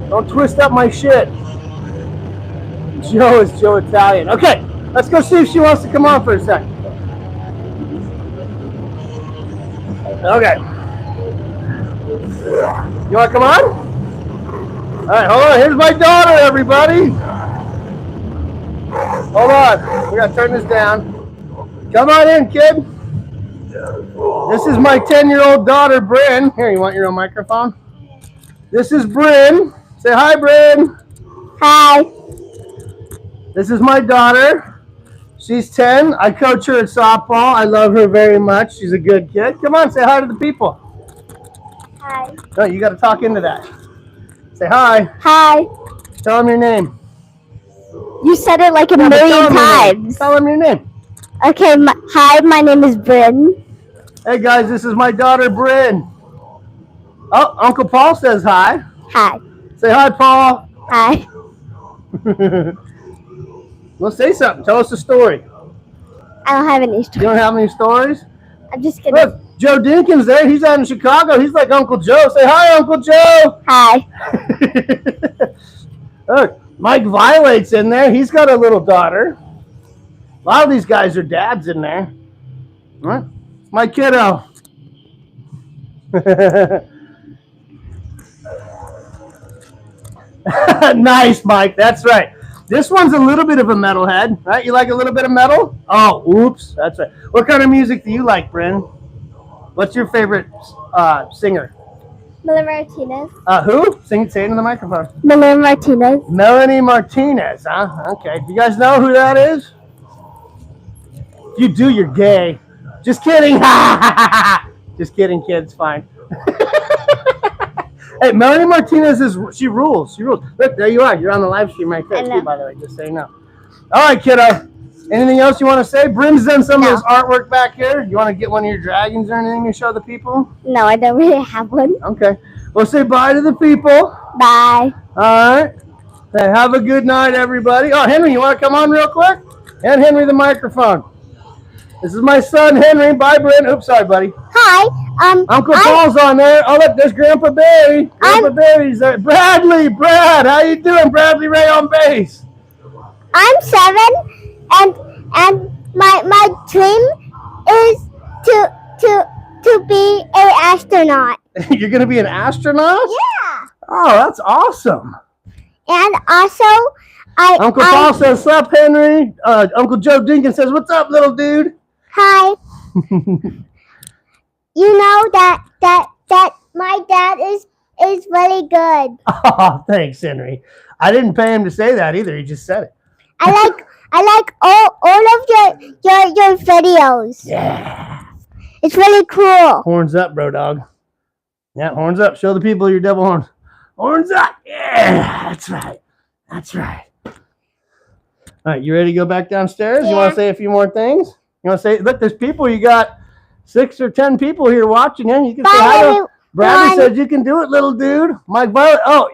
Don't twist up my shit. Joe is Joe Italian. Okay, let's go see if she wants to come on for a sec. Okay. You want to come on? All right, hold on. Here's my daughter, everybody. Hold on. We got to turn this down. Come on in, kid. This is my 10-year-old daughter, Bryn. Here, you want your own microphone? This is Bryn. Say hi, Bryn. Hi. This is my daughter. She's 10. I coach her at softball. I love her very much. She's a good kid. Come on, say hi to the people. Hi. No, you got to talk into that. Say hi. Hi. Tell them your name. You said it like a Yeah, but million tell 'em your name. times. Tell them your name. Okay, hi, my name is Bryn. Hey guys, this is my daughter Bryn. Oh, Uncle Paul says hi. Hi. Say hi, Paul. Hi. Well, say something. Tell us a story. I don't have any You stories. don't have any stories? I'm just kidding. Look, Joe Dinkins there. He's out in Chicago. He's like Uncle Joe. Say hi, Uncle Joe. Hi. Look, Mike Violet's in there. He's got a little daughter. A lot of these guys are dads in there. What? My kiddo. Nice, Mike. That's right. This one's a little bit of a metalhead, right? You like a little bit of metal? Oh, oops. That's right. What kind of music do you like, Bryn? What's your favorite singer? Melanie Martinez. Who? Say it into the microphone. Melanie Martinez. Melanie Martinez, huh? Okay. Do you guys know who that is? If you do, you're gay. Just kidding. Just kidding, kids. Fine. Hey, Melanie Martinez she rules. She rules. Look, there you are. You're on the live stream right there, too, by the way. Just so you know. All right, kiddo. Anything else you want to say? Bryn's done some of this artwork back here. You want to get one of your dragons or anything to show the people? No, I don't really have one. Okay. Well, say bye to the people. Bye. All right. Hey, have a good night, everybody. Oh, Henry, you want to come on real quick? Hand Henry the microphone. This is my son, Henry. Bye, Bryn. Oops, sorry, buddy. Hi. Uncle Paul's on there. Oh, look, there's Grandpa Barry. Grandpa Barry's there. Brad, how you doing? Bradley Ray on bass. I'm 7, and my dream is to be an astronaut. You're gonna be an astronaut? Yeah. Oh, that's awesome. And also, Uncle Paul says, "Sup, Henry?" Uncle Joe Dinkins says, "What's up, little dude?" Hi. You know that my dad is really good. Oh, thanks, Henry. I didn't pay him to say that either. He just said it. I like all of your videos. Yeah. It's really cool. Horns up, bro, dog. Yeah, horns up. Show the people your double horns. Horns up. Yeah, that's right. That's right. All right, you ready to go back downstairs? Yeah. You want to say a few more things? You want to say, look, there's people. You got 6 or 10 people here watching you. You can say hi to Bradley says you can do it, little dude. Mike Violet. Oh,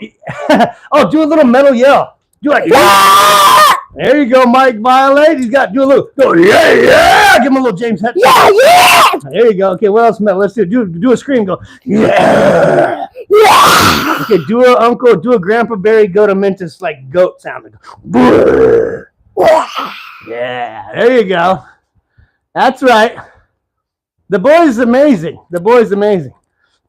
oh, do a little metal yell. Do like, yeah! There you go, Mike Violet. He's got, do a little, go, yeah, yeah. Give him a little James Hetfield. Yeah, yeah. There you go. Okay, what else metal? Let's do a scream. Go, yeah. Yeah. Okay, do a Grandpa Barry go to Mentis like goat sound. Yeah, there you go. That's right. The boy's amazing. The boy's amazing.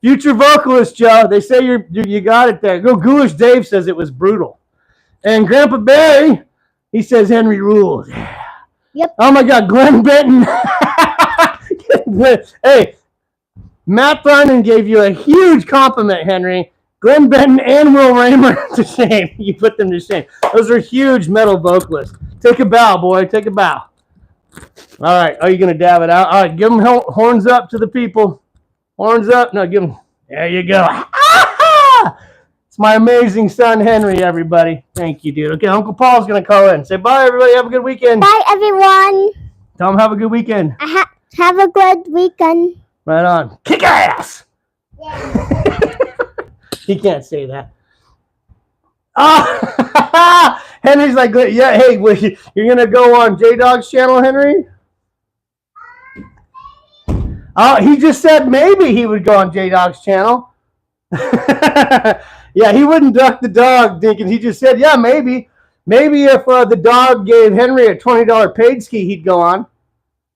Future vocalist, Joe. They say you got it there. Go, Ghoulish Dave says it was brutal. And Grandpa Barry, he says Henry rules. Yeah. Yep. Oh my God, Glenn Benton. Hey, Matt Thurman gave you a huge compliment, Henry. Glenn Benton and Will Raymer to shame. You put them to shame. Those are huge metal vocalists. Take a bow, boy. Take a bow. All right. Are you going to dab it out? All right. Give them horns up to the people. Horns up. No, give them. There you go. It's my amazing son, Henry, everybody. Thank you, dude. Okay, Uncle Paul's going to call in. Say bye, everybody. Have a good weekend. Bye, everyone. Tell them have a good weekend. Have a good weekend. Right on. Kick ass. Yeah. He can't say that. Oh, Henry's like, yeah, hey, you're going to go on J-Dog's channel, Henry? Oh, he just said maybe he would go on J-Dog's channel. Yeah, he wouldn't duck the dog, Dinkins. He just said, yeah, maybe. Maybe if the dog gave Henry a $20 paid ski, he'd go on.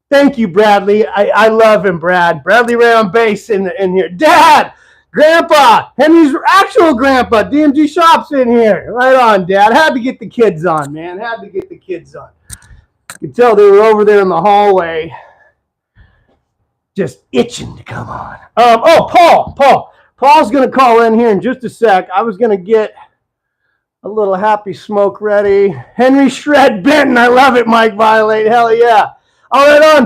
Thank you, Bradley. I love him, Brad. Bradley Ray on bass in here. Dad! Grandpa! Henry's actual grandpa. DMG Shop's in here. Right on, Dad. Had to get the kids on, man. Had to get the kids on. You could tell they were over there in the hallway just itching to come on. Oh, Paul. Paul's going to call in here in just a sec. I was going to get A little happy smoke ready. Henry Shred Benton. I love it, Mike Violate. Hell yeah. All right, on.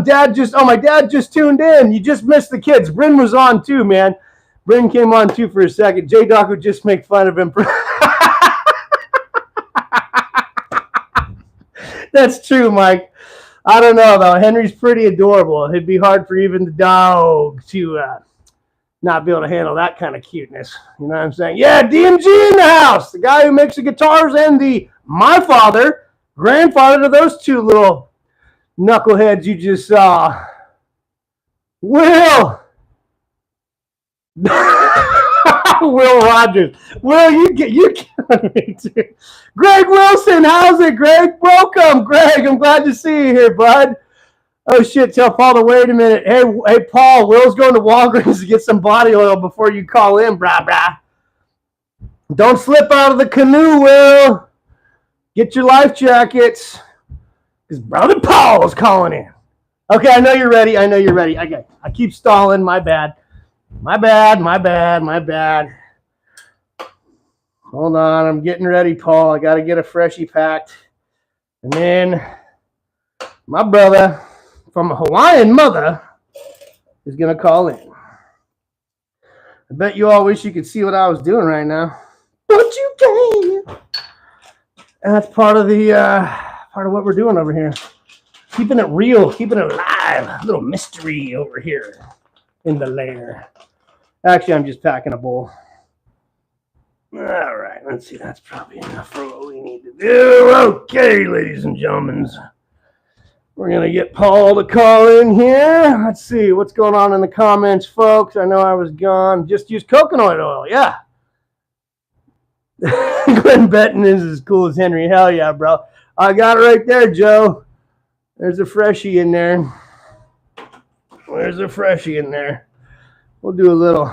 My dad just tuned in. You just missed the kids. Bryn was on too, man. Bryn came on too for a second. J-Doc would just make fun of him. That's true, Mike. I don't know, though. Henry's pretty adorable. It'd be hard for even the dog to not be able to handle that kind of cuteness. You know what I'm saying? Yeah, DMG in the house. The guy who makes the guitars and my father, grandfather to those two little knuckleheads you just saw. Will. Will Rogers. Will, you killing me too. Greg Wilson, how's it, Greg? Welcome, Greg. I'm glad to see you here, bud. Oh shit, tell Paul to wait a minute. Hey, Paul, Will's going to Walgreens to get some body oil before you call in, brah. Don't slip out of the canoe, Will. Get your life jackets. Because Brother Paul's calling in. Okay, I know you're ready. Okay, I keep stalling. My bad. Hold on, I'm getting ready, Paul. I got to get a freshie packed. And then my brother from a Hawaiian mother is going to call in. I bet you all wish you could see what I was doing right now. But you can. And that's part of what we're doing over here. Keeping it real, keeping it alive. A little mystery over here in the lair. Actually, I'm just packing a bowl. All right, let's see. That's probably enough for what we need to do. Okay, ladies and gentlemen. We're going to get Paul to call in here. Let's see what's going on in the comments, folks. I know I was gone. Just use coconut oil. Yeah. Glenn Benton is as cool as Henry. Hell yeah, bro. I got it right there, Joe. There's a freshie in there. We'll do a little.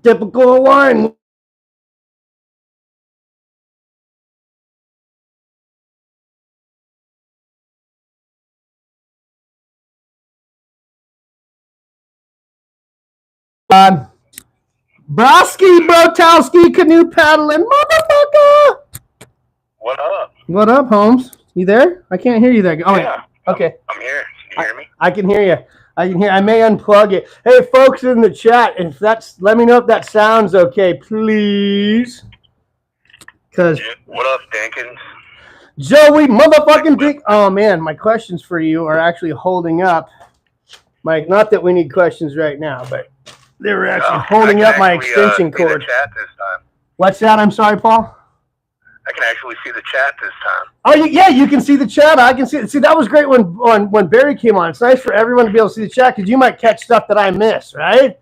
Typical Hawaiian. Broski, Brotowski, canoe paddling, motherfucker. What up, Holmes? You there? I can't hear you there. Oh, yeah. Okay. I'm here. Can you hear me? I can hear you. I may unplug it. Hey, folks in the chat, let me know if that sounds okay, please. Cause what up, Dinkins? Joey, motherfucking Dick. Oh man, my questions for you are actually holding up. Mike, not that we need questions right now, but they were actually holding up my extension cord. The chat this time. What's that? I'm sorry, Paul. I can actually see the chat this time. Oh, yeah, you can see the chat. I can see it. See, that was great when Barry came on. It's nice for everyone to be able to see the chat because you might catch stuff that I miss, right?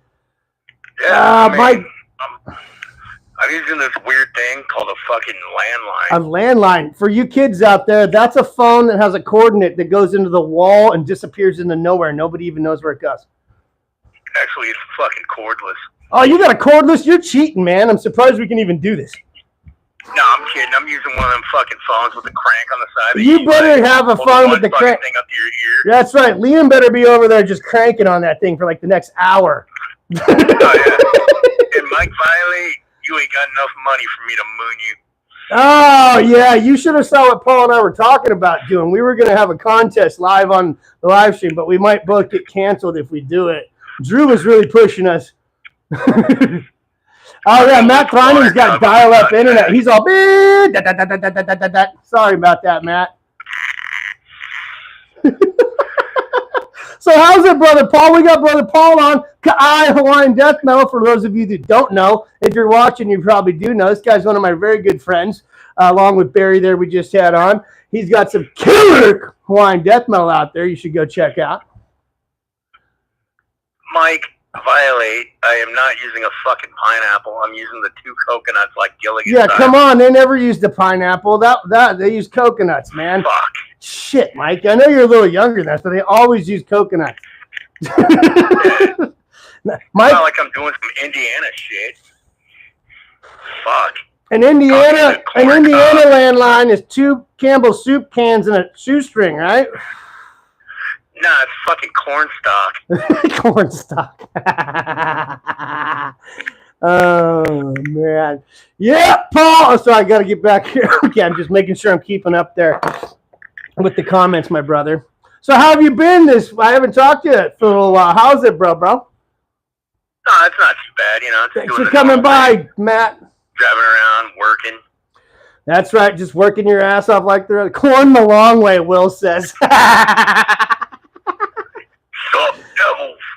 Yeah, I'm using this weird thing called a fucking landline. A landline. For you kids out there, that's a phone that has a coordinate that goes into the wall and disappears into nowhere. Nobody even knows where it goes. Actually, it's fucking cordless. Oh, you got a cordless? You're cheating, man. I'm surprised we can even do this. No, I'm kidding. I'm using one of them fucking phones with the crank on the side. You better have a phone with the crank. Thing up to your ear. That's right. Liam better be over there just cranking on that thing for like the next hour. Oh, yeah. And Mike Viley, you ain't got enough money for me to moon you. Oh, yeah. You should have saw what Paul and I were talking about doing. We were going to have a contest live on the live stream, but we might both get canceled if we do it. Drew was really pushing us. Oh, yeah, Matt Kleining's got dial-up internet. He's all, sorry about that, Matt. So how's it, Brother Paul? We got Brother Paul on Ka'ai Hawaiian Death Metal. For those of you that don't know, if you're watching, you probably do know. This guy's one of my very good friends, along with Barry there we just had on. He's got some killer Hawaiian Death Metal out there you should go check out. Mike, violate. I am not using a fucking pineapple. I'm using the 2 coconuts like Gilligan. Yeah, come on. They never used the pineapple. That they use coconuts, man. Fuck. Shit, Mike. I know you're a little younger than that, but they always use coconuts. It's not like I'm doing some Indiana shit. Fuck. An Indiana landline is 2 Campbell soup cans and a shoestring, right? Nah, it's fucking corn stock. Corn stock. Oh, man. Yeah, Paul. Oh, sorry, I got to get back here. Okay, I'm just making sure I'm keeping up there with the comments, my brother. So how have you been I haven't talked to you for a little while. How's it, bro? No, it's not too bad, you know. Thanks for coming by, Matt. Driving around, working. That's right, just working your ass off like the corn the long way, Will says. Sup,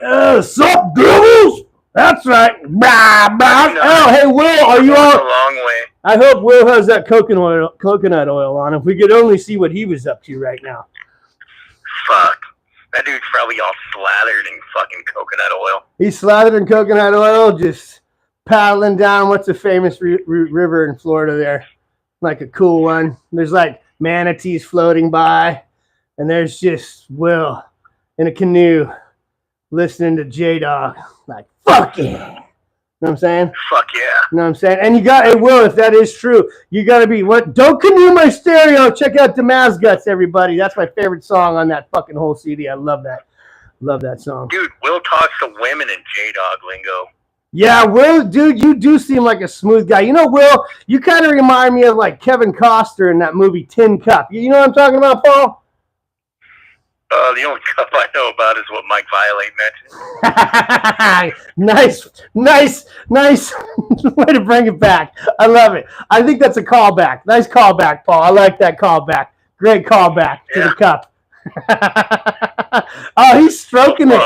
devils? Sup, devils? That's right. Oh, hey, Will, are you all? A long way. I hope Will has that coconut oil on. If we could only see what he was up to right now. Fuck. That dude's probably all slathered in fucking coconut oil. He's slathered in coconut oil, just paddling down. What's the famous river in Florida there? Like a cool one. There's like manatees floating by. And there's just Will in a canoe listening to J-Dog. Like, fuck yeah. You know what I'm saying? Fuck yeah. You know what I'm saying? And you got, hey, Will, if that is true, you got to be, don't canoe my stereo. Check out Damaz Guts, everybody. That's my favorite song on that fucking whole CD. I love that. Love that song. Dude, Will talks to women in J-Dog lingo. Yeah, Will, dude, you do seem like a smooth guy. You know, Will, you kind of remind me of like Kevin Costner in that movie Tin Cup. You know what I'm talking about, Paul? The only cup I know about is what Mike Violate mentioned. Nice way to bring it back. I love it. I think that's a callback. Nice callback, Paul. I like that callback. Great callback to the cup. Oh, he's stroking it.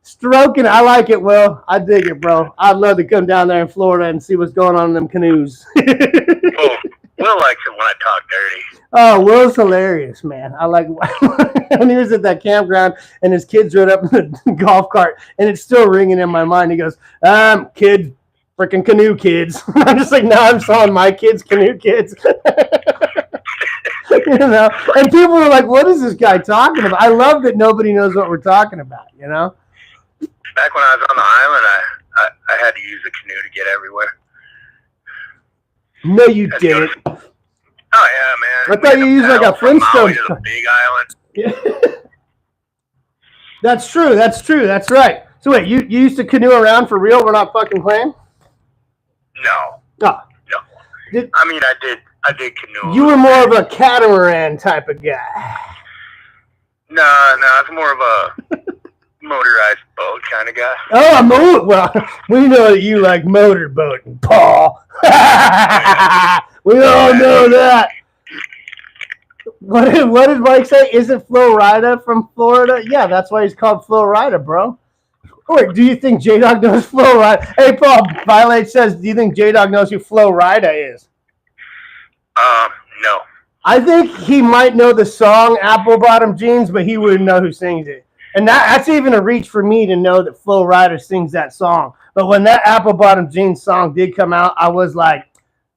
Stroking it. I like it, Will. I dig it, bro. I'd love to come down there in Florida and see what's going on in them canoes. Will likes it when I talk dirty. Oh, Will's hilarious, man. I like when he was at that campground and his kids rode up in the golf cart and it's still ringing in my mind. He goes, kids, freaking canoe kids. I'm just like, no, I'm selling my kids, canoe kids. You know, and people are like, what is this guy talking about? I love that nobody knows what we're talking about, you know? Back when I was on the island, I had to use a canoe to get everywhere. No, you didn't. Oh, yeah, man. I thought you used like a Flintstone. It's a big island. That's true. That's right. So wait, you used to canoe around for real? We're not fucking playing? No. Oh. No. I did canoe. You were more of a catamaran type of guy. No, it's more of a motorized boat kind of guy. Oh, well, we know that you like motorboating, Paul. We all know that. What did Mike say? Isn't Flo Rida from Florida? Yeah, that's why he's called Flo Rida, bro. Wait, do you think J-Dog knows Flo Rida? Hey, Paul, Violate says, do you think J-Dog knows who Flo Rida is? No. I think he might know the song Apple Bottom Jeans, but he wouldn't know who sings it. And that's even a reach for me to know that Flo Rida sings that song. But when that Apple Bottom Jeans song did come out, I was like,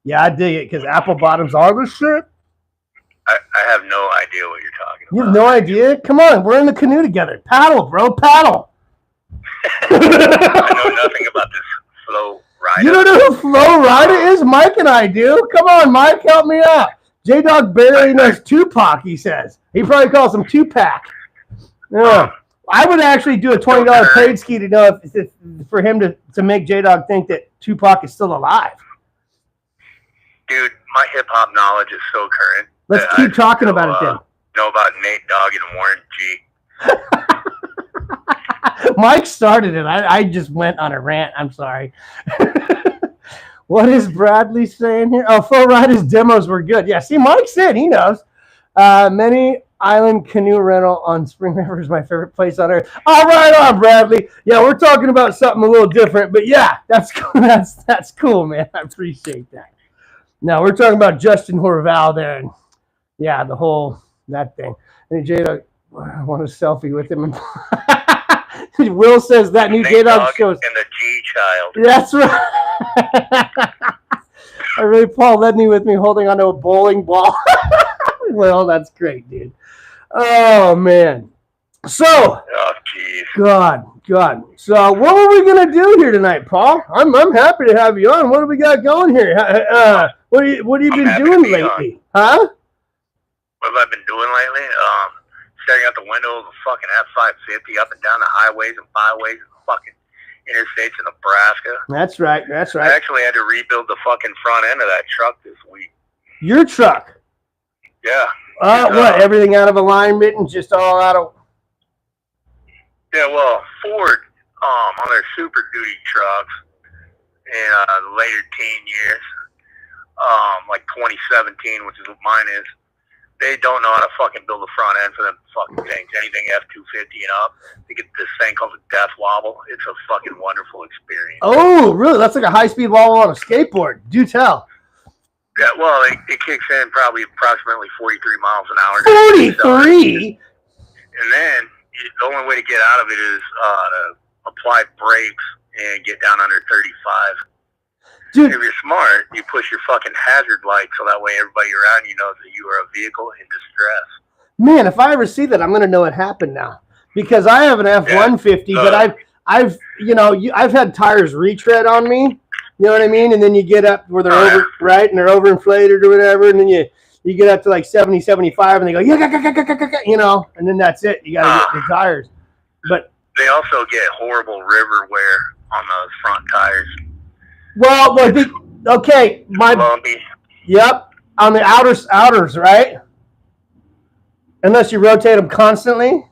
yeah, I dig it, because Apple Bottoms are the shit. I have no idea what you're talking about. You have no idea? Come on, we're in the canoe together. Paddle, bro, paddle. I know nothing about this Flo Rida. You don't know who Flo Rida is? Mike and I do. Come on, Mike, help me out. J-Dog barely knows Tupac, he says. He probably calls him Tupac. Yeah. I would actually do a $20 paid ski to know if for him to make J-Dog think that Tupac is still alive. Dude, my hip-hop knowledge is so current. Let's keep talking about it then. Know about Nate Dogg and Warren G. Mike started it. I just went on a rant. I'm sorry. What is Bradley saying here? Oh, Flo Rida's demos were good. Yeah, see, Mike said he knows. Many island canoe rental on Spring River is my favorite place on earth. All right on, Bradley. Yeah, we're talking about something a little different, but yeah, that's cool, man. I appreciate that. No, we're talking about Justin Horval there, and yeah, the whole that thing. And J-Dog, I want a selfie with him. And Will says that new J-Dog shows. And the G-Child. That's right. I really Paul Ledney with me holding onto a bowling ball. Well, that's great, dude. Oh, man. So, oh, geez. God. So, what are we going to do here tonight, Paul? I'm happy to have you on. What do we got going here? What have you been doing lately? Huh? What have I been doing lately? staring out the window of a fucking F-550 up and down the highways and byways and fucking interstates in Nebraska. That's right. That's right. I actually had to rebuild the fucking front end of that truck this week. Your truck? Yeah. What? Everything out of alignment and just all out of... Yeah, well, Ford, on their Super Duty trucks in the later teen years, like 2017, which is what mine is, they don't know how to fucking build a front end for them fucking things. Anything F-250 and up. They get this thing called a death wobble. It's a fucking wonderful experience. Oh, really? That's like a high-speed wobble on a skateboard. Do tell. Yeah, well, it kicks in probably approximately 43 miles an hour. 43? And then the only way to get out of it is to apply brakes and get down under 35. Dude. If you're smart, you push your fucking hazard light so that way everybody around you knows that you are a vehicle in distress. Man, if I ever see that, I'm going to know it happened now. Because I have an F-150, but I've had tires retread on me. You know what I mean? And then you get up where they're over, right? And they're overinflated or whatever. And then you get up to like 70, 75, and they go, you know, and then that's it. You got to get the tires. But they also get horrible river wear on those front tires. Well, okay, Lumpy. Yep, on the outers, right? Unless you rotate them constantly.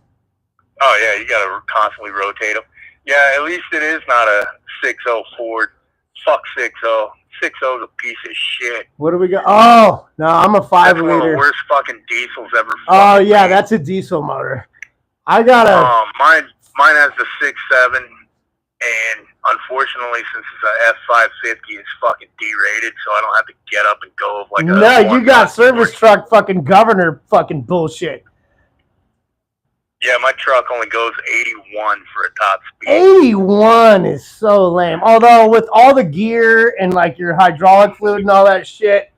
Oh yeah, you gotta constantly rotate them. Yeah, at least it is not a 6.0 Ford. Fuck 6.0. 6.0 is a piece of shit. What do we got? Oh no, I'm a 5 liter. That's one of the worst fucking diesels ever. Oh yeah, that's a diesel motor. I got a. Mine has the 6.7, and unfortunately, since it's a F-550, it's fucking derated, so I don't have to get up and go like a... No, you got service truck fucking governor fucking bullshit. Yeah, my truck only goes 81 for a top speed. 81 is so lame. Although, with all the gear and like your hydraulic fluid and all that shit,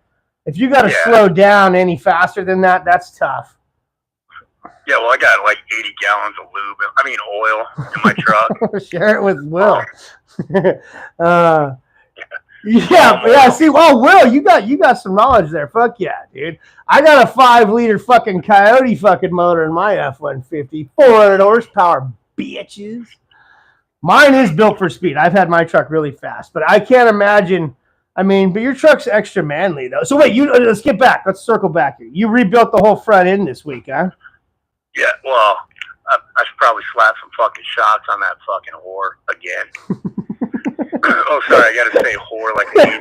if you got to slow down any faster than that, that's tough. Yeah, well, I got like 80 gallons of oil in my truck. Share it with Will. See, Will, you got some knowledge there. Fuck yeah, dude. I got a 5 liter fucking Coyote fucking motor in my F-150, 400 horsepower, bitches. Mine is built for speed. I've had my truck really fast, but I can't imagine. I mean, but your truck's extra manly though. So wait, let's get back. Let's circle back here. You rebuilt the whole front end this week, huh? Yeah, well, I should probably slap some fucking shots on that fucking whore again. Oh, sorry, I gotta say whore like an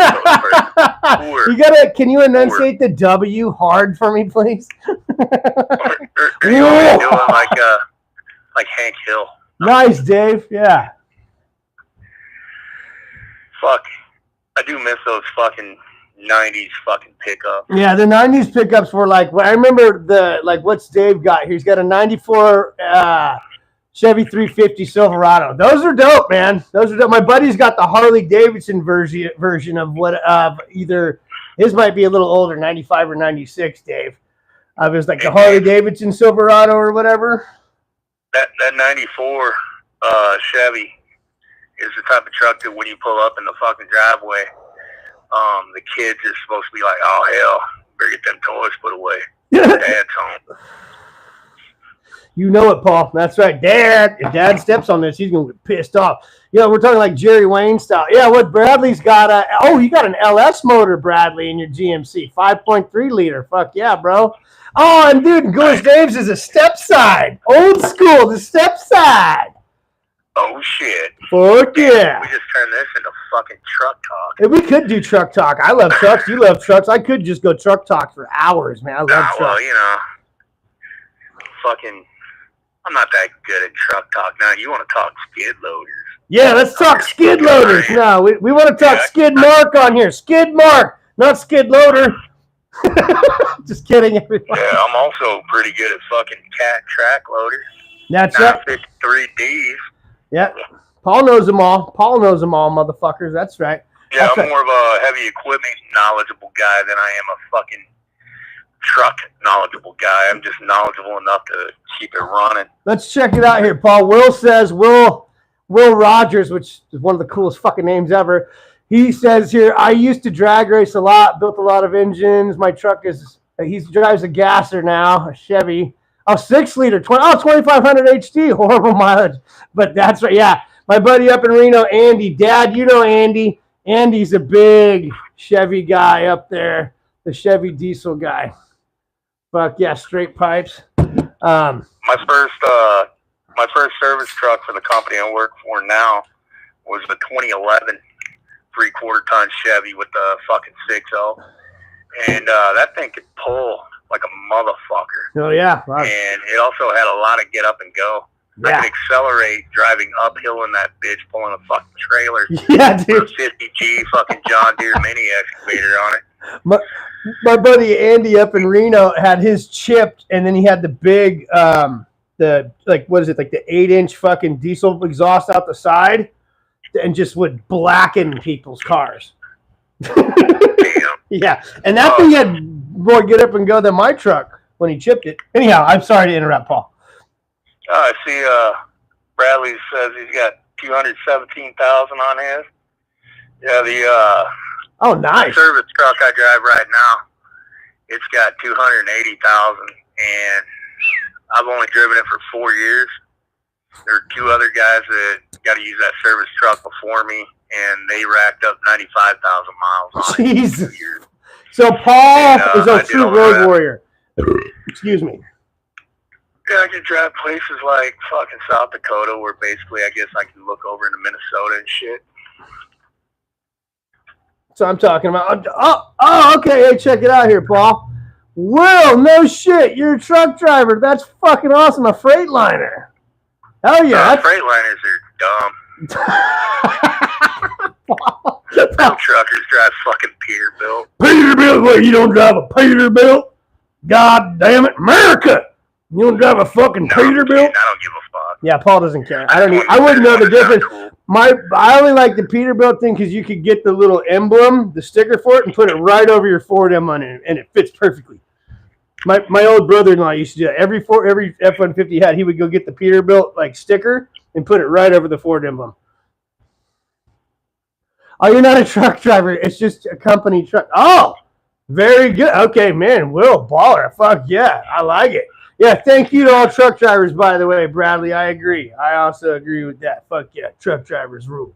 Whore. You gotta. Can you enunciate the W hard for me, please? Or you want to do it like Hank Hill? Nice, Dave. Yeah. Fuck, I do miss those fucking 90s fucking pickups. Yeah, the 90s pickups were like, I remember what's Dave got here? He's got a 94 Chevy 350 Silverado. Those are dope, man. Those are dope. My buddy's got the Harley Davidson version of either, his might be a little older, 95 or 96, Dave. It was like the Harley Davidson Silverado or whatever. That 94 Chevy is the type of truck that when you pull up in the fucking driveway, the kids are supposed to be like, oh, hell, better get them toys put away. Dad's home. You know it, Paul. That's right. If Dad steps on this, he's going to get pissed off. You know, we're talking like Jerry Wayne style. Yeah, what Bradley's got you got an LS motor, Bradley, in your GMC. 5.3 liter. Fuck yeah, bro. Oh, and dude, Gosh Dave's is a step side. Old school, the step side. Oh, shit. Fuck yeah. We just turned this into fucking truck talk. Hey, we could do truck talk. I love trucks. You love trucks. I could just go truck talk for hours, man. I love trucks. Well, you know, I'm not that good at truck talk. Now, you want to talk skid loaders. Yeah, let's talk skid loaders. No, we want to talk skid mark on here. Skid mark, not skid loader. Just kidding, everybody. Yeah, I'm also pretty good at fucking cat track loaders. That's right. 953Ds. Yeah, Paul knows them all. Motherfuckers. That's right. Yeah, I'm more of a heavy equipment knowledgeable guy than I am a fucking truck knowledgeable guy. I'm just knowledgeable enough to keep it running. Let's check it out here, Paul. Will says, Will Rogers, which is one of the coolest fucking names ever. He says here, I used to drag race a lot, built a lot of engines. My truck he drives a gasser now, a Chevy. Oh, 6 liter, 2500 HD, horrible mileage. But that's right, yeah. My buddy up in Reno, Andy. Dad, you know Andy. Andy's a big Chevy guy up there, the Chevy diesel guy. Fuck yeah, straight pipes. My first service truck for the company I work for now was the 2011 3/4 ton Chevy with the fucking 6.0, and that thing could pull like a motherfucker. Oh yeah, wow. And it also had a lot of get up and go. Yeah. I could accelerate driving uphill in that bitch, pulling a fucking trailer. Yeah, dude. 50G fucking John Deere mini excavator on it. My buddy Andy up in Reno had his chipped, and then he had the big, the 8-inch fucking diesel exhaust out the side, and just would blacken people's cars. Damn. Yeah, and that thing had more get up and go than my truck when he chipped it. Anyhow, I'm sorry to interrupt, Paul. I see Bradley says he's got 217,000 on his. Yeah, oh, nice. The service truck I drive right now, it's got 280,000, and I've only driven it for 4 years. There are 2 other guys that got to use that service truck before me, and they racked up 95,000 miles on it. Jesus. So Paul is a true road warrior. Excuse me. Yeah, I can drive places like fucking South Dakota, where basically I guess I can look over into Minnesota and shit. So I'm talking about. Oh, okay. Hey, check it out here, Paul. Will, no shit. You're a truck driver. That's fucking awesome. A Freightliner. Hell yeah. Freightliners are dumb. Some truckers drive fucking Peterbilt. Peterbilt? What, you don't drive a Peterbilt? God damn it, America! You don't drive a fucking Peterbilt? I don't give a fuck. Yeah, Paul doesn't care. I wouldn't know the difference. Cool. I only like the Peterbilt thing because you could get the little emblem, the sticker for it, and put it right over your Ford M1, and it fits perfectly. My old brother-in-law used to do that. Every F-150 he had, he would go get the Peterbilt like sticker and put it right over the Ford emblem. Oh, you're not a truck driver. It's just a company truck. Oh, very good. Okay, man. Will, baller. Fuck yeah. I like it. Yeah, thank you to all truck drivers, by the way, Bradley. I agree. I also agree with that. Fuck yeah. Truck drivers rule.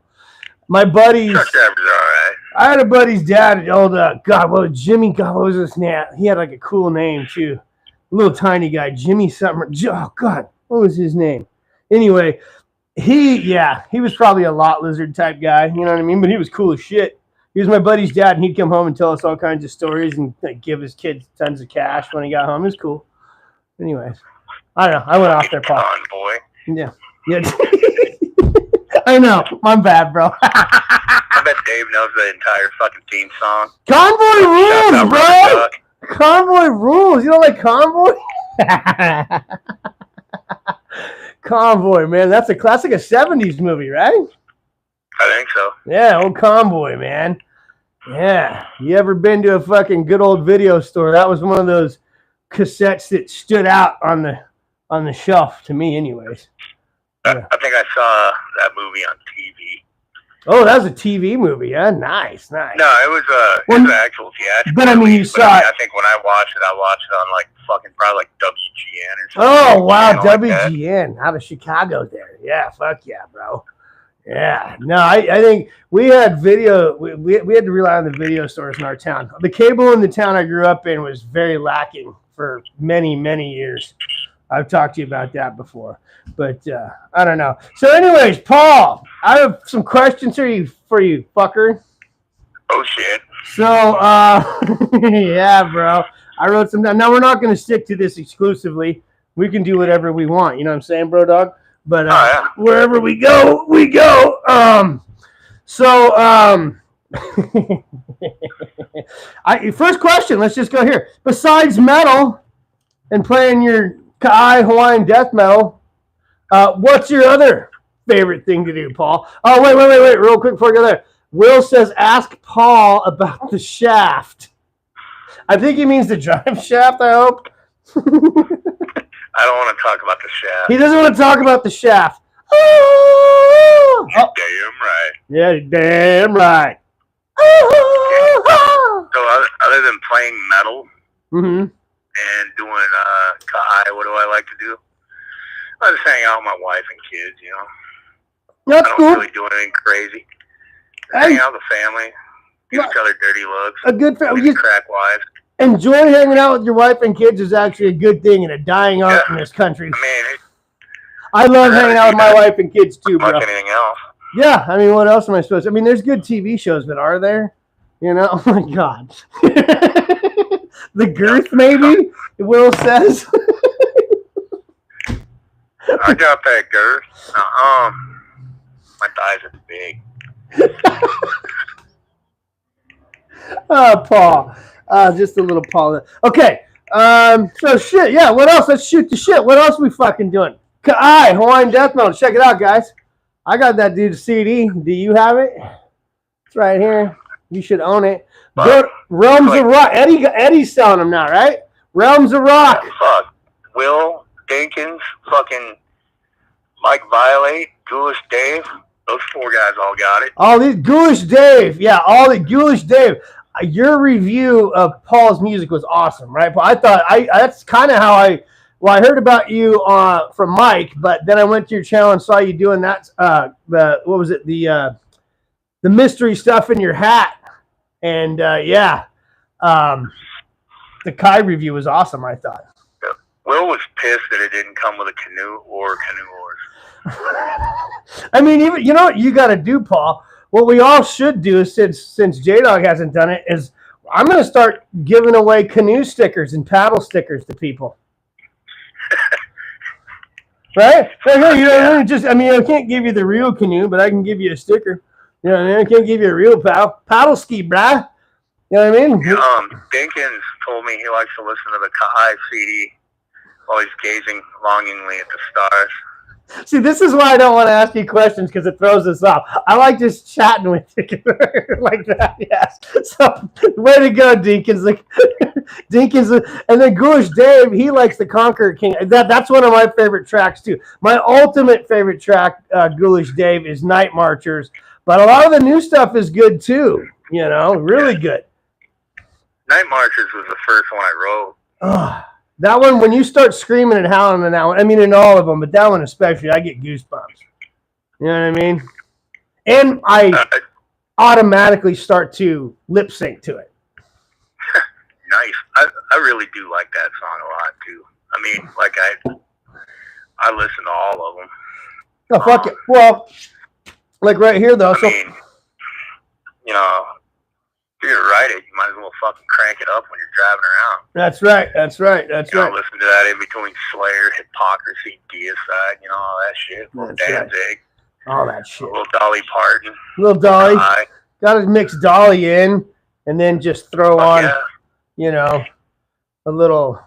My buddies. Truck drivers are all right. I had a buddy's dad, Jimmy, what was his name? He had like a cool name, too. A little tiny guy, Jimmy something. Oh, God. What was his name? Anyway, he was probably a lot lizard type guy, you know what I mean? But he was cool as shit. He was my buddy's dad, and he'd come home and tell us all kinds of stories and like, give his kids tons of cash when he got home. It was cool. Anyways, I don't know. I went off there, Paul. Convoy. Yeah. I know. My bad, bro. I bet Dave knows the entire fucking theme song. Convoy rules, bro. Convoy rules. You don't like Convoy? Convoy, man. That's a classic, a 70s movie, right? I think so. Yeah, old Convoy, man. Yeah. You ever been to a fucking good old video store? That was one of those cassettes that stood out on the shelf to me anyways. Yeah. I think I saw that movie on TV. Oh, that was a TV movie, huh? Nice. No, it was an actual theatrical. But I mean, you saw it. I think when I watched it on like fucking probably like WGN or something. Oh, wow, WGN out of Chicago there. Yeah, fuck yeah, bro. Yeah, no, I think we had video. We had to rely on the video stores in our town. The cable in the town I grew up in was very lacking for many, many years. I've talked to you about that before, but I don't know. So anyways, Paul, I have some questions for you, fucker. Oh, shit. So, yeah, bro. I wrote some down. Now, we're not going to stick to this exclusively. We can do whatever we want. You know what I'm saying, bro, dog? But wherever we go, we go. First question, let's just go here. Besides metal and playing your Kai Hawaiian death metal, what's your other favorite thing to do, Paul? Oh, wait, real quick before I go there. Will says, ask Paul about the shaft. I think he means the drive shaft, I hope. I don't want to talk about the shaft. He doesn't want to talk about the shaft. Oh! You're damn right. Yeah, damn right. So other than playing metal and doing kai. What do I like to do? I just hang out with my wife and kids, you know. That's I don't cool. really do anything crazy. Hey. Hang out with the family, give each other dirty looks. A good family. Crack wives. Enjoy hanging out with your wife and kids is actually a good thing and a dying art in this country. I mean, I love hanging out with my wife and kids too, bro. Much anything else. Yeah, I mean, what else am I supposed to? I mean, there's good TV shows, but are there? You know, oh my God. The girth, maybe, Will says. I got that girth. My thighs are big. Oh, Paul. Just a little Paul. Okay. So shit. Yeah. What else? Let's shoot the shit. What else we fucking doing? Kai, Hawaiian Death Metal. Check it out, guys. I got that dude's CD. Do you have it? It's right here. You should own it. Go Realms of Rock. Eddie's selling them now, right? Realms of Rock. Fuck. Will Dinkins, fucking Mike Violate, Ghoulish Dave. Those four guys all got it. All these Ghoulish Dave. Yeah, all the Ghoulish Dave. Your review of Paul's music was awesome, right? But I thought that's kind of how I heard about you from Mike, but then I went to your channel and saw you doing that. What was it? The mystery stuff in your hat, and the Kai review was awesome. I thought. Will was pissed that it didn't come with a canoe or canoe oars. I mean, even you know what you got to do, Paul. What we all should do is since J-Dog hasn't done it is I'm going to start giving away canoe stickers and paddle stickers to people. Right? You know, I can't give you the real canoe, but I can give you a sticker. You know what I mean? I can't give you a real paddle ski, brah. You know what I mean? Dinkins told me he likes to listen to the Kai CD while he's gazing longingly at the stars. See, this is why I don't want to ask you questions because it throws us off. I like just chatting with you like that. Yes. So, way to go, Dinkins. Dinkins, and then Ghoulish Dave. He likes the Conqueror King. That's one of my favorite tracks too. My ultimate favorite track, Ghoulish Dave, is Night Marchers. But a lot of the new stuff is good too. You know, really good. Night Marchers was the first one I wrote. That one, when you start screaming and howling in that one, I mean in all of them, but that one especially, I get goosebumps. You know what I mean? And I automatically start to lip sync to it. Nice. I really do like that song a lot too. I mean, like I listen to all of them. Oh, fuck it. Well, like right here though. I mean, you know, if you're gonna write it, you might as well fucking crank it up when you're driving around. That's right. Listen to that in between Slayer, Hypocrisy, Deicide, you know, all that shit. Danzig. All that shit. Little Dolly Parton. Little Dolly. Gotta mix Dolly in and then just throw on, you know, a little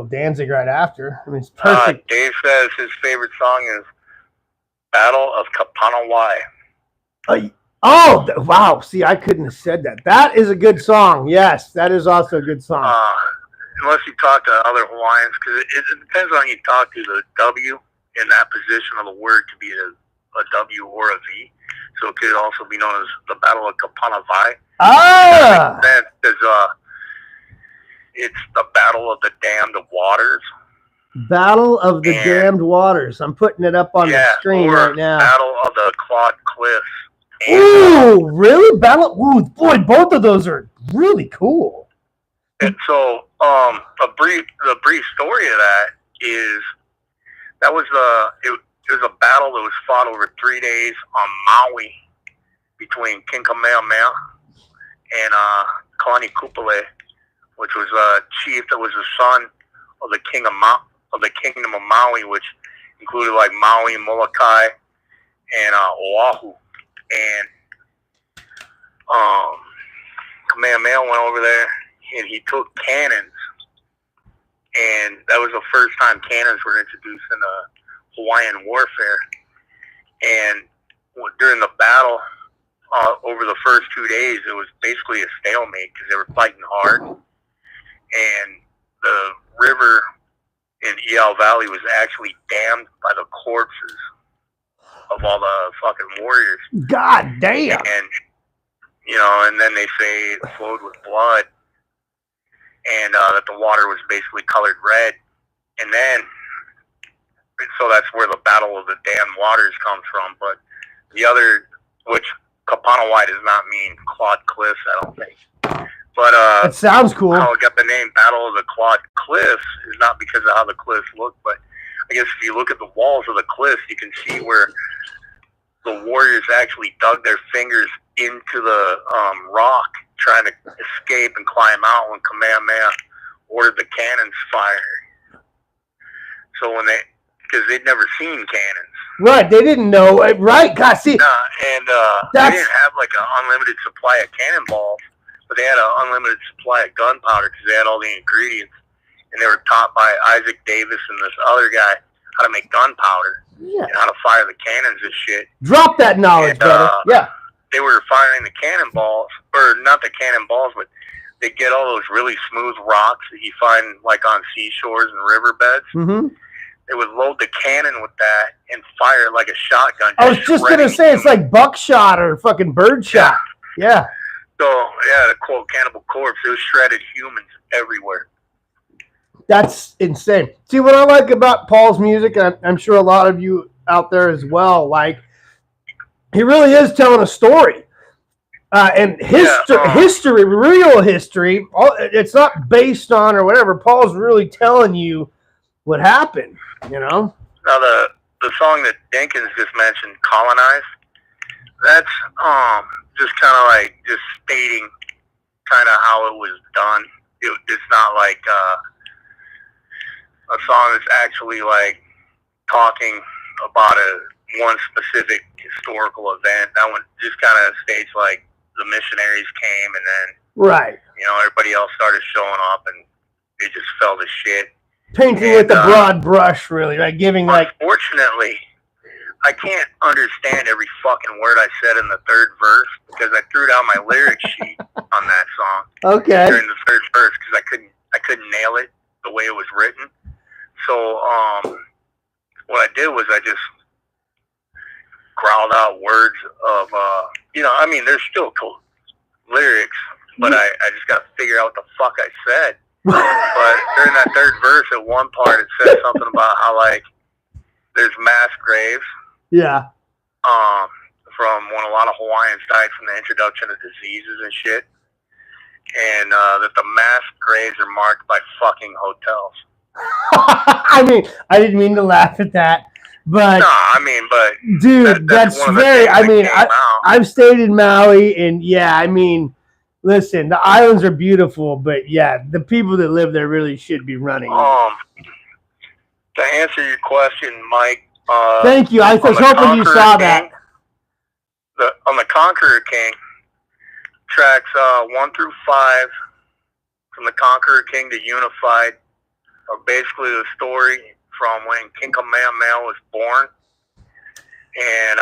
Danzig right after. I mean, it's perfect. Dave says his favorite song is Battle of Kapanawai. Oh, wow. See, I couldn't have said that. That is a good song. Yes, that is also a good song. Unless you talk to other Hawaiians, because it depends on who you talk to. The W in that position of the word could be a W or a V. So it could also be known as the Battle of Kapanawai. Ah! It's the Battle of the Damned Waters. Battle of the Damned Waters. I'm putting it up on the screen right now. Battle of the Clawed Cliffs. Ooh, really? Ooh, boy, both of those are really cool. And so, the brief story of that is it was a battle that was fought over 3 days on Maui between King Kamehameha and Kalani Kupale, which was a chief that was the son of the king of the kingdom of Maui, which included like Maui, Molokai, and Oahu. And Kamehameha went over there and he took cannons, and that was the first time cannons were introduced in Hawaiian warfare. And during the battle, over the first 2 days, it was basically a stalemate because they were fighting hard, and the river in Iao Valley was actually dammed by the corpses of all the fucking warriors. God damn. And, you know, and then they say it flowed with blood. and that the water was basically colored red. And then, so that's where the Battle of the Damned Waters comes from. But the other, which Kapanawai does not mean Clawed Cliffs, I don't think. But that sounds cool. How it got the name Battle of the Clawed Cliffs is not because of how the cliffs look, but I guess if you look at the walls of the cliffs, you can see where the warriors actually dug their fingers into the rock, trying to escape and climb out when Kamehameha ordered the cannons fired. So when because they'd never seen cannons. Right, they didn't know. Right, God, see. And they didn't have like an unlimited supply of cannonballs, but they had an unlimited supply of gunpowder because they had all the ingredients. And they were taught by Isaac Davis and this other guy how to make gunpowder and how to fire the cannons and shit. Drop that knowledge, brother. Yeah. They were firing the cannonballs, or not the cannonballs, but they get all those really smooth rocks that you find like on seashores and riverbeds. Mm-hmm. They would load the cannon with that and fire it like a shotgun. I was just going to say, it's like buckshot or fucking birdshot. Yeah. So, yeah, to quote Cannibal Corpse, it was shredded humans everywhere. That's insane. See, what I like about Paul's music, and I'm sure a lot of you out there as well, like, he really is telling a story. And history, real history, it's not based on or whatever. Paul's really telling you what happened, you know? Now, the song that Dinkins just mentioned, Colonized, that's just kind of like just stating kind of how it was done. It's not like a song that's actually like talking about one specific historical event. That one just kind of states like the missionaries came and then everybody else started showing up and they just fell to shit. Painting with the broad brush, really, like giving like. Unfortunately, I can't understand every fucking word I said in the third verse because I threw down my lyric sheet on that song. Okay. During the third verse because I couldn't nail it the way it was written. So what I did was I just growled out words of I mean there's still cool lyrics, but I just got to figure out what the fuck I said. But during that third verse, at one part, it says something about how like there's mass graves. Yeah. From when a lot of Hawaiians died from the introduction of diseases and shit, and that the mass graves are marked by fucking hotels. I mean, I didn't mean to laugh at that, but no, I mean, but dude, that's very. I mean, I've stayed in Maui, and yeah, I mean. Listen, the islands are beautiful, but yeah, the people that live there really should be running. To answer your question, Mike. Thank you. I was hoping you saw that. On the Conqueror King, tracks 1 through 5, from the Conqueror King to Unified, are basically the story from when King Kamehameha was born and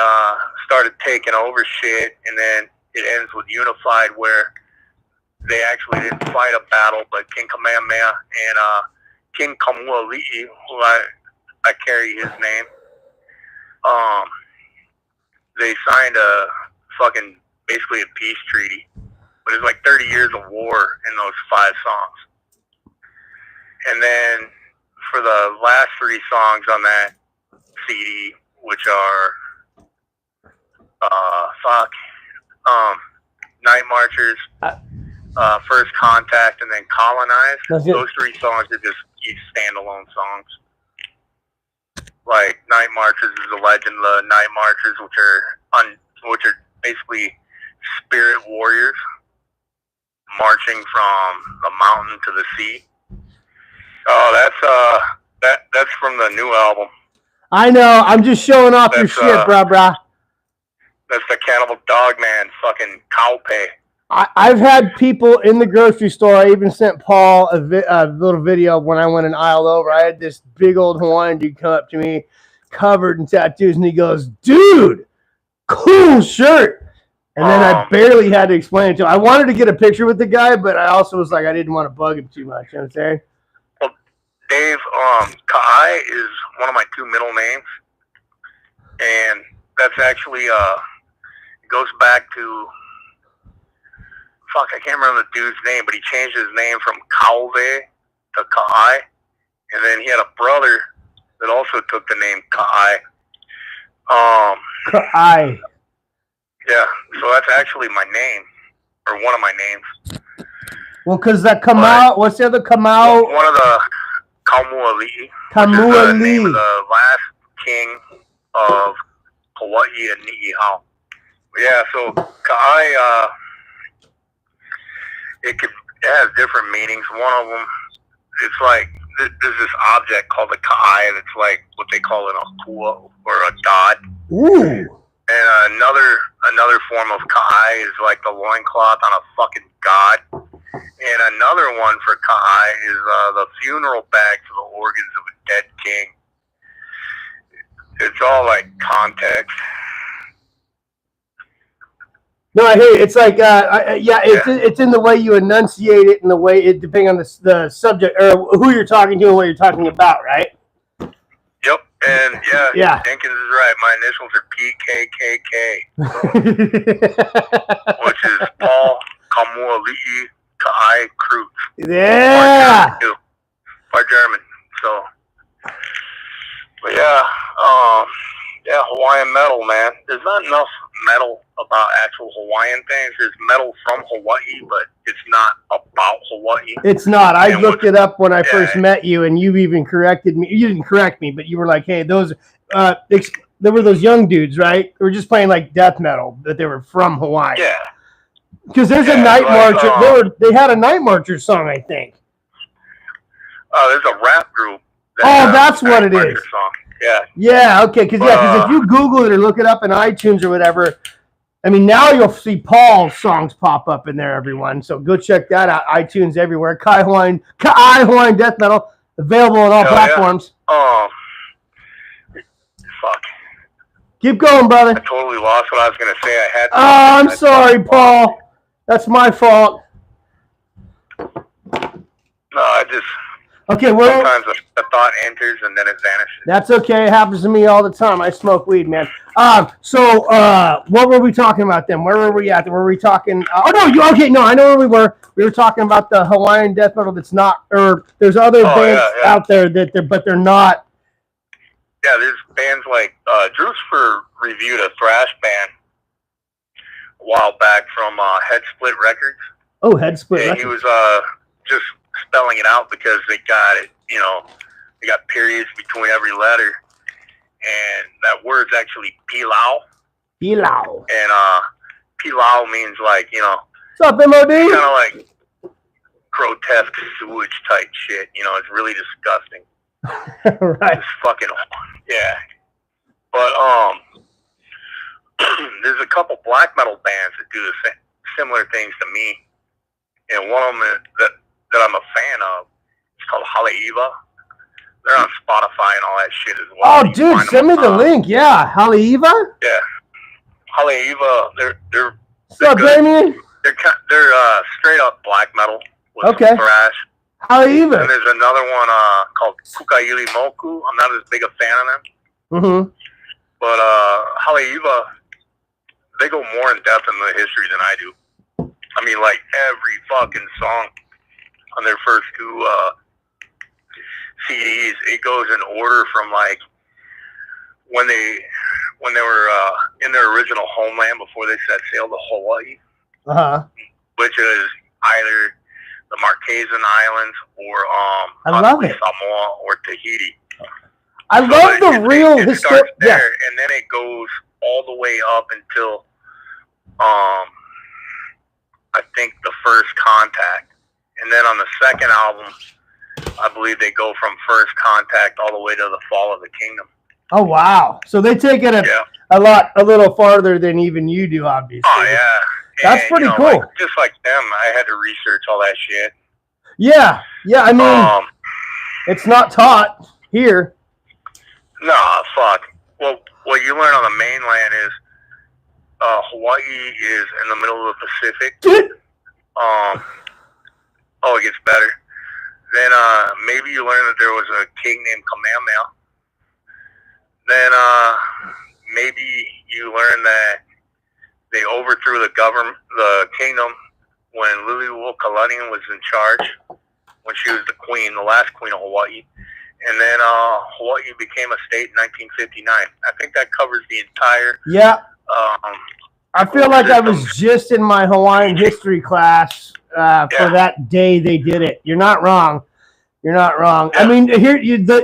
started taking over shit, and then it ends with Unified, where they actually didn't fight a battle, but King Kamehameha and King Kamuali'i, who I carry his name, they signed a fucking, basically a peace treaty. But it's like 30 years of war in those 5 songs. And then for the last 3 songs on that CD, which are, Night Marchers, First Contact, and then Colonized. Those 3 songs are just each standalone songs. Like Night Marchers is the legend of the Night Marchers, which are basically spirit warriors marching from the mountain to the sea. Oh, that's from the new album. I know. I'm just showing off your shit, brah. That's the Cannibal Dogman fucking cowpay. I've had people in the grocery store. I even sent Paul a little video when I went an aisle over. I had this big old Hawaiian dude come up to me, covered in tattoos, and he goes, "Dude, cool shirt." And then I barely had to explain it to him. I wanted to get a picture with the guy, but I also was like, I didn't want to bug him too much. You know what I'm saying? Well, Dave, Ka'ai is one of my 2 middle names, and that's actually it goes back to fuck, I can't remember the dude's name, but he changed his name from Kauve to Ka'ai. And then he had a brother that also took the name Ka'ai. Ka'ai. Yeah, so that's actually my name, or one of my names. Well, because that Kamau, what's the other Kamau? One of the Kaumuali'i. Kaumuali'i. The name of the last king of Hawaii and Ni'ihau. Yeah, so Ka'ai, it has different meanings. One of them, it's like, there's this object called a Ka'ai that's like what they call an akua, or a god. Ooh. And another form of Ka'ai is like the loincloth on a fucking god. And another one for Ka'ai is the funeral bag for the organs of a dead king. It's all like context. No, I hear you. It's like, it's in the way you enunciate it and the way it, depending on the subject or who you're talking to and what you're talking about, right? Yep, and yeah, Jenkins is right. My initials are PKKK, which is Paul Kaumuali'i Ka'ai Cruz. Yeah. By German. So, but Hawaiian metal, man. There's not enough metal about actual Hawaiian things. There's metal from Hawaii, but it's not about Hawaii. It's not. I looked it up when I first met you, and you even corrected me. You didn't correct me, but you were like, "Hey, those there were those young dudes, right? They were just playing like death metal, but they were from Hawaii." Yeah. Because there's a Night Marcher. They had a Night Marcher song, I think. There's a rap group. That's what it is. Song. Yeah. Yeah. Okay. Because if you Google it or look it up in iTunes or whatever, I mean, now you'll see Paul's songs pop up in there, everyone. So go check that out. iTunes everywhere. Ka'ai Hawaiian Death Metal, available on all platforms. Yeah. Fuck. Keep going, brother. I totally lost what I was going to say. I had. I'm sorry, Paul. That's my fault. No, I just. Okay, sometimes a thought enters and then it vanishes. That's okay. It happens to me all the time. I smoke weed, man. So what were we talking about then? Where were we at? Were we talking? I know where we were. We were talking about the Hawaiian death metal that's not, or there's other bands out there but they're not. Yeah, there's bands like Drewsford reviewed a thrash band a while back from Head Split Records. Oh, Head Split Records. He was just spelling it out because they got it, they got periods between every letter, and that word's actually pilau. Pilau. And pilau means like, what's up, MOD? Kind of like grotesque sewage type shit. It's really disgusting. Right. It's fucking, yeah. But there's a couple black metal bands that do the similar things to me, and one of them that I'm a fan of, it's called Haleiwa. They're on Spotify and all that shit as well. Oh, dude, send me the link. Yeah, Haleiwa. Yeah, Haleiwa. They're what's up, Damien? They're straight up black metal with thrash. Haleiwa. And there's another one called Kukaili Moku. I'm not as big a fan of them. Mm-hmm. But Haleiwa, they go more in depth in the history than I do. I mean, like every fucking song on their first two CDs, it goes in order from like when they were in their original homeland before they set sail to Hawaii, which is either the Marquesan Islands or possibly Samoa or Tahiti. I love the real history. It starts there, and then it goes all the way up until I think the First Contact. And then on the second album, I believe they go from First Contact all the way to the Fall of the Kingdom. Oh, wow. So they take it a little farther than even you do, obviously. Oh, yeah. That's pretty cool. Like, just like them, I had to research all that shit. Yeah. Yeah, I mean, it's not taught here. No, fuck. Well, what you learn on the mainland is Hawaii is in the middle of the Pacific. Oh, it gets better. Then maybe you learn that there was a king named Kamehameha. Then maybe you learn that they overthrew the kingdom when Liliuokalani was in charge, when she was the queen, the last queen of Hawaii. And then Hawaii became a state in 1959. I think that covers the entire. Yeah. I feel like I was just in my Hawaiian history class for that day they did it. You're not wrong. You're not wrong. Yeah. I mean, here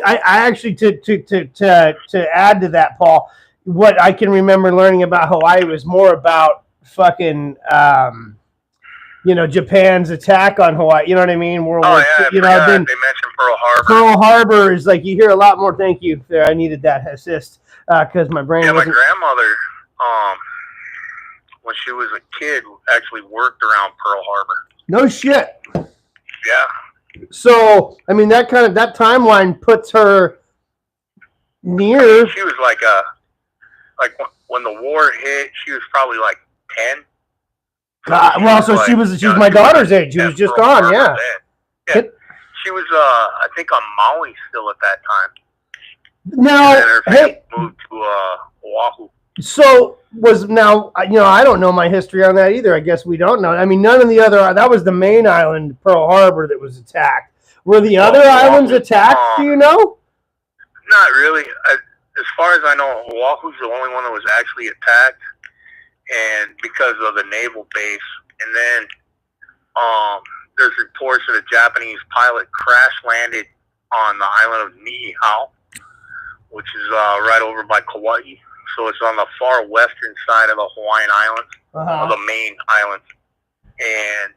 I actually to add to that, Paul. What I can remember learning about Hawaii was more about fucking. Japan's attack on Hawaii. You know what I mean? World War II, they mentioned Pearl Harbor. Pearl Harbor is like, you hear a lot more. Thank you. There, I needed that assist because my brain. Yeah, wasn't... my grandmother, when she was a kid, actually worked around Pearl Harbor. No shit. Yeah. So, I mean, that timeline puts her near. She was like when the war hit, she was probably like 10. She was my daughter's age. She was just on, yeah. She was, I think, on Maui still at that time. Now, hey, moved to Oahu. So I don't know my history on that either. I guess we don't know. I mean, none of the other. That was the main island, Pearl Harbor, that was attacked. Were the other islands attacked? Do you know? Not really. As far as I know, Oahu's the only one that was actually attacked. And because of the naval base, and then there's reports that a Japanese pilot crash landed on the island of Niihau, which is right over by Kauai. So it's on the far western side of the Hawaiian Islands, of the main islands. And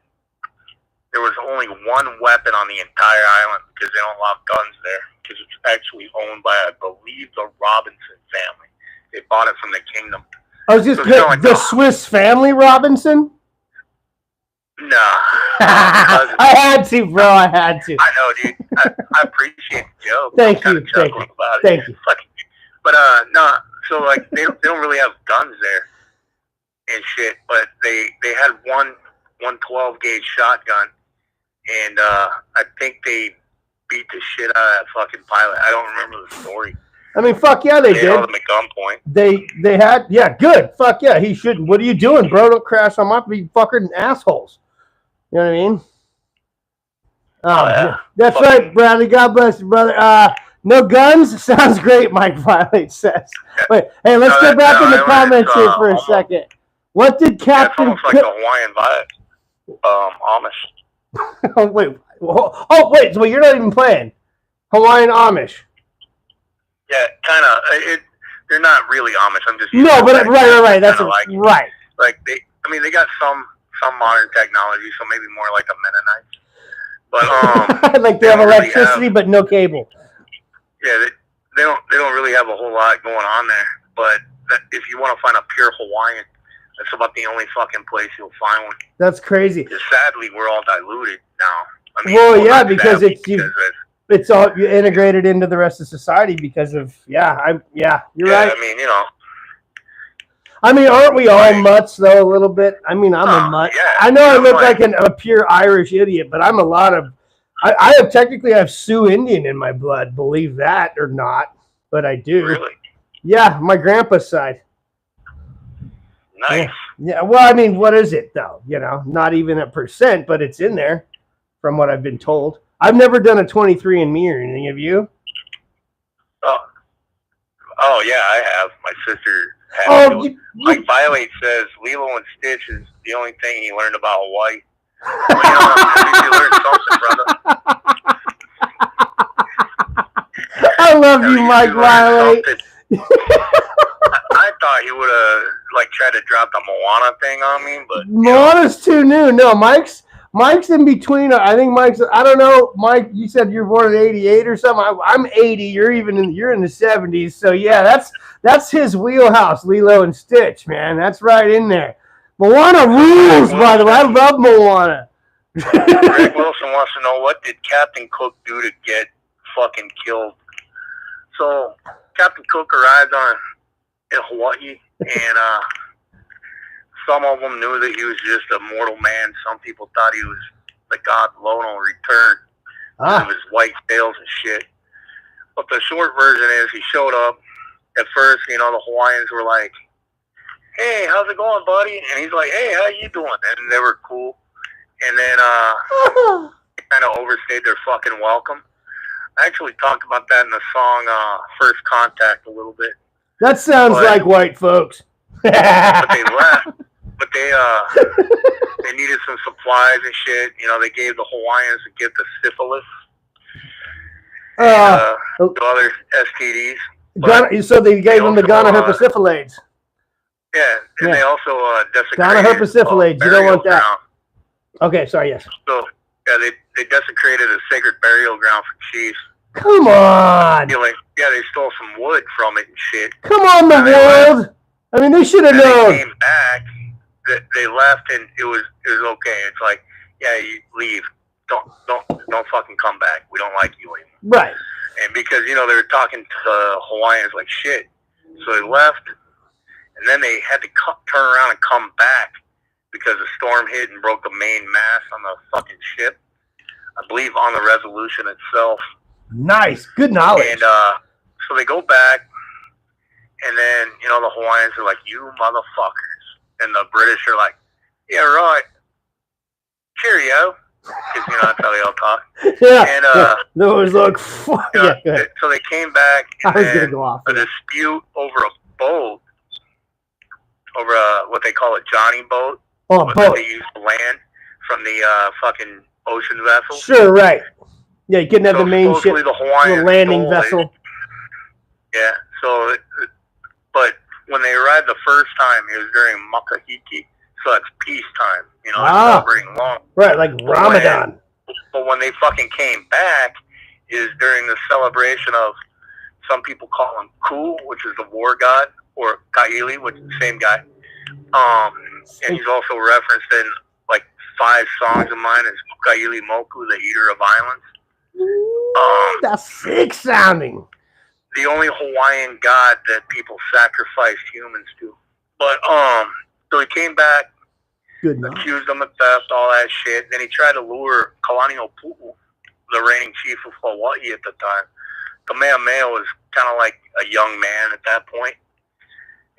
there was only one weapon on the entire island because they don't allow guns there, because it's actually owned by, I believe, the Robinson family. They bought it from the kingdom. I was just the Swiss Family Robinson. No, I had to, bro. I had to. I know, dude. I appreciate the joke. Thank you. Thank you. But no. So like they don't really have guns there and shit. But they had one 12-gauge shotgun, and I think they beat the shit out of that fucking pilot. I don't remember the story. I mean, fuck yeah, they did. Held him at gunpoint. They had, yeah, good. Fuck yeah, he shouldn't. What are you doing, bro? Don't crash on my fucking assholes. You know what I mean? Oh, yeah. That's fucking right, Bradley. God bless you, brother. No guns? Sounds great, Mike Violate says. Wait, hey, let's get back in the comments here for a second. What did Captain... It's almost like the Hawaiian vibe. Amish. Wait, so you're not even playing Hawaiian Amish. Yeah, kind of. They're not really Amish. I'm just right. That's right. Like they got some modern technology, so maybe more like a Mennonite. But like they have electricity, but no cable. Yeah, they don't really have a whole lot going on there. But if you want to find a pure Hawaiian, that's about the only fucking place you'll find one. That's crazy. Because sadly, we're all diluted now. I mean, because it's all integrated into the rest of society because of you're right. I mean, aren't we all mutts though a little bit? I mean, I'm a mutt. Yeah, I know I look like a pure Irish idiot, but I'm a lot of. I have Sioux Indian in my blood. Believe that or not, but I do. Really? Yeah, my grandpa's side. Nice. Yeah. Well, I mean, what is it though? Not even a percent, but it's in there, from what I've been told. I've never done a 23andMe or anything. Have you? Oh yeah, I have. My sister has. Like Violate says, Lilo and Stitch is the only thing he learned about Hawaii. Well, you learned something, brother. I love you, Mike Violate. I thought he would have tried to drop the Moana thing on me, but Moana's too new. No, Mike's in between. I think I don't know, Mike. You said you're born in '88 or something. I'm 80. You're in the '70s. So yeah, that's his wheelhouse. Lilo and Stitch, man. That's right in there. Moana rules, by the way. I love Moana. Greg Wilson wants to know, what did Captain Cook do to get fucking killed? So Captain Cook arrived in Hawaii, and some of them knew that he was just a mortal man. Some people thought he was the god Lono returned with his white sails and shit. But the short version is, he showed up. At first, the Hawaiians were like, "Hey, how's it going, buddy?" And he's like, "Hey, how you doing?" And they were cool. And then they kind of overstayed their fucking welcome. I actually talked about that in the song First Contact a little bit. That sounds like white folks. But they left. But they needed some supplies and shit. You know, they gave the Hawaiians a gift of syphilis. And other STDs. So they gave them the Ghana herpessyphilades. Yeah, and they also desecrated Ghana herpessyphilades. You don't want that. Ground. Okay, sorry, yes. So, yeah, they desecrated a sacred burial ground for chiefs. Come on! They stole some wood from it and shit. Come on, the world! I mean, they should have known. They came back, they left, and it was okay. It's like, yeah, you leave. Don't fucking come back. We don't like you anymore. Right. And because, you know, they were talking to the Hawaiians like shit. So they left, and then they had to turn around and come back because the storm hit and broke the main mast on the fucking ship. I believe on the Resolution itself. Nice. Good knowledge. And so they go back, and then, you know, the Hawaiians are like, you motherfuckers. And the British are like, yeah, right. Cheerio. Because, you know, that's how they all talk. Yeah. And, no, it was like, fuck. You know, yeah, so they came back, and I was going to go off. A dispute over a boat, over what they call a Johnny boat. Oh, a boat. They used to land from the fucking ocean vessel. Sure, right. Yeah, you couldn't have the main ship, the landing vessel. Yeah, so, but when they arrived the first time, it was during Makahiki, so it's peacetime, you know, celebrating long. Right, like Ramadan. But when they fucking came back, is during the celebration of, some people call him Ku, which is the war god, or Kaili, which is the same guy. And he's also referenced in like 5 songs of mine as Kaili Moku, the Eater of Islands. That's sick sounding. The only Hawaiian god that people sacrificed humans to. But so he came back, accused them of theft, all that shit. Then he tried to lure Kalani Pu'u, the reigning chief of Hawaii at the time. Kamehameha was kind of like a young man at that point,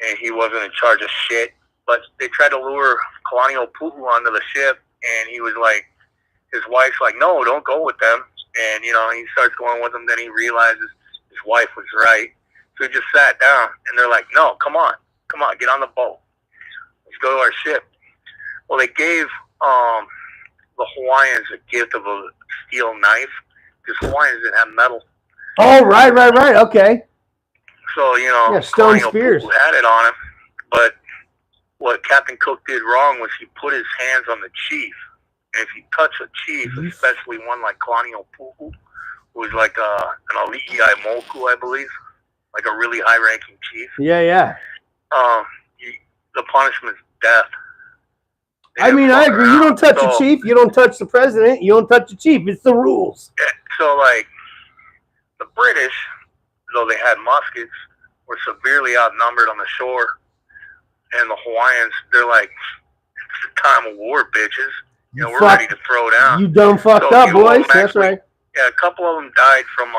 and he wasn't in charge of shit. But they tried to lure Kalani Pu'u onto the ship, and he was like, his wife's like, no, don't go with them. And, you know, he starts going with them, then he realizes his wife was right. So he just sat down, and they're like, no, come on, get on the boat. Let's go to our ship. Well, they gave the Hawaiians a gift of a steel knife, because Hawaiians didn't have metal. Oh, right, okay. So, you know, stone spears had it on him, but what Captain Cook did wrong was he put his hands on the chief. And if you touch a chief, especially one like Kalani Pu'u, who was like an Ali'i Moku, I believe, like a really high-ranking chief. Yeah. The punishment's death. I mean, I agree. You don't touch a chief. You don't touch the president. You don't touch the chief. It's the rules. Yeah, so, like, the British, though they had muskets, were severely outnumbered on the shore. And the Hawaiians, they're like, it's the time of war, bitches. You know, we're ready to throw down. You done fucked up, boys. That's right. Yeah, a couple of them died from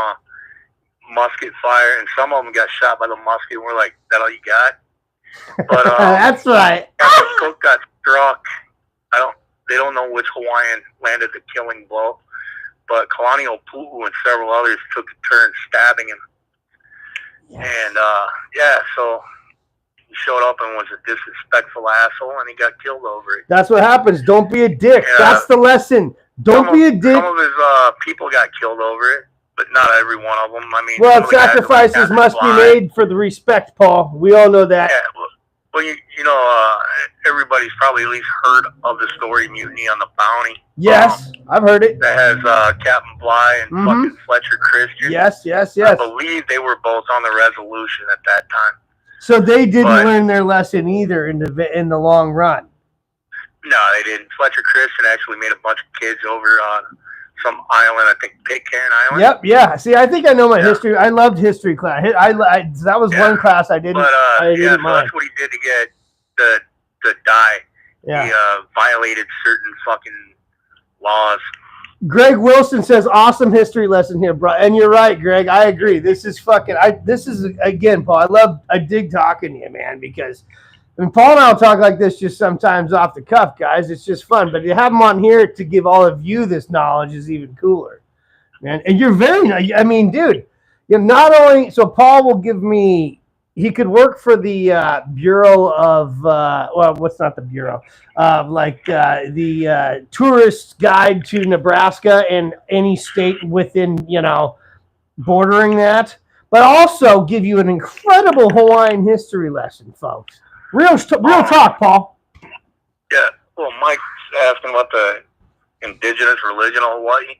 musket fire, and some of them got shot by the musket. And we're like, that all you got? But that's right. Captain Cook got struck. They don't know which Hawaiian landed the killing blow, but Kalani Pu'u and several others took a turn stabbing him. Yes. And so he showed up and was a disrespectful asshole, and he got killed over it. That's what happens. Don't be a dick. That's the lesson. Don't be a dick. Some of his people got killed over it, but not every one of them. I mean, well, sacrifices must be made for the respect, Paul. We all know that. Yeah, well, you know, everybody's probably at least heard of the story Mutiny on the Bounty. Yes, I've heard it. That has Captain Bligh and fucking Fletcher Christian. Yes. I believe they were both on the Resolution at that time. So they didn't learn their lesson either in the long run. No, they didn't. Fletcher Christian actually made a bunch of kids over on some island, I think Pitcairn Island. Yep, yeah. See, I think I know my history. I loved history class. That was one class I didn't. I didn't mind. So that's what he did to get to die. Yeah. He violated certain fucking laws. Greg Wilson says, awesome history lesson here, bro. And you're right, Greg. I agree. This is fucking, again, Paul, I dig talking to you, man, because I mean, Paul and I will talk like this just sometimes off the cuff, guys. It's just fun. But to have him on here to give all of you this knowledge is even cooler, man. And you're very nice. I mean, dude, you know, not only so Paul will give me. He could work for the Bureau of well, what's not the Bureau? The tourist guide to Nebraska and any state within bordering that, but also give you an incredible Hawaiian history lesson, folks. Real talk, Paul. Yeah. Well, Mike's asking about the indigenous religion of Hawaii.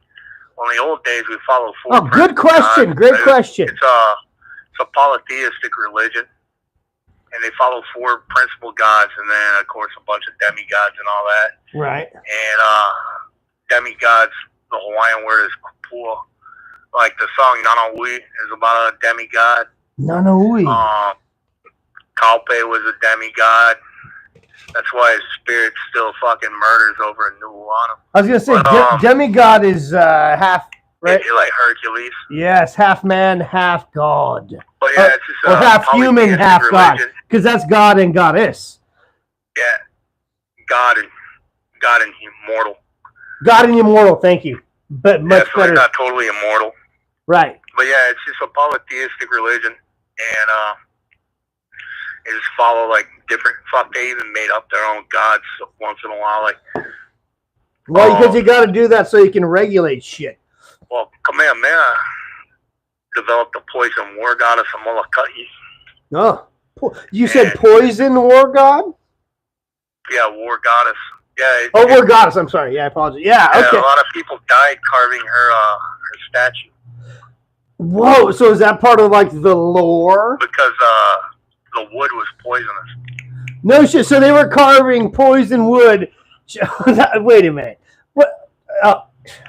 Well, in the old days, we followed four. Oh, good question. gods. Great question. It's a polytheistic religion, and they follow four principal gods, and then of course a bunch of demigods and all that. Right. And demigods, the Hawaiian word is kupua. Like the song Nanaui is about a demigod. Nanaui. Kaupe was a demigod. That's why his spirit still fucking murders over in Nuuanu. I was gonna say demigod is half, right? Like Hercules. Yes, half man, half god. But yeah, it's just or half human, half god, because that's god and goddess. Yeah, God and immortal. God and immortal. Thank you, but much so better. They're not totally immortal. Right. But yeah, it's just a polytheistic religion, and they just follow like different. Fuck, they even made up their own gods once in a while. Like, well, because you got to do that so you can regulate shit. Well, Kamehameha developed the poison war goddess of Molokai. Oh, you said poison war god? Yeah, war goddess. Yeah. War goddess. I'm sorry. Yeah, I apologize. Yeah. Okay. A lot of people died carving her statue. Whoa! So is that part of like the lore? Because the wood was poisonous. No shit. So they were carving poison wood. Wait a minute. What?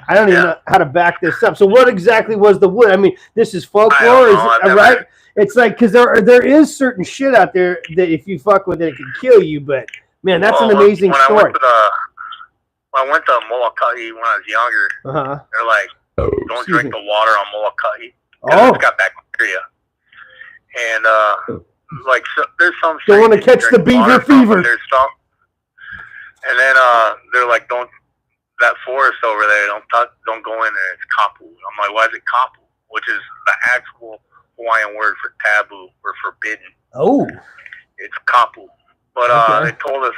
I don't even know how to back this up. So what exactly was the wood? I mean, this is folklore, right? It's like because there is certain shit out there that if you fuck with it, it can kill you. But man, that's an amazing story. When I went to Molokai when I was younger, they're like, don't drink the water on Molokai. It's got bacteria. And like there's some. Don't want to catch the beaver fever. There's some, and then they're like, that forest over there, don't go in there. It's kapu. I'm like, why is it kapu? Which is the actual Hawaiian word for taboo or forbidden. Oh. It's kapu. But they told us,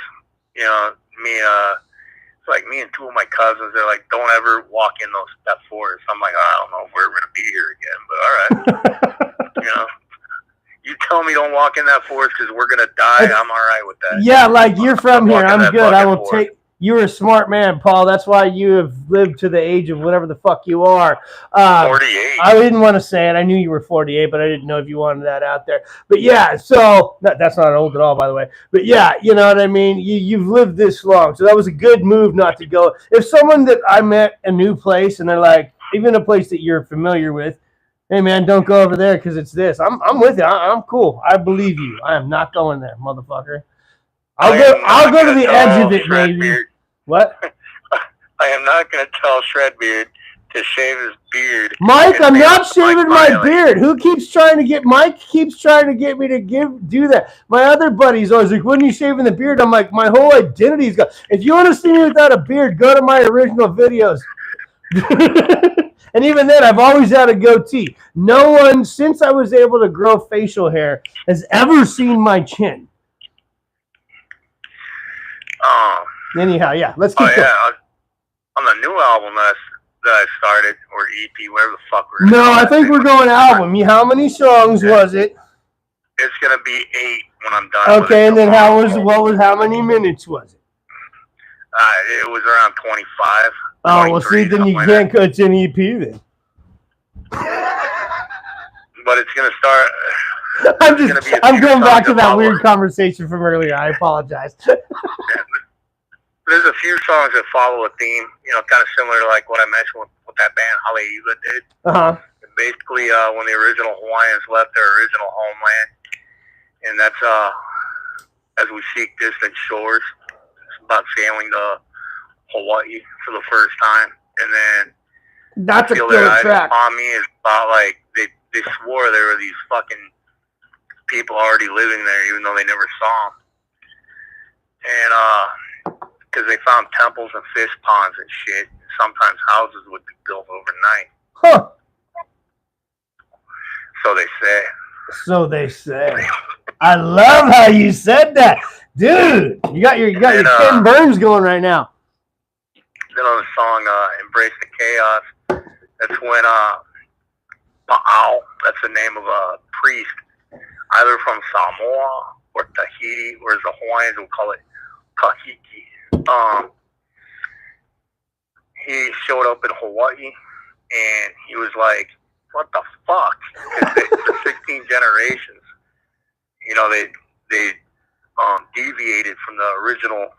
it's like me and two of my cousins, they're like, don't ever walk in that forest. I'm like, I don't know if we're gonna be here again, but all right. You tell me don't walk in that forest because we're gonna die. I'm all right with that. Yeah, like you're from here. I'm good. I will take. You're a smart man, Paul. That's why you have lived to the age of whatever the fuck you are. 48. I didn't want to say it. I knew you were 48, but I didn't know if you wanted that out there. But yeah, so that's not old at all, by the way. But yeah, you know what I mean? You've lived this long. So that was a good move not to go. If someone that I met a new place and they're like, even a place that you're familiar with, hey man, don't go over there because it's this. I'm with you. I'm cool. I believe you. I am not going there, motherfucker. I'll go to the edge of it, maybe. What? I am not going to tell Shredbeard to shave his beard. Mike, I'm not shaving my beard. Who keeps trying to get? Mike keeps trying to get me to do that. My other buddies always like, when are you shaving the beard? I'm like, my whole identity's gone. If you want to see me without a beard, go to my original videos. And even then, I've always had a goatee. No one, since I was able to grow facial hair, has ever seen my chin. Anyhow, yeah, let's keep going. On the new album that I started, or EP, whatever the fuck we're No, I think we're going album. How many songs was it? It's gonna be 8 when I'm done. Okay, and then how many minutes was it? It was around 25. Oh, well, see, then you can't cut an EP then. But it's gonna start. I'm going back to that weird conversation from earlier. I apologize. There's a few songs that follow a theme, kind of similar to like what I mentioned with that band Haleiwa did. Basically, when the original Hawaiians left their original homeland, and that's as we seek distant shores. It's about sailing to Hawaii for the first time, and then that's a good track. On me is about like they swore there were these fucking people already living there, even though they never saw them. and because they found temples and fish ponds and shit. Sometimes houses would be built overnight. Huh. So they say. So they say. I love how you said that, dude. You got your Ken Burns going right now. Then on the song "Embrace the Chaos," that's when Pa'au, that's the name of a priest, either from Samoa or Tahiti, or as the Hawaiians would call it, Kahiki. He showed up in Hawaii, and he was like, "What the fuck?" The 16 generations, you know, they deviated from the original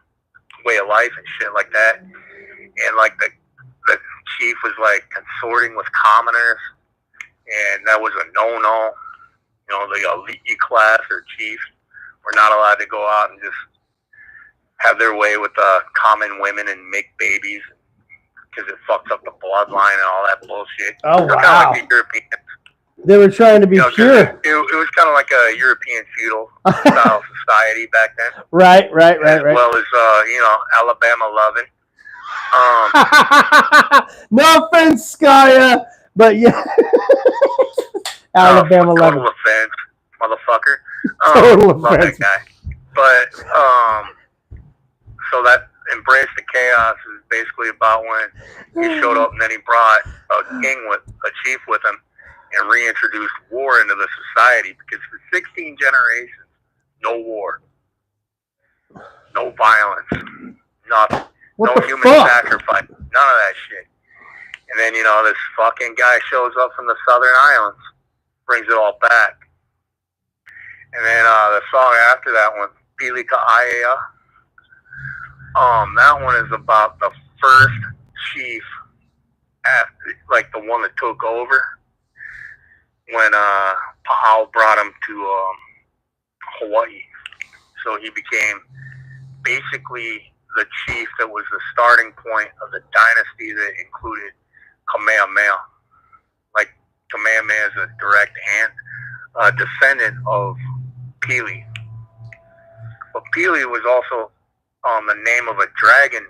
way of life and shit like that, and like the chief was like consorting with commoners, and that was a no-no. You know, the elite class or chief were not allowed to go out and just have their way with common women and make babies, because it fucks up the bloodline and all that bullshit. Oh, wow. Kind of like the Europeans. They were trying to be pure. It was kind of like a European feudal style society back then. Right. As well as, Alabama loving. No offense, Skaya, but yeah. Alabama loving. Total offense, motherfucker. Total love offense. that guy. But, so that Embrace the Chaos is basically about when he showed up and then he brought a chief with him, and reintroduced war into the society, because for 16 generations, no war, no violence, nothing, no human sacrifice, none of that shit. And then, this fucking guy shows up from the Southern Islands, brings it all back. And then the song after that one, Pili Ka'aea, that one is about the first chief, like the one that took over, when Pa'au brought him to Hawaii. So he became basically the chief that was the starting point of the dynasty that included Kamehameha. Like, Kamehameha is a direct descendant of Pili. But Pili was also the name of a dragon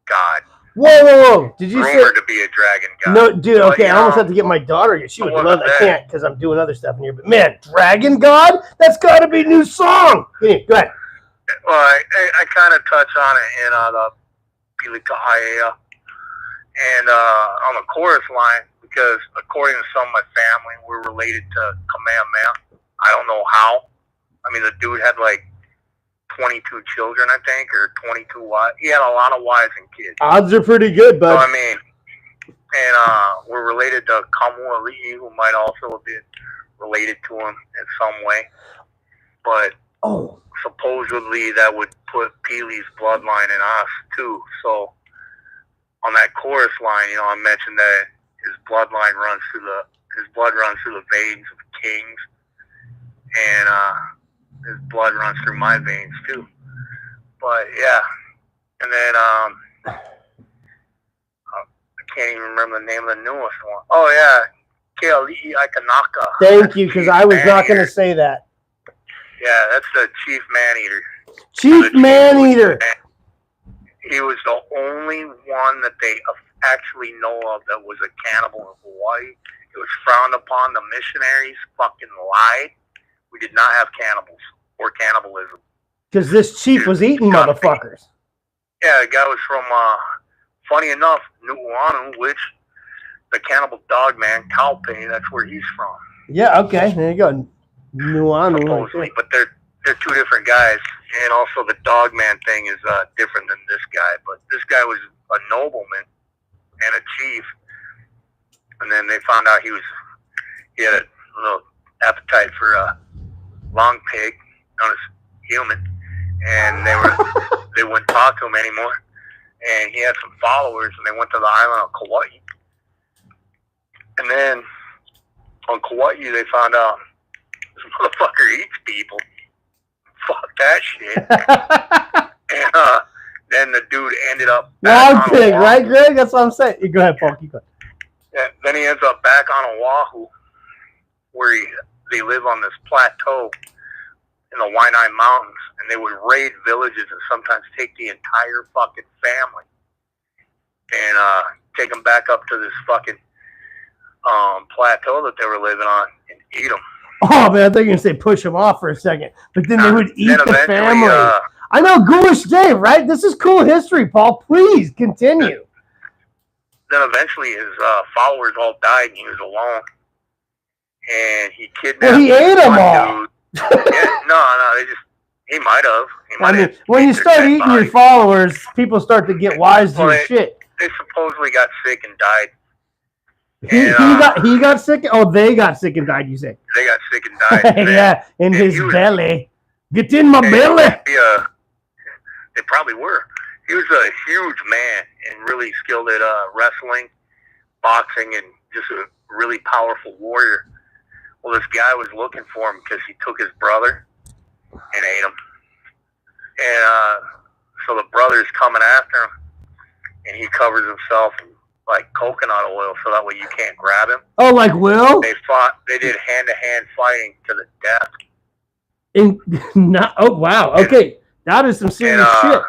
god. Whoa. Did you rumored to be a dragon god. No, dude, okay, I almost have to get my daughter here. She would love it. I can't because I'm doing other stuff in here. But man, dragon god? That's got to be a new song. Go ahead. Well, I kind of touch on it in the Pili Ka'aea and on the chorus line, because according to some of my family, we're related to Kamehameha. I don't know how. I mean, the dude had like 22 children, I think, or 22 wives. He had a lot of wives and kids. Odds are pretty good, bud. So, I mean, and we're related to Kamuali'i, who might also have been related to him in some way. But supposedly that would put Pili's bloodline in us, too. So, on that chorus line, I mentioned that his blood runs through the veins of kings, and his blood runs through my veins too. But yeah, and then I can't even remember the name of the newest one. Oh yeah, Keali'i Aikanaka. Thank you, because I was not going to say that. Yeah, that's the Chief Maneater. Chief Maneater. He was the only one that they actually know of that was a cannibal in Hawaii. It was frowned upon. The missionaries fucking lied. We did not have cannibals or cannibalism. Because this chief was eating motherfuckers. Yeah, the guy was from, funny enough, Nu'uanu, which the cannibal dog man, Kaupe, that's where he's from. Yeah, okay. There you go. Nu'uanu. Supposedly, but they're two different guys. And also the dog man thing is different than this guy. But this guy was a nobleman and a chief. And then they found out he had a little appetite for a long pig, known as human, and they wouldn't talk to him anymore. And he had some followers, and they went to the island of Kauai. And then on Kauai, they found out this motherfucker eats people. Fuck that shit. And then the dude ended up long pig, right, Greg? That's what I'm saying. Go ahead, Paul. Keep going. Yeah, then he ends up back on Oahu, where they live on this plateau in the Waianae Mountains, and they would raid villages and sometimes take the entire fucking family and take them back up to this fucking plateau that they were living on and eat them. Oh man, I thought you were gonna say push them off for a second, but then they would eat the family. I know, Ghoulish Dave, right? This is cool history, Paul. Please continue. Then eventually his followers all died, and he was alone. And he kidnapped. Well, he ate them all. Yeah, no, he might have. I mean, when you start eating your followers, people start to get wise to your shit. They supposedly got sick and died. He got sick. Oh, they got sick and died. You say they got sick and died. Yeah, in his belly. Get in my belly. They probably were. He was a huge man and really skilled at wrestling, boxing, and just a really powerful warrior. Well, this guy was looking for him because he took his brother and ate him. And so the brother's coming after him, and he covers himself in like coconut oil so that way you can't grab him. Oh, like Will? They fought. They did hand-to-hand fighting to the death. Oh, wow. Okay. That is some serious shit.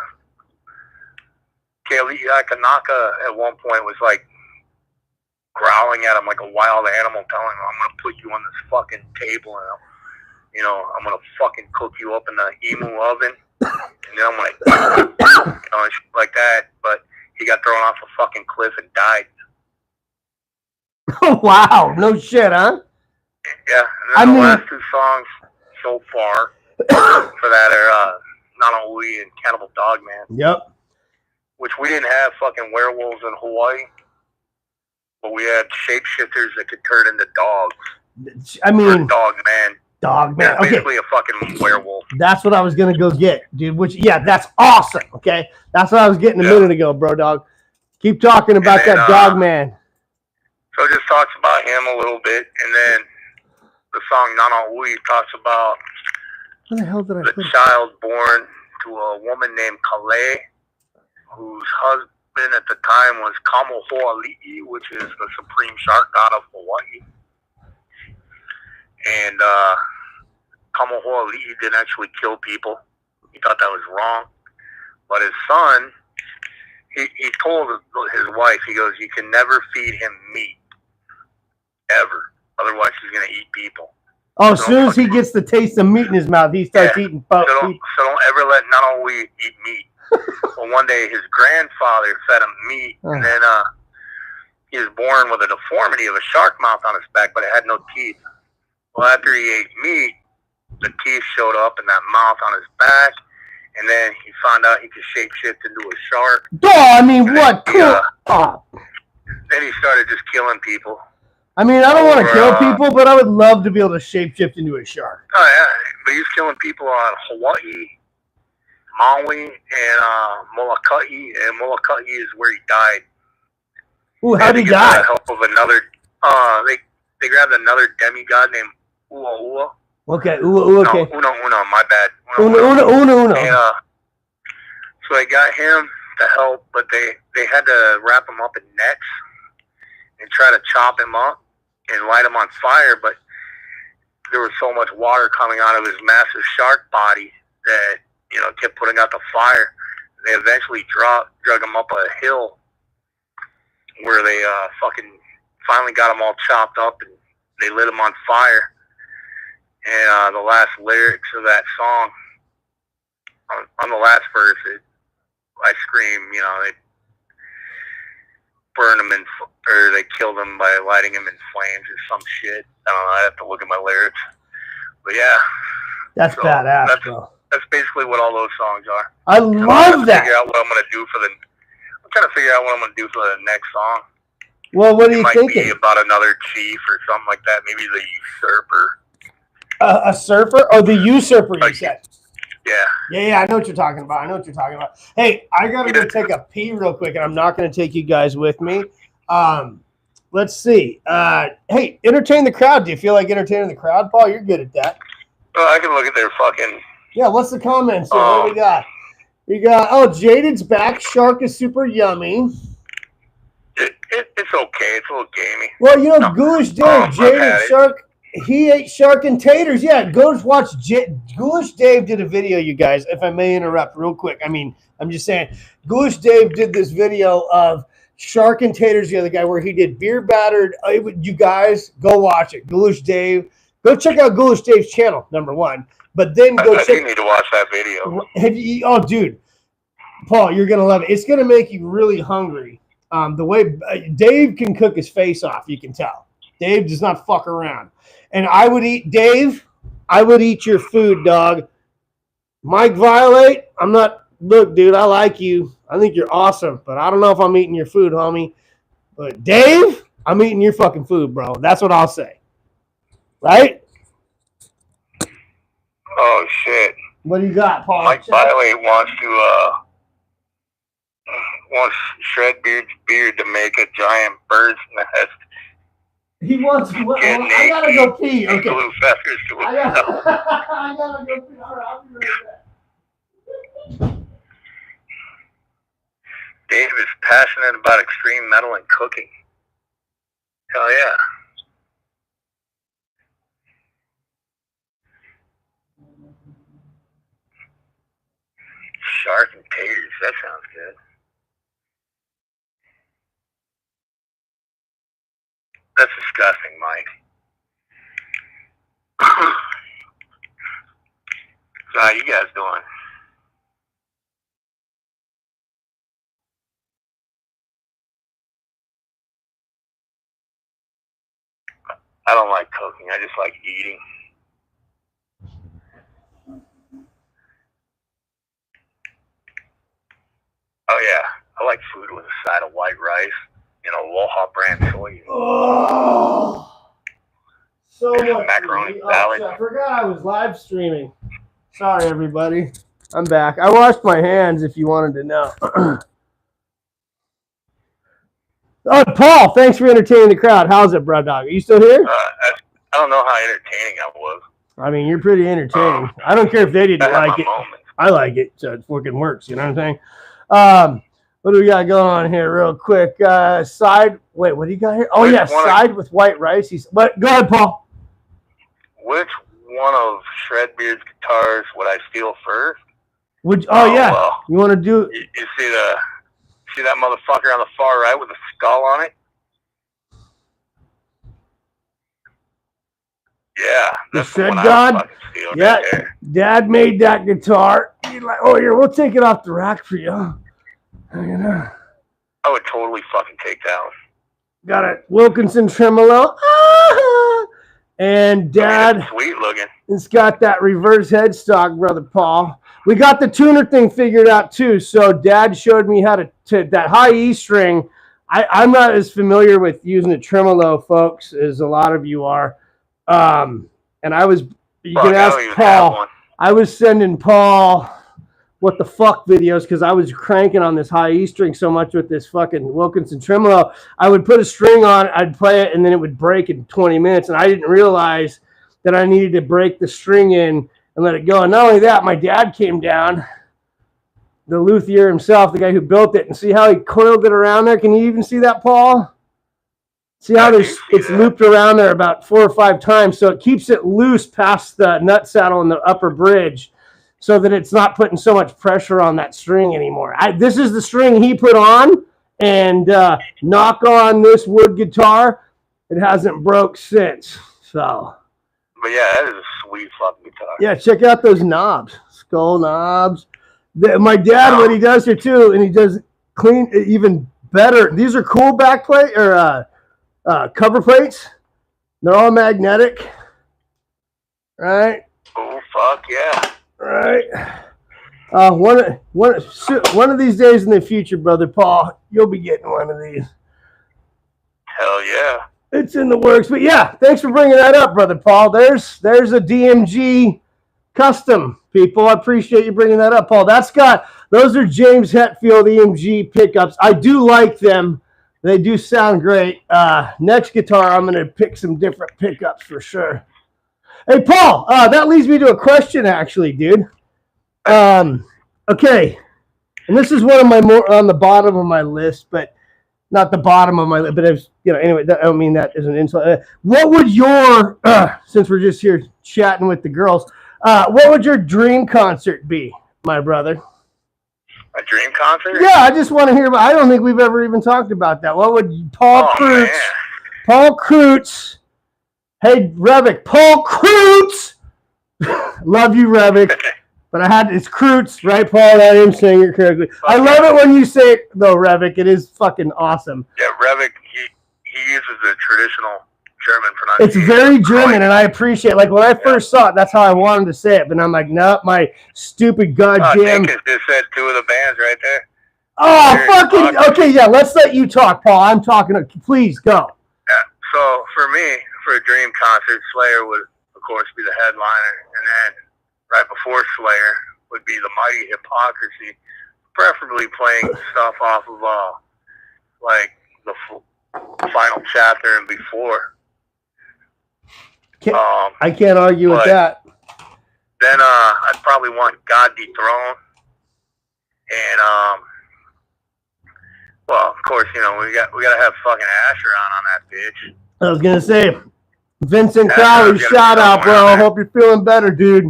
Kali'i Kanaka at one point was like growling at him like a wild animal, telling him, "I'm gonna put you on this fucking table, and I'm gonna fucking cook you up in the emu oven, and then I'm like, like that." But he got thrown off a fucking cliff and died. Oh wow, no shit, huh? Yeah, and then the last two songs so far for that are Nanaui and Cannibal Dogman. Yep. Which we didn't have fucking werewolves in Hawaii, but we had shapeshifters that could turn into dogs. I mean, Dogman. Okay. Basically a fucking werewolf. That's what I was gonna go get, dude. That's awesome. Okay, that's what I was getting a minute ago, bro, dog. Keep talking about that Dogman. So it just talks about him a little bit, and then the song Nanaui talks about Where the hell did I the child born to a woman named Kale, whose husband at the time was Kamohoali'i, which is the supreme shark god of Hawaii. And Kamohoali'i didn't actually kill people. He thought that was wrong. But his son, he told his wife, he goes, "You can never feed him meat, ever. Otherwise he's going to eat people." Oh, as soon as he gets the taste of meat in his mouth, he starts eating. So don't ever let Nanaui eat meat. Well, one day his grandfather fed him meat, and then he was born with a deformity of a shark mouth on his back, but it had no teeth. Well, after he ate meat, the teeth showed up in that mouth on his back, and then he found out he could shapeshift into a shark. Oh, I mean, what? Then he started just killing people. I mean, I don't want to kill people, but I would love to be able to shapeshift into a shark. Oh, yeah. But he's killing people on Hawaii, Maui, and Molokai, and Molokai is where he died. Ooh, how'd he die? With the help of another, they grabbed another demigod named Ua. Okay, Ua, okay. No, Uno, my bad. Uno. And, so they got him to help, but they had to wrap him up in nets and try to chop him up and light him on fire, but there was so much water coming out of his massive shark body that, kept putting out the fire. They eventually drug him up a hill where they finally got him all chopped up, and they lit him on fire. And the last lyrics of that song, on the last verse, I scream, they burned him or they killed him by lighting him in flames or some shit. I don't know. I have to look at my lyrics. But yeah. That's badass, bro. That's basically what all those songs are. I love that. I'm trying to figure out what I'm gonna do for the next song. Well, what are you thinking? It might be about another chief or something like that. Maybe the usurper. A surfer? Oh, the usurper, you said. Yeah. I know what you're talking about. Hey, I gotta go take a pee real quick, and I'm not gonna take you guys with me. Let's see. Hey, entertain the crowd. Do you feel like entertaining the crowd, Paul? You're good at that. Well, I can look at their fucking. Yeah, what's the comments here? What do we got? We got, Jaded's back. Shark is super yummy. It's okay. It's a little gamey. Well, Ghoulish Dave, Jaded, Shark, he ate shark and taters. Yeah, go watch Ghoulish Dave did a video, you guys, if I may interrupt real quick. I mean, I'm just saying, Ghoulish Dave did this video of shark and taters the other guy where he did beer battered. You guys, go watch it. Ghoulish Dave. Go check out Ghoulish Dave's channel, number one. But then go check. You need to watch that video. Oh, dude. Paul, you're going to love it. It's going to make you really hungry. The way Dave can cook his face off, you can tell. Dave does not fuck around. And I would eat, Dave, I would eat your food, dog. Mike Violate, I'm not, look, dude, I like you. I think you're awesome, but I don't know if I'm eating your food, homie. But Dave, I'm eating your fucking food, bro. That's what I'll say. Right? Oh, shit. What do you got, Paul? Mike Violate wants Shredbeard's beard to make a giant bird's nest. He wants. I gotta go pee. Okay. Glue feathers to I gotta go pee. All right, I'll be right back. Dave is passionate about extreme metal and cooking. Hell yeah. Shark and taters, that sounds good. That's disgusting, Mike. So how you guys doing? I don't like cooking. I just like eating. Oh yeah, I like food with a side of white rice. Aloha brand soy. Oh, so much macaroni salad. I forgot I was live streaming. Sorry, everybody. I'm back. I washed my hands. If you wanted to know. Oh, Paul, thanks for entertaining the crowd. How's it, bro, dog? Are you still here? I don't know how entertaining I was. I mean, you're pretty entertaining. I don't care if they didn't like it. Moments. I like it, so it fucking works. You know what I'm saying? What do we got going on here real quick? Side. Wait, what do you got here? Oh, yeah, side with white rice. But go ahead, Paul. Which one of Shredbeard's guitars would I steal first? Yeah. Well, you want to do... You see that motherfucker on the far right with the skull on it? Yeah. The Shed God? Yeah. Right, Dad made that guitar. He's like, oh, here, we'll take it off the rack for you. I would totally fucking take that one. Got it. Wilkinson tremolo. And Dad, sweet looking. It's got that reverse headstock, brother Paul. We got the tuner thing figured out too. So Dad showed me how to that high E string. I'm not as familiar with using a tremolo, folks, as a lot of you are. And you can ask Paul. I was sending Paul what the fuck videos because I was cranking on this high E string so much with this fucking Wilkinson tremolo. I would put a string on, I'd play it, and then it would break in 20 minutes. And I didn't realize that I needed to break the string in and let it go. And not only that, my dad came down, the luthier himself, the guy who built it, and see how he coiled it around there? Can you even see that, Paul? See how it's looped around there about 4 or 5 times, so it keeps it loose past the nut saddle and the upper bridge so that it's not putting so much pressure on that string anymore. This is the string he put on, and knock on this wood guitar, it hasn't broke since. So, but yeah, that is a sweet fucking guitar. Yeah, check out those knobs, skull knobs. My dad, what he does here too, and he does clean even better. These are cool back plate or cover plates. They're all magnetic, right? Oh fuck yeah! Right. One of these days in the future, brother Paul, you'll be getting one of these. Hell yeah! It's in the works, but yeah, thanks for bringing that up, brother Paul. There's a DMG custom, people. I appreciate you bringing that up, Paul. Those are James Hetfield EMG pickups. I do like them. They do sound great. Next guitar, I'm going to pick some different pickups for sure. Hey, Paul, that leads me to a question, actually, dude. Okay, and this is one of my more on the bottom of my list, but not the bottom of my list, but it's, anyway, I don't mean that as an insult. What would your, since we're just here chatting with the girls, what would your dream concert be, my brother? A dream concert? Yeah, I just want to hear about. I don't think we've ever even talked about that. What would Paul Kreutz? Hey, Revick, Paul Kreutz. Love you, Revick. But it's Kreutz, right, Paul? I am saying it correctly. Okay. I love it when you say it, though, Revick. It is fucking awesome. Yeah, Revick, he uses the traditional German pronunciation. It's very German, and I appreciate it. Like, when I first saw it, that's how I wanted to say it. But I'm like, nope, my stupid goddamn... Nick just said two of the bands right there. Oh, fucking... Okay, yeah, let's let you talk, Paul. I'm talking. Please, go. Yeah, so for me, for a dream concert, Slayer would, of course, be the headliner. And then right before Slayer would be the Mighty Hypocrisy, preferably playing stuff off of, like, the Final Chapter and before. I can't argue with that. Then I'd probably want God Dethroned. And, well, of course, we gotta have fucking Asheron on that bitch. I was gonna say, Vincent Crowley, shout out, bro. Hope you're feeling better, dude.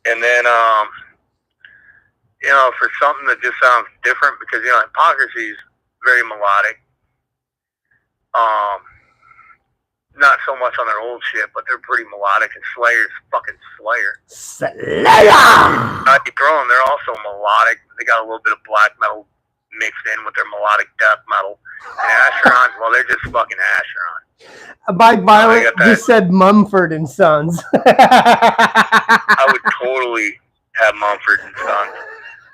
And then, for something that just sounds different, because Hypocrisy is very melodic. Not so much on their old shit, but they're pretty melodic, and Slayer's fucking Slayer. Slayer! Not Dethroned, they're also melodic. They got a little bit of black metal mixed in with their melodic death metal. And Asheron, well, they're just fucking Asheron. Mike Violet just said Mumford and Sons. I would totally have Mumford and Sons,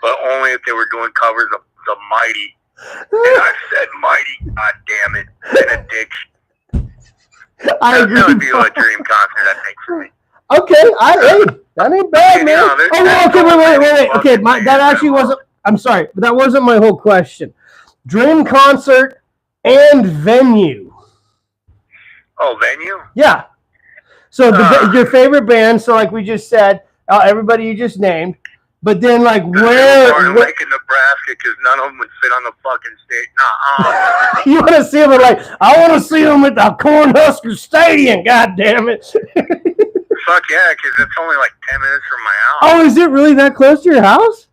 but only if they were doing covers of the Mighty. And I said Mighty, god damn it, Benediction. I agree. That would be a dream concert, I think, for me. Okay, hey, that ain't bad, man. Wait. Okay, that actually wasn't. I'm sorry, but that wasn't my whole question. Dream concert and venue. Oh, venue? Yeah. So your favorite band. So like we just said, everybody you just named. But then like where? Like in Nebraska, because none of them would fit on the fucking stage. You want to see them like? I want to see them at the Cornhusker Stadium. God damn it. Fuck yeah, because it's only like 10 minutes from my house. Oh, is it really that close to your house?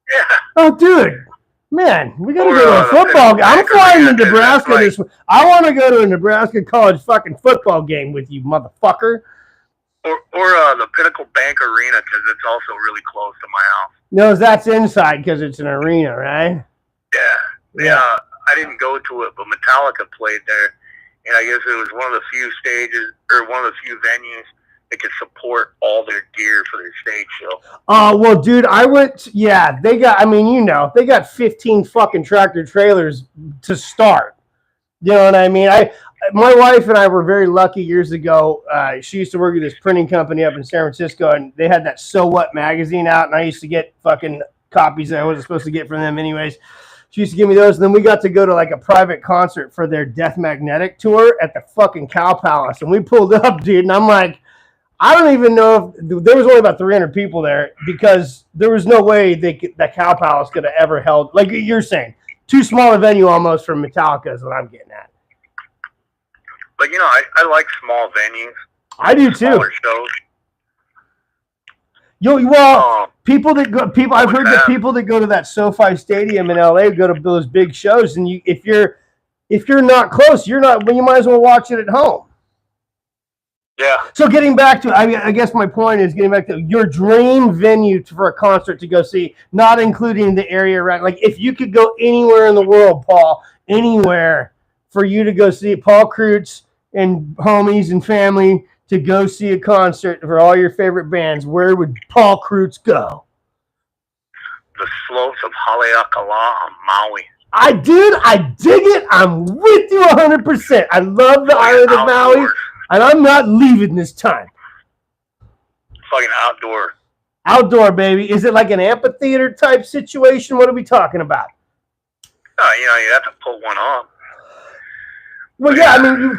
Yeah. Oh, dude. Man, we got to go to a football game. I'm flying to Nebraska this week. I want to go to a Nebraska college fucking football game with you, motherfucker. Or the Pinnacle Bank Arena, because it's also really close to my house. No, that's inside because it's an arena, right? Yeah. I didn't go to it, but Metallica played there. And I guess it was one of the few stages, or one of the few venues that could support all their gear for their stage show. Oh, well, dude, I went, they got, they got 15 fucking tractor trailers to start. You know what I mean? My wife and I were very lucky years ago. She used to work at this printing company up in San Francisco, and they had that So What magazine out, and I used to get fucking copies that I wasn't supposed to get from them anyways. She used to give me those, and then we got to go to like a private concert for their Death Magnetic tour at the fucking Cow Palace, and we pulled up, dude, and I'm like, I don't even know if there was only about 300 people there because there was no way that Cow Palace could have ever held, like you're saying, too small a venue almost for Metallica is what I'm getting at. But I like small venues. I do too. Shows. I've heard that people that go to that SoFi Stadium in LA go to those big shows, and if you're not close, you might as well watch it at home. Yeah. So getting back to, I guess my point is getting back to your dream venue for a concert to go see, not including the area around. Like if you could go anywhere in the world, Paul, anywhere for you to go see Paul Kreutz and homies and family to go see a concert for all your favorite bands, where would Paul Kreutz go? The slopes of Haleakala on Maui. I dig it. I'm with you 100%. I love the island of Maui. And I'm not leaving this time. Fucking outdoor. Outdoor, baby. Is it like an amphitheater type situation? What are we talking about? You have to put one on. Well, yeah, I mean, we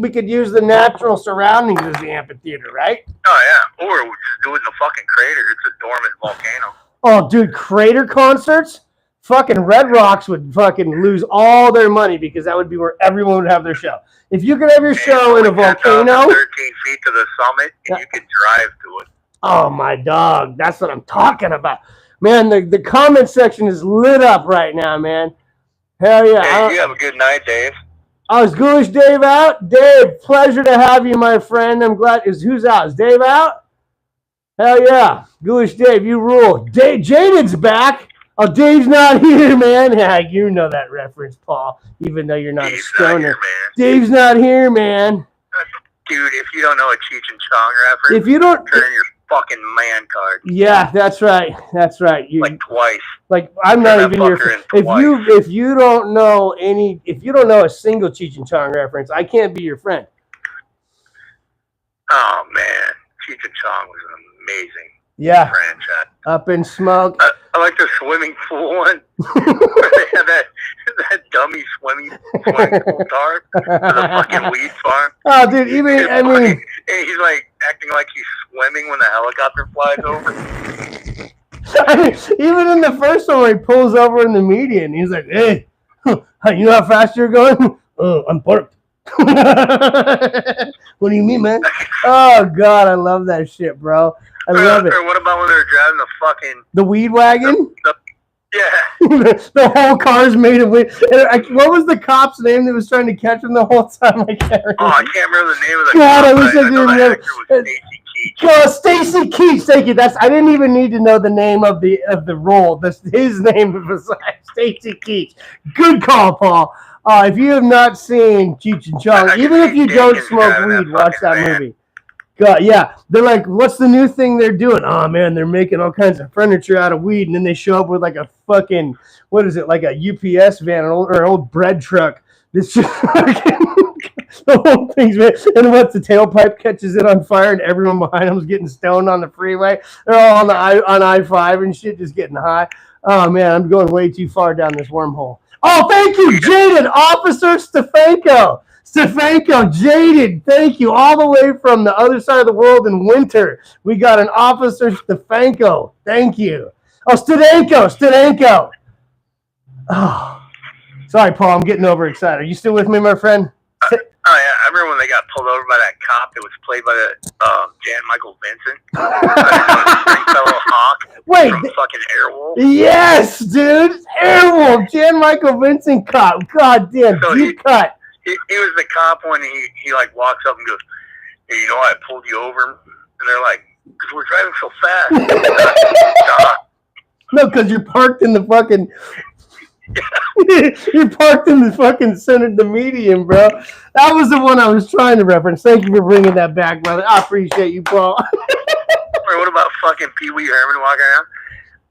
could use the natural surroundings as the amphitheater, right? Oh, yeah. Or we just do it in the fucking crater. It's a dormant volcano. Oh, dude, crater concerts? fucking Red Rocks would fucking lose all their money because that would be where everyone would have their show. If you could have your show in a volcano, 13 feet to the summit, and you could drive to it. Oh my dog, that's what I'm talking about, man. The comment section is lit up right now, man. Hell yeah! Hey, you have a good night, Dave. Oh, is Ghoulish Dave out? Dave, pleasure to have you, my friend. I'm glad. Who's out? Is Dave out? Hell yeah, Ghoulish Dave, you rule. Jaded's back. Oh, Dave's not here, man. Yeah, you know that reference, Paul. Even though you're not a stoner. Dave's not here, man. Dude, if you don't know a Cheech and Chong reference, if you don't turn your fucking man card. Yeah, that's right. That's right. Like twice. Like I'm not even your friend. If you don't know a single Cheech and Chong reference, I can't be your friend. Oh man, Cheech and Chong was an amazing franchise. Up in smoke. I like the swimming pool one. They had that dummy swimming pool tarp for the fucking weed farm. Oh, dude, he's like acting like he's swimming when the helicopter flies over. Even in the first one where he pulls over in the median, he's like, hey, you know how fast you're going? Oh, I'm parked. What do you mean, man? Oh, God, I love that shit, bro. I love it. Or what about when they're driving the weed wagon? Yeah. The whole car's made of weed. What was the cop's name that was trying to catch him the whole time? I can't remember. I can't remember the name of the God, cop. I wish I could remember. Stacy Keach. Thank you. I didn't even need to know the name of the role. That's his name besides Stacy Keach. Good call, Paul. If you have not seen Cheech and Chong, even if you don't smoke weed, watch that movie. God, yeah. They're like, what's the new thing they're doing? Oh, man, they're making all kinds of furniture out of weed, and then they show up with like a fucking, what is it, like a UPS van or an old bread truck. It's just the whole thing's, man. And once the tailpipe catches it on fire and everyone behind them is getting stoned on the freeway, they're all on I-5 and shit, just getting high. Oh, man, I'm going way too far down this wormhole. Oh, thank you, Jaded Officer Stefanko. Jaded, thank you. All the way from the other side of the world in winter. We got an Officer Stefanko. Thank you. Oh, Studenko. Oh, sorry, Paul. I'm getting overexcited. Are you still with me, my friend? Oh, yeah. I remember when they got pulled over by that cop that was played by the Jan Michael Vincent. Stringfellow Hawk. Wait. From fucking Airwolf. Yes, dude. Airwolf. Jan Michael Vincent cop. God damn. So deep cut. He was the cop when he like walks up and goes, hey, you know why I pulled you over? And they're like, because we're driving so fast. No, because you're parked in the fucking... You're parked in the fucking center, the median, bro. That was the one I was trying to reference. Thank you for bringing that back, brother. I appreciate you, Paul. Or what about fucking Pee Wee Herman walking around?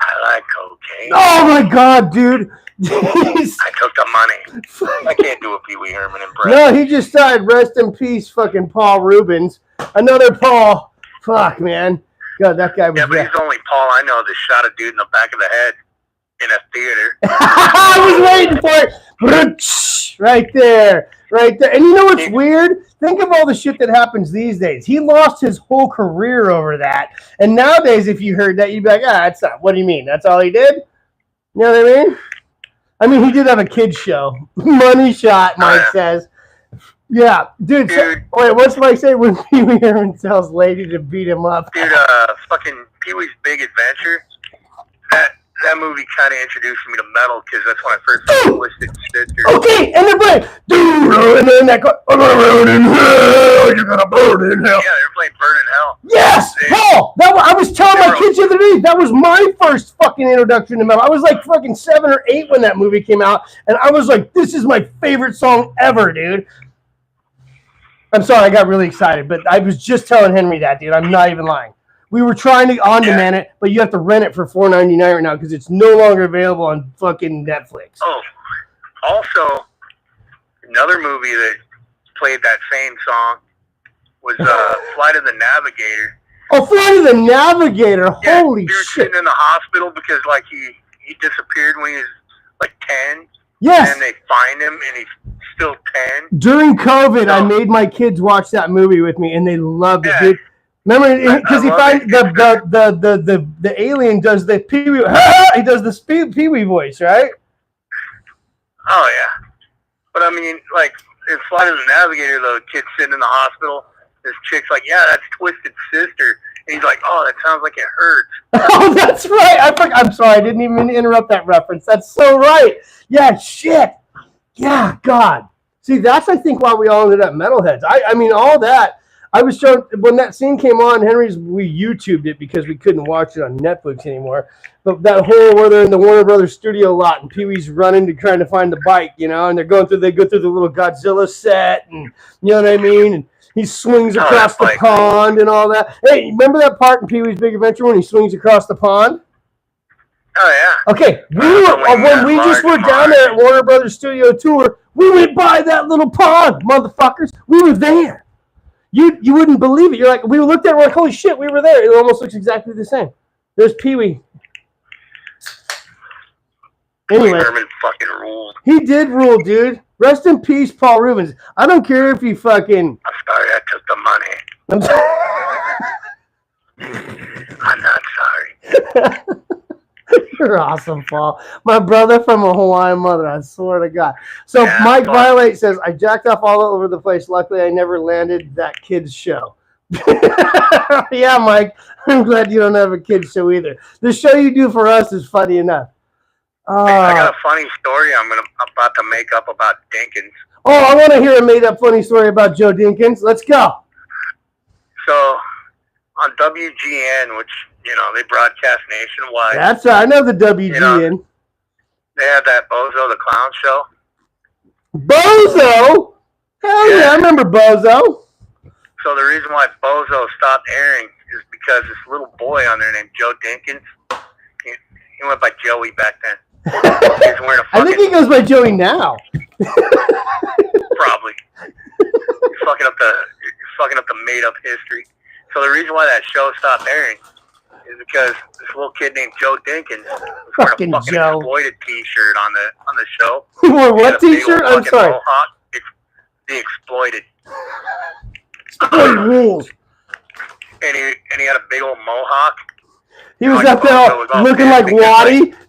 I like cocaine. Oh, my God, dude. I took the money. I can't do a Pee Wee Herman impression. No, he just died. Rest in peace, fucking Paul Rubens. Another Paul. Fuck, man. God, that guy was... Yeah, but he's the only Paul I know that shot a dude in the back of the head in a theater. I was waiting for it. Right there. And you know what's weird? Think of all the shit that happens these days. He lost his whole career over that. And nowadays, if you heard that, you'd be like, that's not... What do you mean? That's all he did? You know what I mean? I mean, he did have a kid's show. Money shot, Mike says. Yeah, dude. Wait, what's Mike say when Pee Wee Herman tells Lady to beat him up? Dude, fucking Pee Wee's Big Adventure. That movie kind of introduced me to metal because that's when I first saw Twisted Sister. Okay, and they're playing, dude, and then that go, I'm gonna burn in hell, you're gonna burn in hell. Yeah, they're playing Burn in Hell. Yes, Paul. I was telling my kids the other day, that was my first fucking introduction to metal. I was like fucking 7 or 8 when that movie came out, and I was like, this is my favorite song ever, dude. I'm sorry, I got really excited, but I was just telling Henry that, dude. I'm not even lying. We were trying to on-demand it, but you have to rent it for $4.99 right now because it's no longer available on fucking Netflix. Oh, also, another movie that played that same song was Flight of the Navigator. Oh, Flight of the Navigator! Yeah, Holy shit! He was sitting in the hospital because like he disappeared when he was like 10. Yes. And they find him, and he's still 10. During COVID, I made my kids watch that movie with me, and they loved it, dude. Remember, because he finds the alien does the Pee-wee. He does the Pee-wee voice, right? Oh yeah, but I mean, like in Flight of the Navigator, the kid's sitting in the hospital. This chick's like, "Yeah, that's Twisted Sister," and he's like, "Oh, that sounds like it hurts." Oh, that's right. I'm sorry, I didn't even mean to interrupt that reference. That's so right. Yeah, shit. Yeah, God. See, that's I think why we all ended up metalheads. I mean, all that. I was shown when that scene came on. We YouTubed it because we couldn't watch it on Netflix anymore. But that whole where they're in the Warner Brothers studio lot and Pee Wee's running to trying to find the bike, and they go through the little Godzilla set, and you know what I mean. And he swings across the pond and all that. Hey, remember that part in Pee Wee's Big Adventure when he swings across the pond? Oh yeah. Okay, when we just were down there at Warner Brothers Studio Tour, we went by that little pond, motherfuckers. We were there. You wouldn't believe it. You're like, we looked at it, we're like, holy shit, we were there. It almost looks exactly the same. There's Pee Wee. Anyway, fucking ruled. He did rule, dude. Rest in peace, Paul Rubens. I don't care if you fucking. I'm sorry, I took the money. I'm not sorry. You're awesome, Paul. My brother from a Hawaiian mother, I swear to God. So yeah, Mike Violate says, I jacked off all over the place. Luckily, I never landed that kid's show. Yeah, Mike. I'm glad you don't have a kid's show either. The show you do for us is funny enough. I got a funny story I'm about to make up about Dinkins. Oh, I want to hear a made-up funny story about Joe Dinkins. Let's go. So, on WGN, which, they broadcast nationwide. That's right. I know the WGN. They have that Bozo the Clown show. Bozo? Hell yeah, I remember Bozo. So the reason why Bozo stopped airing is because this little boy on there named Joe Dinkins, he went by Joey back then. I think he goes by Joey now. Probably. You're fucking up the made-up history. So the reason why that show stopped airing is because this little kid named Joe Dinkins was wearing a fucking Joe. Exploited T-shirt on the show. He wore what T-shirt? I'm sorry. Mohawk. The Exploited. Exploited rules. And he had a big old mohawk. He was up there looking like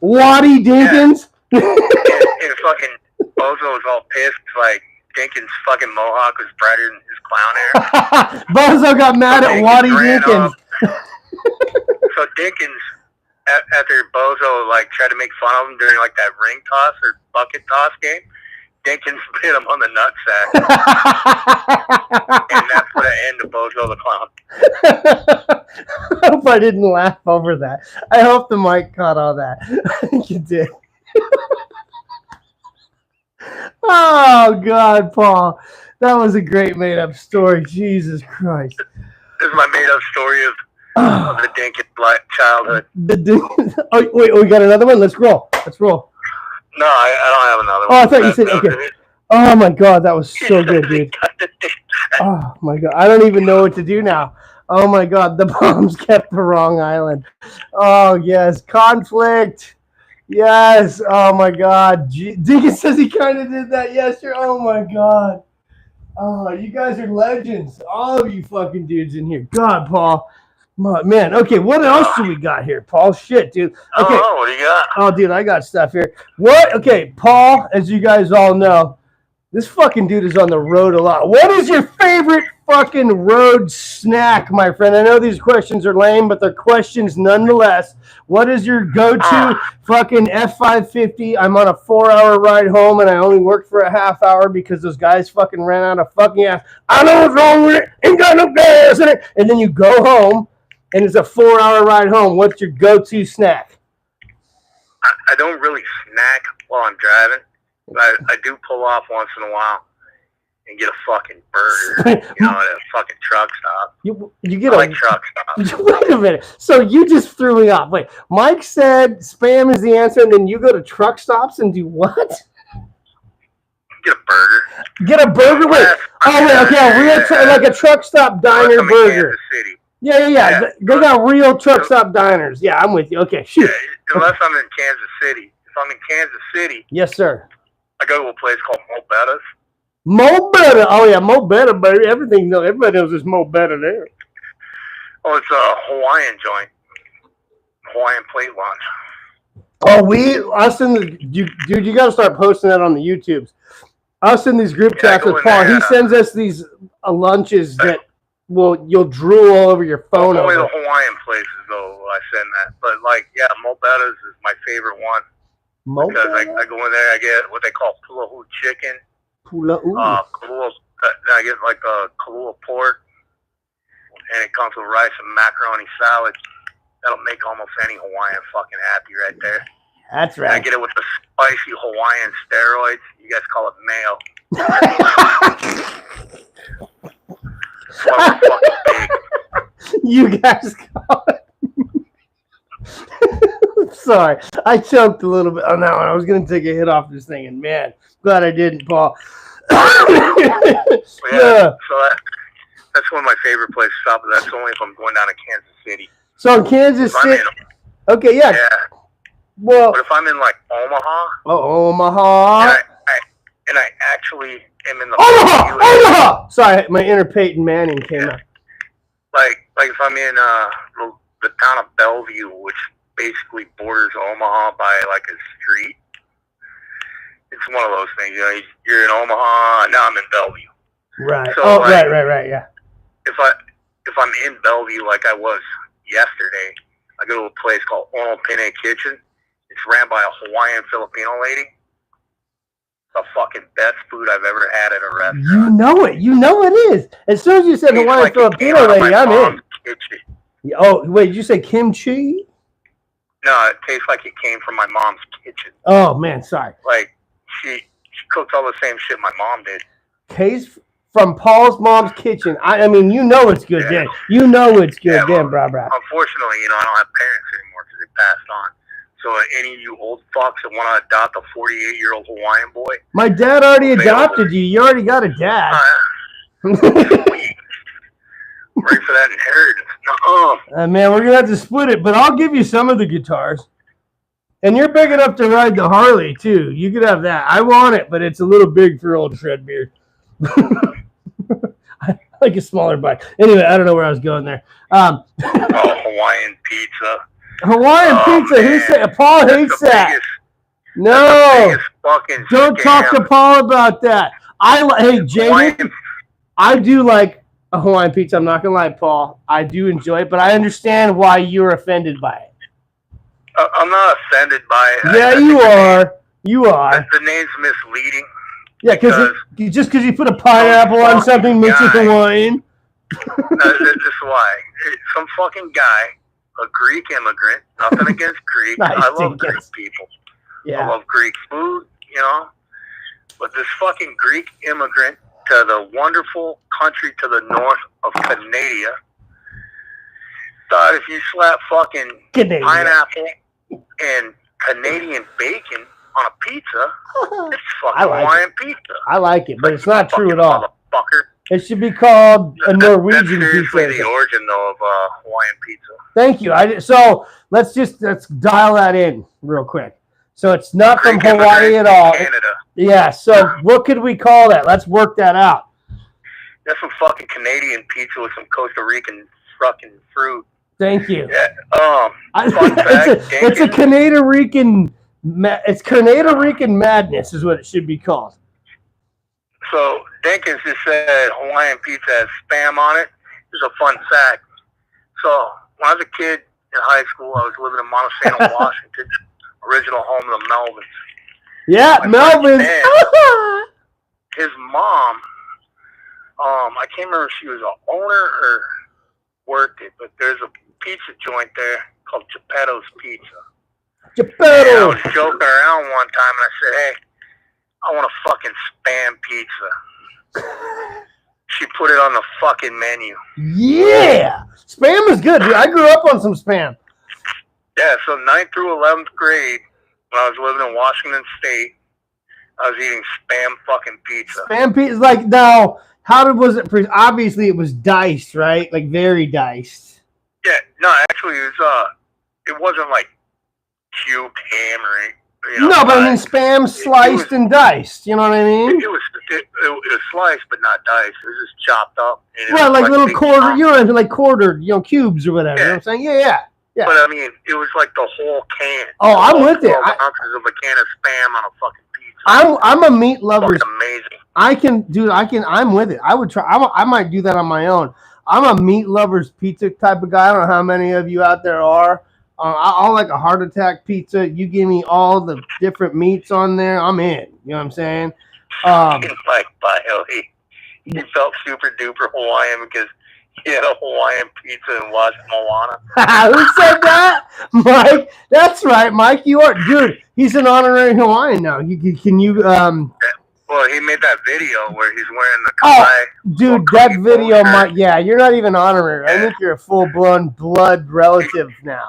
Waddy Dinkins. Yeah. and fucking Bozo was all pissed. Like, Dinkins' fucking mohawk was brighter than his clown hair. Bozo got mad at Waddy Dinkins. So Dinkins, after Bozo tried to make fun of him during that ring toss or bucket toss game, Dinkins hit him on the nutsack. And that's the end of Bozo the Clown. I hope I didn't laugh over that. I hope the mic caught all that. I think you did. Oh, God, Paul. That was a great made-up story. Jesus Christ. This is my made-up story of the Dinkins childhood. Oh, wait, we got another one? Let's roll. No, I don't have another one. Oh, I thought you said, okay. Oh, my God, that was so good, dude. Oh, my God. I don't even know what to do now. Oh, my God, the bombs kept the wrong island. Oh, yes, conflict. Yes, oh, my God. Deacon says he kind of did that yesterday. Oh, my God. Oh, you guys are legends. All of you fucking dudes in here. God, Paul. Man, okay, what else do we got here, Paul? Shit, dude. Okay. Oh, what do you got? Oh, dude, I got stuff here. What? Okay, Paul, as you guys all know, this fucking dude is on the road a lot. What is your favorite fucking road snack, my friend? I know these questions are lame, but they're questions nonetheless. What is your go-to fucking F-550? I'm on a 4-hour ride home, and I only worked for a half hour because those guys fucking ran out of fucking gas. I know what's wrong with it. Ain't got no gas in it. And then you go home, and it's a 4-hour ride home. What's your go-to snack? I don't really snack while I'm driving, but I do pull off once in a while and get a fucking burger, at a fucking truck stop. You get truck stops. Wait a minute. So you just threw me off. Wait, Mike said spam is the answer, and then you go to truck stops and do what? Get a burger. Get a burger? Wait. Okay. Like a truck stop diner burger. Kansas City. Yeah. They got real truck stop diners. Yeah, I'm with you. Okay, shoot. Yeah, unless I'm in Kansas City. If I'm in Kansas City, yes, sir. I go to a place called Mo Betta's. Mo Betta. Oh, yeah, Mo Betta, baby. Everybody knows there's Mo Betta there. Oh, it's a Hawaiian joint. Hawaiian plate lunch. Oh, us in the dude, you got to start posting that on the YouTubes. Us in these group chats with Paul, he sends us these lunches that you'll drool all over your phone. Only the Hawaiian places though I send that, but like Mobetta's is my favorite one. Because I go in there, I get what they call pulahu chicken. Kalua, I get like a Kalua pork, and it comes with rice and macaroni salad. That'll make almost any Hawaiian fucking happy right there. That's right. And I get it with the spicy Hawaiian steroids. You guys call it mayo. You guys call it. Sorry, I choked a little bit on that one. I was going to take a hit off this thing, and man, glad I didn't, Paul. So that's one of my favorite places to stop. But that's only if I'm going down to Kansas City. So in Kansas City, okay, yeah. Well, but if I'm in like Omaha, Omaha, and I actually am in the Omaha. Sorry, my inner Peyton Manning came out. Like if I'm in the town of Bellevue, which basically borders Omaha by like a street. It's one of those things, you know. You're in Omaha, now I'm in Bellevue. Right. So right. Yeah. If I'm in Bellevue like I was yesterday, I go to a place called Ono Pene Kitchen. It's ran by a Hawaiian Filipino lady. It's the fucking best food I've ever had at a restaurant. You know it. You know it is. As soon as you said Hawaiian Filipino lady, I'm in. Kitchen. Oh, wait, did you say kimchi? No, it tastes like it came from my mom's kitchen. Oh, man, sorry. Like, she cooks all the same shit my mom did. Case from Paul's mom's kitchen. I mean, you know it's good, Dan. You know it's good, Dan, bra. Unfortunately, I don't have parents anymore because they passed on. So any of you old fucks that want to adopt a 48-year-old Hawaiian boy. My dad already adopted you. You already got a dad. Ready for that inheritance. Man, we're going to have to split it, but I'll give you some of the guitars. And you're big enough to ride the Harley, too. You could have that. I want it, but it's a little big for old Shredbeard. I like a smaller bike. Anyway, I don't know where I was going there. Hawaiian pizza. Hawaiian pizza. Who said? Paul hates that. No. Don't talk to Paul about that. Hey, Jamie, I do like a Hawaiian pizza. I'm not going to lie, Paul. I do enjoy it, but I understand why you're offended by it. I'm not offended by it. Yeah, you are. You are. The name's misleading. Yeah, because you put a pineapple on something makes it Hawaiian. No, this is why. Some fucking guy, a Greek immigrant, nothing against Greek. I love Greek people. Yeah. I love Greek food, But this fucking Greek immigrant to the wonderful country to the north of Canada thought if you slap fucking pineapple and Canadian bacon on a pizza, it's fucking Hawaiian pizza. I like it, but it's not true at all. Motherfucker. It should be called a Norwegian pizza. That's seriously the origin, though, of Hawaiian pizza. Thank you. So let's dial that in real quick. So it's not from Hawaii at all. Canada. Yeah. So what could we call that? Let's work that out. That's some fucking Canadian pizza with some Costa Rican fucking fruit. Thank you. Yeah. Fun fact, it's a Canada-Rican. It's Canada-Rican madness, is what it should be called. So Dinkins just said Hawaiian pizza has Spam on it. Here's a fun fact. So when I was a kid in high school, I was living in Montesano, Washington, original home of the Melvins. Yeah, Melvins. His mom, I can't remember if she was an owner or worked it, but there's a pizza joint there called Geppetto's Pizza. Geppetto. And I was joking around one time, and I said, "Hey, I want a fucking Spam pizza." She put it on the fucking menu. Yeah, Spam is good. I grew up on some Spam. Yeah, so 9th through 11th grade, when I was living in Washington State, I was eating Spam fucking pizza. Spam pizza, like, now, was it? Obviously, it was diced, right? Like, very diced. Yeah, no, actually, it wasn't like cubed ham or no, but I mean Spam sliced and diced. You know what I mean? It was it was sliced but not diced. It was just chopped up. Right, like little quarter. You know, like quartered, cubes or whatever. Yeah. You know what I'm saying? Yeah. But I mean, it was like the whole can. Oh, I'm with it. 12 ounces of a can of Spam on a fucking pizza. I'm a meat lover. Fucking amazing. I'm with it. I would try. I might do that on my own. I'm a meat lover's pizza type of guy. I don't know how many of you out there are. I like a heart attack pizza. You give me all the different meats on there, I'm in. You know what I'm saying? Mike Bio, he felt super duper Hawaiian because he had a Hawaiian pizza and watched Moana. Who said that? Mike? That's right, Mike. You are, dude. He's an honorary Hawaiian now. Can you? Well, he made that video where he's wearing the Kauai. Dude, that video, Mike. Yeah, you're not even honorary. Yeah. I think you're a full-blown blood relative now.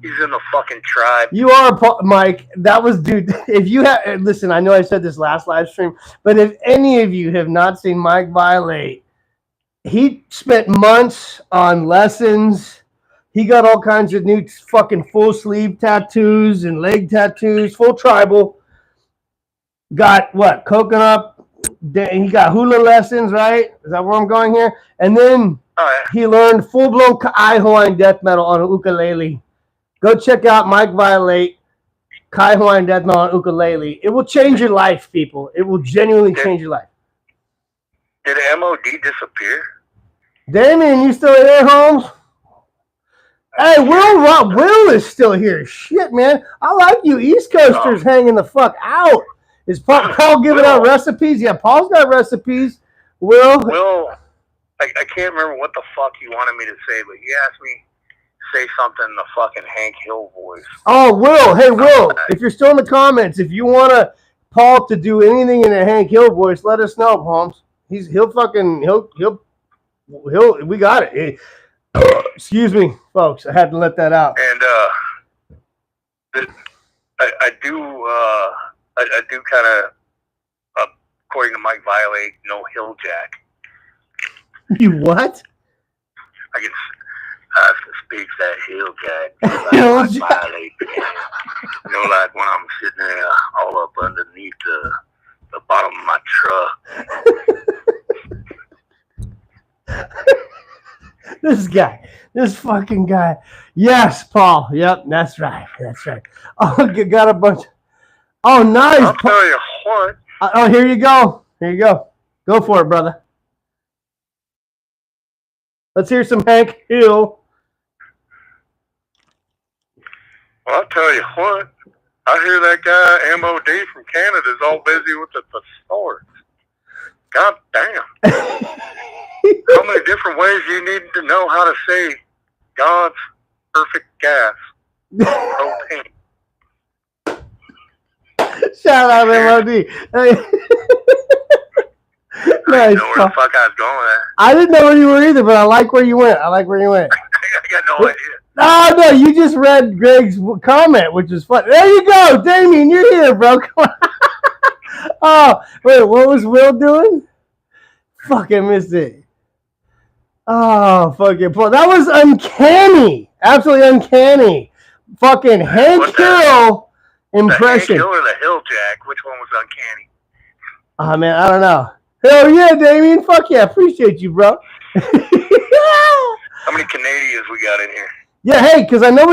He's in the fucking tribe. You are, Mike. That was, dude. If you have, listen, I know I said this last live stream, but if any of you have not seen Mike violate, he spent months on lessons. He got all kinds of new fucking full sleeve tattoos and leg tattoos, full tribal. Got what? Coconut. He got hula lessons, right? Is that where I'm going here? And then he learned full-blown Kai Hawaiian death metal on a ukulele. Go check out Mike Violate, Kai Hawaiian death metal on ukulele. It will change your life, people. It will genuinely change your life. Did MOD disappear? Damien, you still here, Holmes? Hey, Will is still here. Shit, man. I like you East Coasters hanging the fuck out. Is Paul giving out recipes? Yeah, Paul's got recipes. Will, I can't remember what the fuck he wanted me to say, but he asked me to say something in the fucking Hank Hill voice. Oh, Will. Hey, Will, if you're still in the comments, if you want Paul to do anything in a Hank Hill voice, let us know, Holmes. He'll we got it. Excuse me, folks. I had to let that out. And I do kind of, according to Mike Violate, no hill jack. You what? I can speak that hill jack. Hill jack. Violate. You know, like when I'm sitting there all up underneath the bottom of my truck. This fucking guy. Yes, Paul. Yep, that's right. Oh, got a bunch. Oh, nice. I'll tell you what. Oh, here you go. Go for it, brother. Let's hear some Hank Hill. Well, I'll tell you what. I hear that guy MOD from Canada is all busy with the thesaurus. God damn. How many different ways you need to know how to say God's perfect gas? Propane. Shout out MOD. Nice. Know where the fuck I was going at. I didn't know where you were either, but I like where you went. I got no idea. Oh, no, you just read Greg's comment, which is fun. There you go, Damien, you're here, bro. Come on. Oh, wait, what was Will doing? Fucking missed it. Oh, fucking Paul. That was uncanny. Absolutely uncanny. Fucking Hank Hill impression. The Hank Hill or the Hill Jack? Which one was uncanny? Oh, man, I don't know. Hell yeah, Damien. Fuck yeah. Appreciate you, bro. How many Canadians we got in here? Yeah, hey, because I know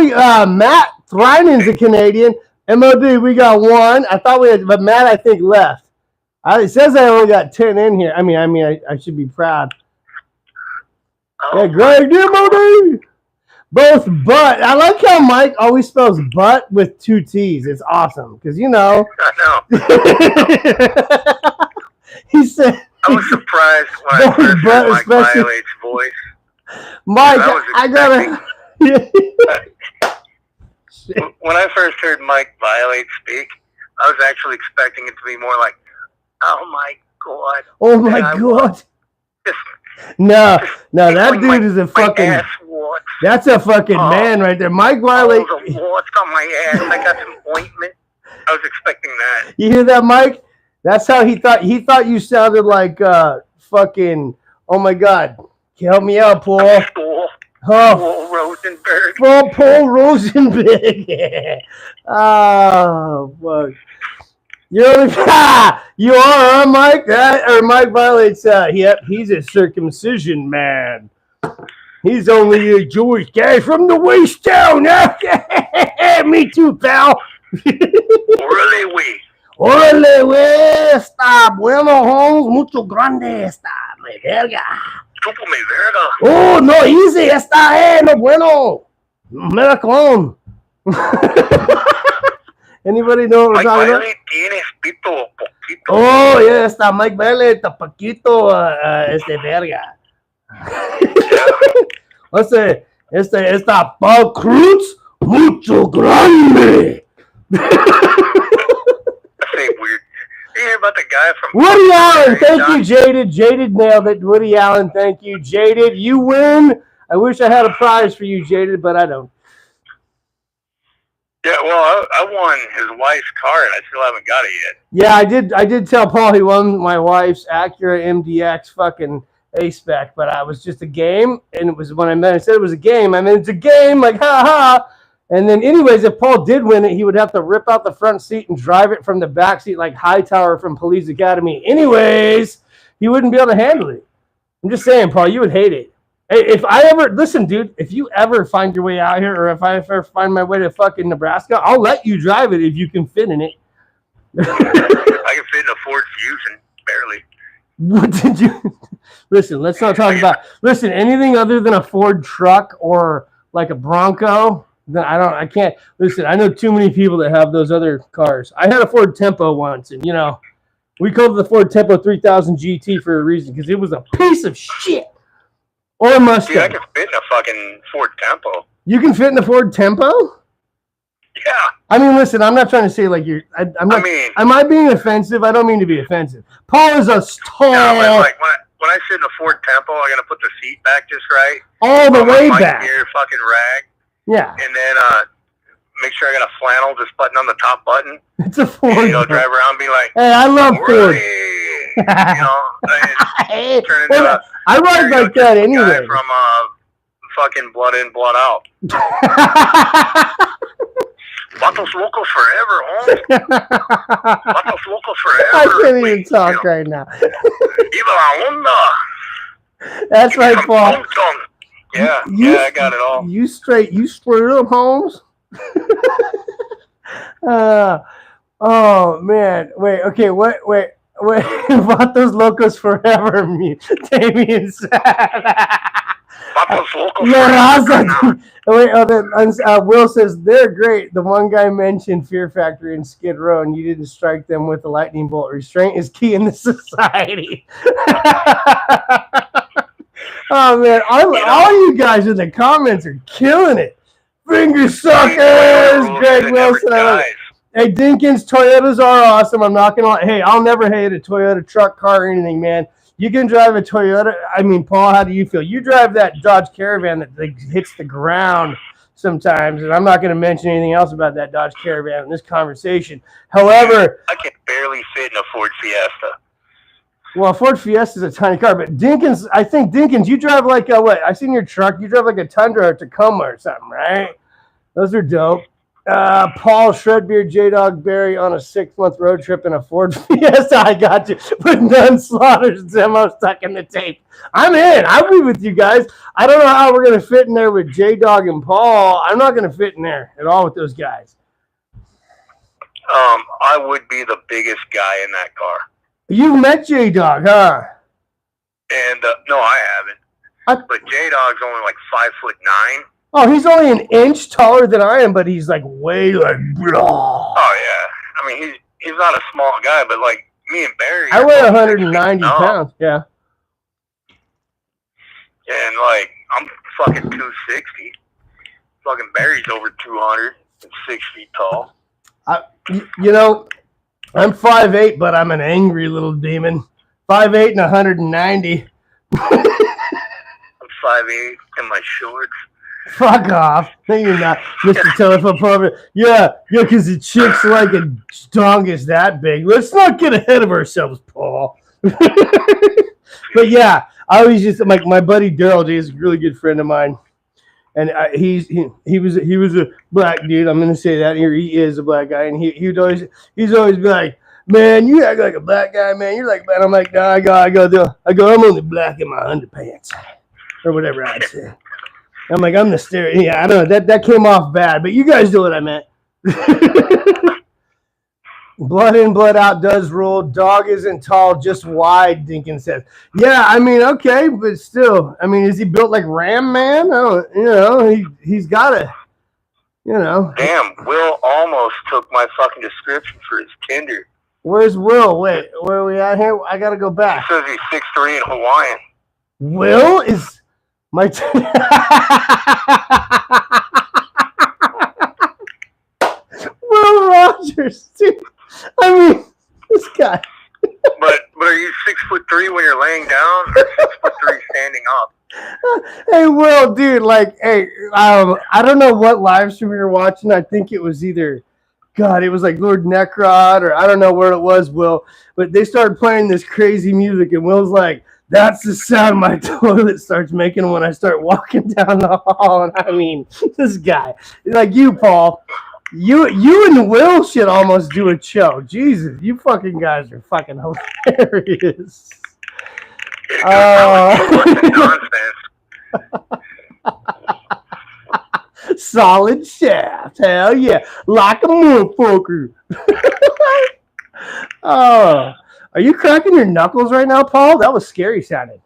Matt Thrinen's a Canadian. MOD, we got one. I thought we had, but Matt, I think, left. It says I only got 10 in here. I mean, I should be proud. Oh, yeah, Greg, MOD. Both butt. I like how Mike always spells butt with 2 T's. It's awesome because I know. He said. I was surprised when I first heard Mike Violate's voice. Mike, I gotta. When I first heard Mike Violate speak, I was actually expecting it to be more like, "Oh my god! Oh my god!" No, that dude is a fucking. That's a fucking man right there, Mike Violate. What's on my ass? I got some ointment. I was expecting that. You hear that, Mike? That's how he thought. He thought you sounded like fucking. Oh my god! Can you help me out, Paul? Paul Rosenberg. Paul Rosenberg. Oh fuck. You're only, you are, huh, Mike? Mike violates. Yep, he's a circumcision man. He's only a Jewish guy from the waist down. Me too, pal. Orale, we. Órale, güey, está bueno, Holmes, mucho grande, está, me verga. Chúpame verga. Oh, no, easy, está, no bueno. Melacón. Anybody know what we're talking about? Tienes pito poquito. Oh, yeah, está Mike Bailey, está Paquito, verga. Está Paul Cruz, mucho grande. Weird. You hear about the guy from Woody Allen? Thank you, Jaded. Jaded nailed it. Woody Allen, thank you, Jaded. You win. I wish I had a prize for you, Jaded, but I don't. Yeah, well, I won his wife's car, and I still haven't got it yet. Yeah, I did tell Paul he won my wife's Acura MDX fucking A-Spec, but I was just a game, and it was when I said it was a game, I mean, it's a game, like, ha-ha. And then anyways, if Paul did win it, he would have to rip out the front seat and drive it from the back seat like Hightower from Police Academy. Anyways, he wouldn't be able to handle it. I'm just saying, Paul, you would hate it. Hey, if I ever, listen, dude, if you ever find your way out here or if I ever find my way to fucking Nebraska, I'll let you drive it if you can fit in it. I can fit in a Ford Fusion, barely. What did you, listen, let's not talk about, listen, anything other than a Ford truck or like a Bronco, then I can't, listen, I know too many people that have those other cars. I had a Ford Tempo once, and, you know, we called it the Ford Tempo 3000 GT for a reason, because it was a piece of shit. Or a Mustang. Dude, I can fit in a fucking Ford Tempo. You can fit in a Ford Tempo? Yeah. I mean, listen, I'm not trying to say like you're, I'm not, am I being offensive? I don't mean to be offensive. Paul is a tall. No, like when I sit in a Ford Tempo, I gotta put the seat back just right. All the way back. Here, fucking rag. Yeah. And then make sure I got a flannel just button on the top button. It's a Ford. And, you know, drive around and be like, hey, I love Ford. You know, turn into I ride like that anyway. Guy from fucking Blood In, Blood Out. Vatos locos forever, homie. Vatos locos forever. I can't even talk right now. Viva la onda. That's right, Paul. Yeah, yeah, I got it all. You straight up, Holmes. Oh man, wait, okay, wait. Vatos locos forever, me, Damien said. Vatos locos forever. Wait, Will says they're great. The one guy mentioned Fear Factory and Skid Row, and you didn't strike them with the lightning bolt. Restraint is key in this society. Oh man, all you guys in the comments are killing it. Finger suckers, Greg Wilson. Hey, Dinkins, Toyotas are awesome. I'm not gonna lie. Hey, I'll never hate a Toyota truck, car, or anything, man. You can drive a Toyota. I mean, Paul, how do you feel? You drive that Dodge Caravan that like, hits the ground sometimes, and I'm not going to mention anything else about that Dodge Caravan in this conversation. However, I can barely fit in a Ford Fiesta. Well, a Ford Fiesta is a tiny car, but Dinkins, I think Dinkins, you drive like a what? I seen your truck. You drive like a Tundra or Tacoma or something, right? Those are dope. Paul Shredbeard, J-Dog Barry on a 6-month road trip in a Ford Fiesta. I got you. With none slaughters demo stuck in the tape. I'm in. I'll be with you guys. I don't know how we're going to fit in there with J-Dog and Paul. I'm not going to fit in there at all with those guys. I would be the biggest guy in that car. You've met J-Dog, huh? And no, I haven't. But J-Dog's only like 5'9". Oh, he's only an inch taller than I am, but he's like way like. Blah. Oh yeah, I mean he's not a small guy, but like me and Barry. I weigh 190 pounds. Yeah. And like I'm fucking 260. Fucking Barry's over 200 and 6 feet tall. You know, I'm 5'8", but I'm an angry little demon. 5'8" and 190. I'm 5'8" in my shorts. Fuck off. No, you're not, Mr. Telephone Provider. Yeah, because the chick's like a dong is that big. Let's not get ahead of ourselves, Paul. But yeah, I always just like my buddy Daryl, he's a really good friend of mine. And he was a black dude. I'm gonna say that he is a black guy, and he's always be like, man, you act like a black guy, man. You're like, man, I'm like, nah, I'm only black in my underpants. Or whatever I'd say. I'm like, I'm the stereo. Yeah, I don't know. That came off bad, but you guys know what I meant. Blood in, blood out does rule. Dog isn't tall, just wide, Dinkin says. Yeah, I mean, okay, but still. I mean, is he built like Ram Man? He's got to, Damn, Will almost took my fucking description for his Tinder. Where's Will? Wait, where are we at here? I got to go back. He says he's 6'3" in Hawaiian. Will is my... Will Rogers, dude. I mean, this guy. But are you 6'3" when you're laying down, or 6'3" standing up? Hey, Will, dude, like, hey, I don't know what live stream we were watching. I think it was either, God, it was like Lord Necrod, or I don't know where it was, Will. But they started playing this crazy music, and Will's like, that's the sound my toilet starts making when I start walking down the hall. And I mean, this guy, like you, Paul. You and Will should almost do a show. Jesus, you fucking guys are fucking hilarious. Solid shaft. Hell yeah. Like a motherfucker. Oh. Are you cracking your knuckles right now, Paul? That was scary sounding.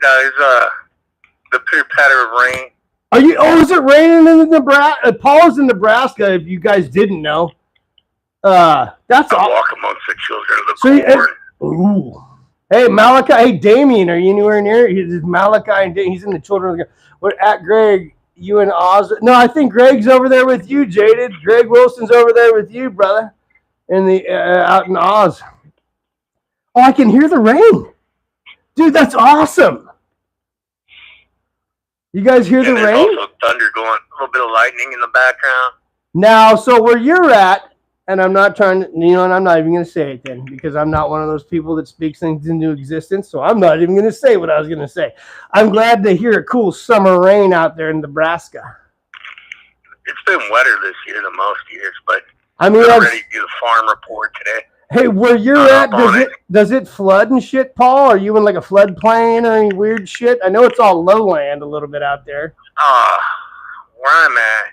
No, it's the pitter patter of rain. Are you? Oh, is it raining in Nebraska? Paul's in Nebraska. If you guys didn't know, that's I walk amongst the children of the corn. Ooh. Hey, Malachi. Hey, Damien. Are you anywhere near? He's Malachi and he's in the children of the. We're at Greg. You and Oz. No, I think Greg's over there with you, Jaded. Greg Wilson's over there with you, brother. In the out in Oz. Oh, I can hear the rain, dude. That's awesome. You guys hear the rain? There's also thunder going, a little bit of lightning in the background. Now, so where you're at, and I'm not trying to, and I'm not even going to say it then, because I'm not one of those people that speaks things into existence, so I'm not even going to say what I was going to say. I'm glad to hear a cool summer rain out there in Nebraska. It's been wetter this year than most years, but I mean, I'm ready to do the farm report today. Hey, where you're at, does it flood and shit, Paul? Are you in like a floodplain or any weird shit? I know it's all lowland a little bit out there. Where I'm at,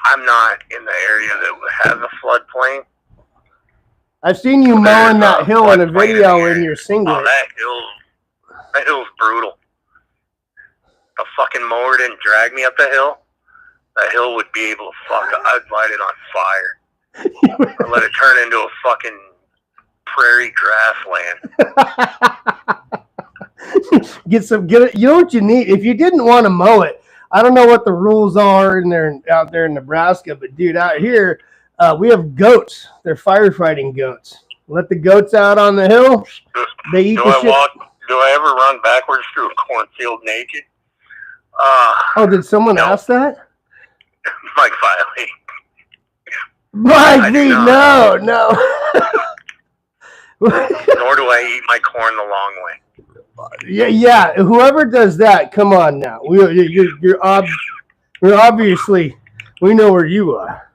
I'm not in the area that has a floodplain. I've seen you mowing that hill in a video in your singlet. Oh, that hill's brutal. The fucking mower didn't drag me up the hill. That hill would be able to I'd light it on fire. Or let it turn into a fucking prairie grassland. Get it. You know what you need? If you didn't want to mow it, I don't know what the rules are out there in Nebraska, but dude, out here, we have goats. They're firefighting goats. Let the goats out on the hill. They eat the shit. Do I ever run backwards through a cornfield naked? Oh, did someone ask that? Mike Filey. Mike V, no. Nor do I eat my corn the long way. Yeah. Whoever does that, come on now. You're obviously, we know where you are.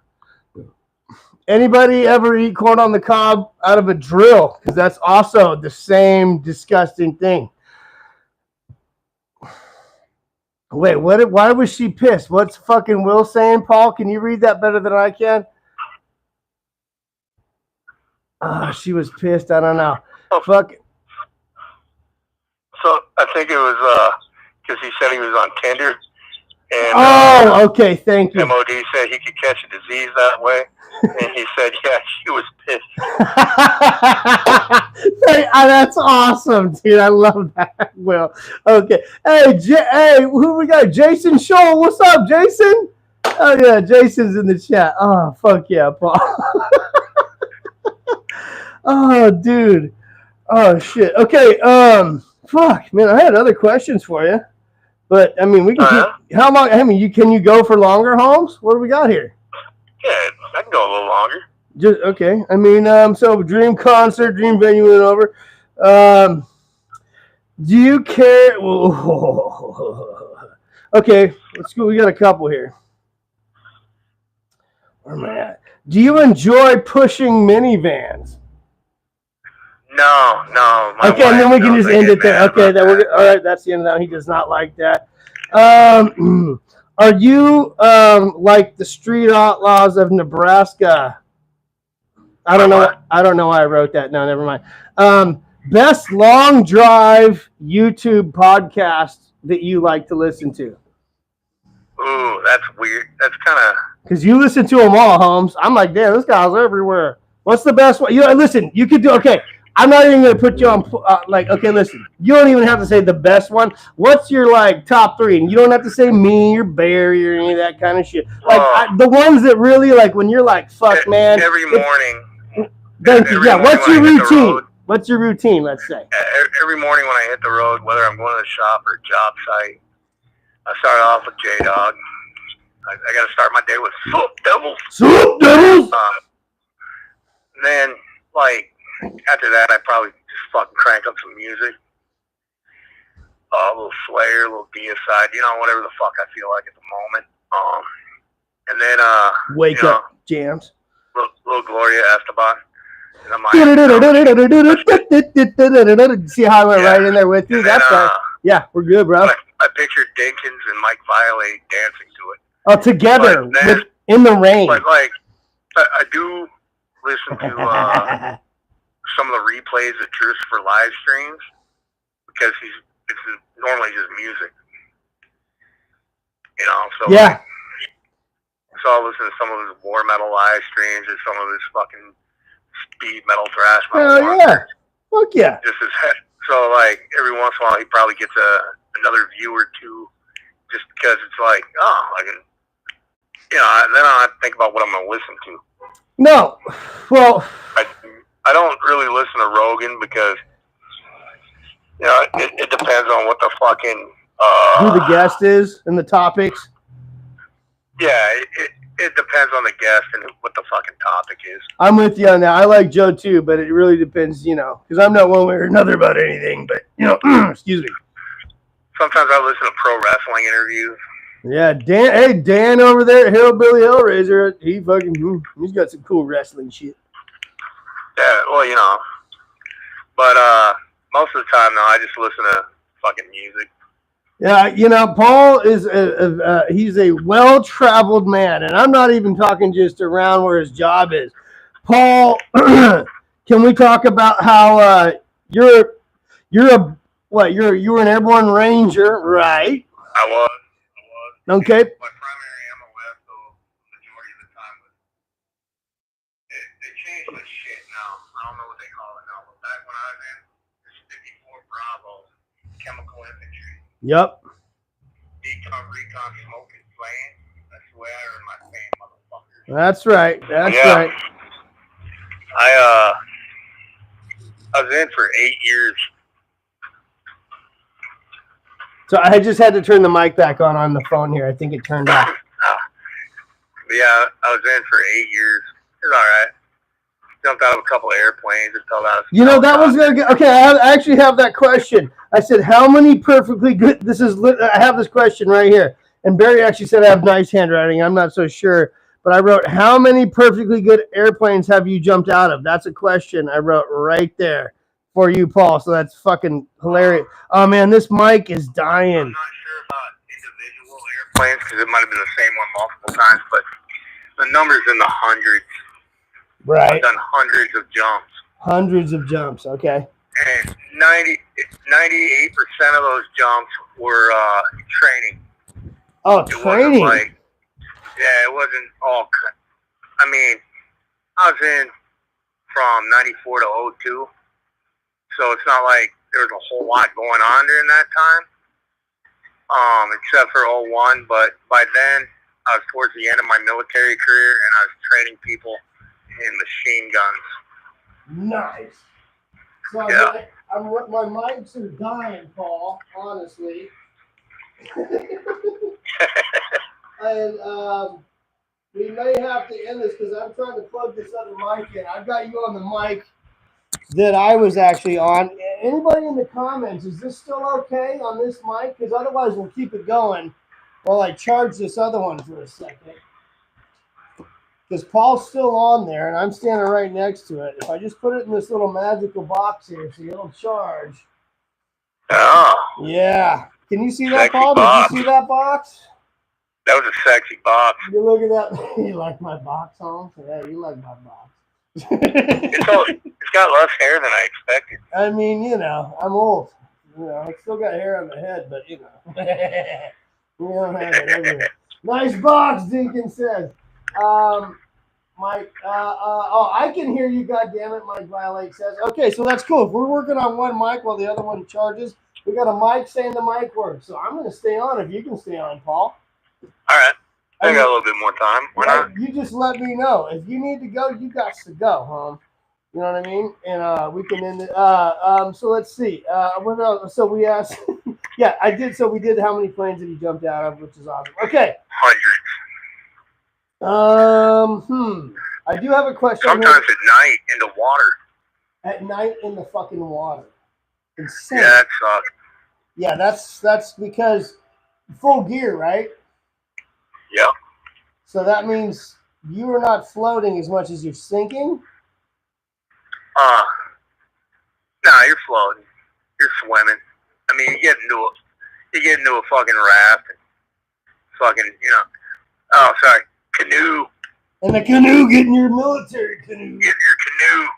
Anybody ever eat corn on the cob out of a drill? Because that's also the same disgusting thing. Wait, why was she pissed? What's fucking Will saying, Paul? Can you read that better than I can? She was pissed. I don't know. Fuck. So I think it was because he said he was on Tinder. And, okay. Thank you. MOD said he could catch a disease that way. And he said, yeah, she was pissed. That's awesome, dude. I love that, Will. Okay. Hey, who we got? Jason Scholl. What's up, Jason? Oh, yeah, Jason's in the chat. Oh, fuck yeah, Paul. Oh, dude. Oh, shit. Okay. Fuck, man. I had other questions for you. But, I mean, we can keep, how long? I mean, can you go for longer, Holmes? What do we got here? Yeah, I can go a little longer. Just okay. I mean, so dream concert, dream venue and over. Do you care? Okay, let's go. We got a couple here. Where am I at? Do you enjoy pushing minivans? No. Okay, and then we can just end it there. Okay, all right. That's the end of that. He does not like that. Are you like the street outlaws of Nebraska? I don't know why I wrote that. No, never mind. Best long drive YouTube podcast that you like to listen to? Ooh, that's weird. That's kind of... Because you listen to them all, Holmes. I'm like, damn, this guy's everywhere. What's the best one? Listen, you could do, okay, I'm not even going to put you on, okay, listen, you don't even have to say the best one. What's your, like, top three? And you don't have to say me or Barry or any of that kind of shit. Like, the ones that really, like, when you're like, fuck, man. Every morning. Thank you. Yeah, what's your routine? What's your routine, let's say? Every morning when I hit the road, whether I'm going to the shop or job site, I start off with J-Dog. I got to start my day with Soup Devils. Soup Devils? Then, like, after that, I probably just fucking crank up some music. A little Slayer, a little Deicide, whatever the fuck I feel like at the moment. And then, Wake up jams. Little Gloria Esteban. See how I went right in there with you? That's right. Yeah, we're good, bro. I pictured Dinkins and Mike Violate dancing to it. Oh, together in the rain. But like, I do listen to some of the replays of Truth for live streams because it's normally just music. So yeah. So I'll listen to some of his war metal live streams and some of his fucking speed metal thrash metal. Hell yeah. Fuck yeah. Just his head. So like every once in a while he probably gets another view or two just because it's like, then I think about what I'm going to listen to. No. Well, I don't really listen to Rogan because, it depends on what the fucking... who the guest is and the topics. Yeah, it depends on the guest and what the fucking topic is. I'm with you on that. I like Joe too, but it really depends, because I'm not one way or another about anything, but, excuse me. Sometimes I listen to pro wrestling interviews. Yeah, Dan over there at Hillbilly Hellraiser, he's got some cool wrestling shit. Yeah, well, but most of the time, no, I just listen to fucking music. Yeah, Paul is he's a well-traveled man, and I'm not even talking just around where his job is. Paul, can we talk about how you were an airborne ranger, right? I was. Okay. My primary MOS, so majority of the time they changed the shit now. I don't know what they call it now, but back when I was in 54 Bravo, chemical infantry. Yep. Recon, smoking, playing. That's the way I earned my fame, motherfucker. That's right. Right. I was in for 8 years. So I just had to turn the mic back on the phone here. I think it turned off. Yeah, I was in for 8 years. It's all right. Jumped out of a couple of airplanes and fell out. That was gonna get okay. I actually have that question. I said, how many perfectly good? I have this question right here, and Barry actually said I have nice handwriting. I'm not so sure, but I wrote, how many perfectly good airplanes have you jumped out of? That's a question I wrote right there for you, Paul. So that's fucking hilarious. Oh man, this mic is dying. I'm not sure about individual airplanes because it might have been the same one multiple times, but the number's in the hundreds. Right. I've done hundreds of jumps. Hundreds of jumps, okay. And 98% of those jumps were training. Oh, training. It wasn't all. I mean, I was in from 94 to 02, so it's not like there was a whole lot going on during that time, except for 01. But by then, I was towards the end of my military career, and I was training people in machine guns. Nice. So yeah. My mics are dying, Paul, honestly. And we may have to end this because I'm trying to plug this other mic in. I've got you on the mic that I was actually on. Anybody in the comments, is this still okay on this mic? Because otherwise we'll keep it going while I charge this other one for a second. because Paul's still on there, and I'm standing right next to it. If I just put it in this little magical box here, so it'll charge. Oh. Yeah. Can you see that, Sexy Paul? box. Did you see that box? That was a sexy box. You look at that. You like my box, Holmes? Yeah, you like my box. It's got less hair than I expected. I mean, you know, I'm old. You know, I still got hair on the head, but you know, we don't have it everywhere. Nice box, Deacon says. Mike, oh, I can hear you, goddammit, Mike Violate says. Okay, so that's cool. If we're working on one mic while the other one charges, we got a mic saying the mic works. So I'm going to stay on if you can stay on, Paul. All right. I got a little bit more time. Why not? You just let me know. If you need to go, you got to go, huh? You know what I mean? And we can end it. So let's see. What else? So we asked. Yeah, I did. So we did how many planes that he jumped out of, which is awesome. Okay. Hundreds. I do have a question. Sometimes at night in the water. At night in the fucking water. Insane. Yeah, that sucks. Yeah, that's because full gear, right? Yep. So that means you are not floating as much as you're sinking? Nah, you're floating. You're swimming. I mean, you get into a fucking raft and fucking, you know. Oh, sorry, canoe. And the canoe, getting your military canoe. Getting your canoe.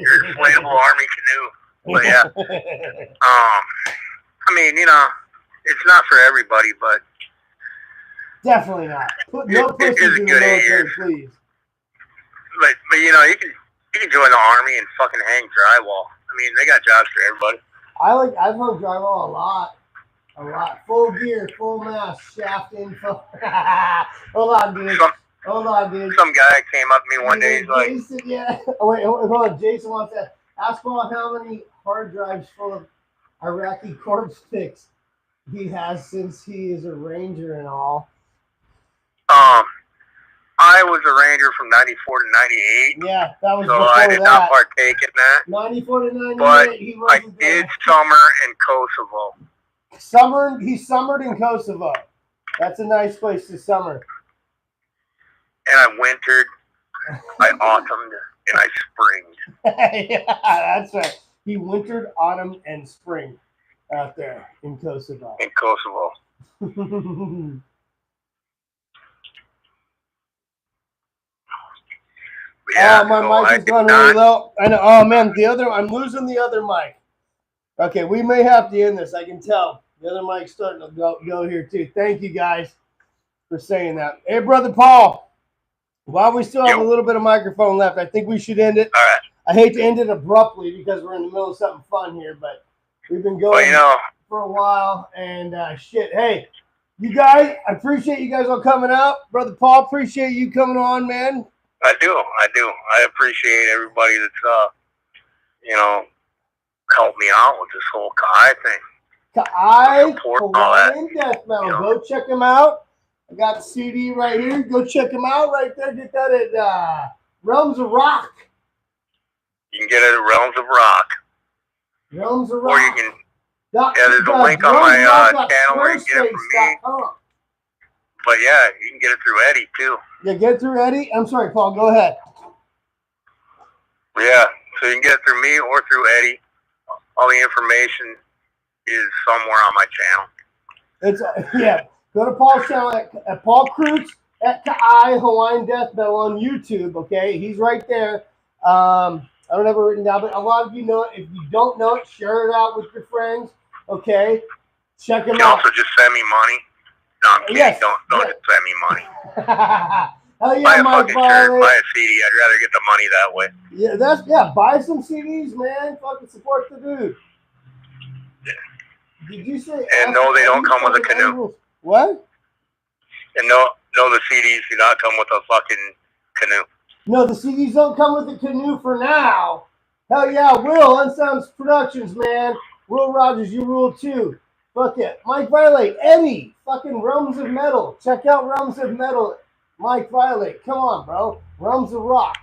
Your inflatable army canoe. But yeah. I mean, you know, it's not for everybody, but definitely not. Put no pussies in the military, please. But you know, you can join the army and fucking hang drywall. I mean, they got jobs for everybody. I've hung drywall a lot. Full gear, full mask, shaft info. Hold on, dude. Some guy came up to me one day. He's like, Jason, yeah. Oh, wait, hold on. Jason wants to ask Paul how many hard drives full of Iraqi corpse pics he has since he is a ranger and all. I was a ranger from 94 to 98. Yeah, that was so before I did not partake in that. 94 to 98. But I did summer in Kosovo. He summered in Kosovo. That's a nice place to summer. And I wintered. I autumned and I springed. Yeah, that's right. He wintered, autumn, and spring out there in Kosovo. In Kosovo. Yeah, my mic is going really low. I know. Oh man, I'm losing the other mic. Okay, we may have to end this. I can tell the other mic's starting to go here too. Thank you guys for saying that. Hey, brother Paul, while we still have a little bit of microphone left, I think we should end it. All right. I hate to end it abruptly because we're in the middle of something fun here, but we've been going for a while. And shit, hey, you guys, I appreciate you guys all coming out. Brother Paul, appreciate you coming on, man. I do. I appreciate everybody that's, helped me out with this whole Kai thing. Kai, Hawaiian Death Metal. You know. Go check him out. I got the CD right here. Go check him out right there. Get that at Realms of Rock. You can get it at Realms of Rock. Realms of Rock. Or you can, there's a link on my channel where you can get it from me. But yeah, you can get it through Eddie too. Yeah, get it through Eddie? I'm sorry, Paul, go ahead. Yeah, so you can get it through me or through Eddie. All the information is somewhere on my channel. Go to Paul's channel at Paul Kreutz at Kai Hawaiian Death Metal on YouTube, okay? He's right there. I don't have it written down, but a lot of you know it. If you don't know it, share it out with your friends, okay? Check him out. You can also just send me money. No, I'm kidding. Yes. Don't just send me money. Hell yeah, buy a fucking shirt, buy a CD. I'd rather get the money that way. Yeah, buy some CDs, man. Fucking support the dude. Yeah. Did you say? And no, they don't come with a canoe. Animals? What? And no, the CDs do not come with a fucking canoe. No, the CDs don't come with a canoe for now. Hell yeah, Will, Unsounds Productions, man. Will Rogers, you rule too. Fuck it. Mike Violate, Eddie, fucking Realms of Metal. Check out Realms of Metal. Mike Violate, come on, bro. Realms of Rock.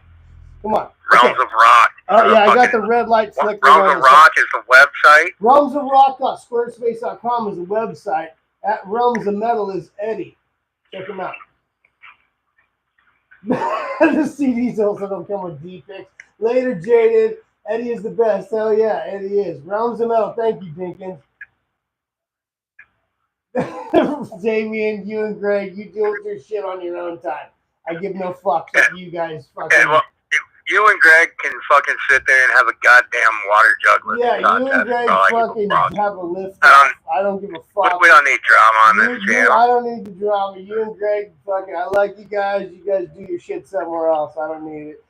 Come on. Realms of Rock. Oh, yeah, I got the red light flickering. Realms of Rock is the website. Realmsofrock.squarespace.com is the website. At Realms of Metal is Eddie. Check him out. The CDs also don't come with D-Picks. Later, Jaded. Eddie is the best. Hell yeah, Eddie is. Rounds of metal. Thank you, Dinkins. Damien, you and Greg, you deal with your shit on your own time. I give no fucks if you guys fucking. Yeah, well, you and Greg can fucking sit there and have a goddamn water jug with yeah, you and Greg fucking have a lift. I don't give a fuck. We don't need drama on this channel. I don't need the drama. You and Greg fucking. I like you guys. You guys do your shit somewhere else. I don't need it.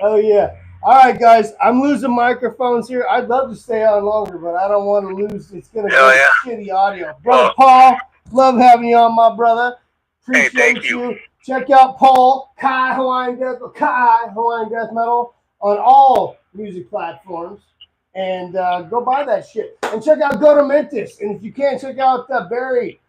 Oh yeah. All right, guys. I'm losing microphones here. I'd love to stay on longer, but I don't want to lose. It's gonna be shitty audio. Brother Paul, love having you on, my brother. Appreciate thank you. Check out Paul Kai Hawaiian Death Metal on all music platforms, and go buy that shit. And check out Go to Mentis. And if you can't, check out Barry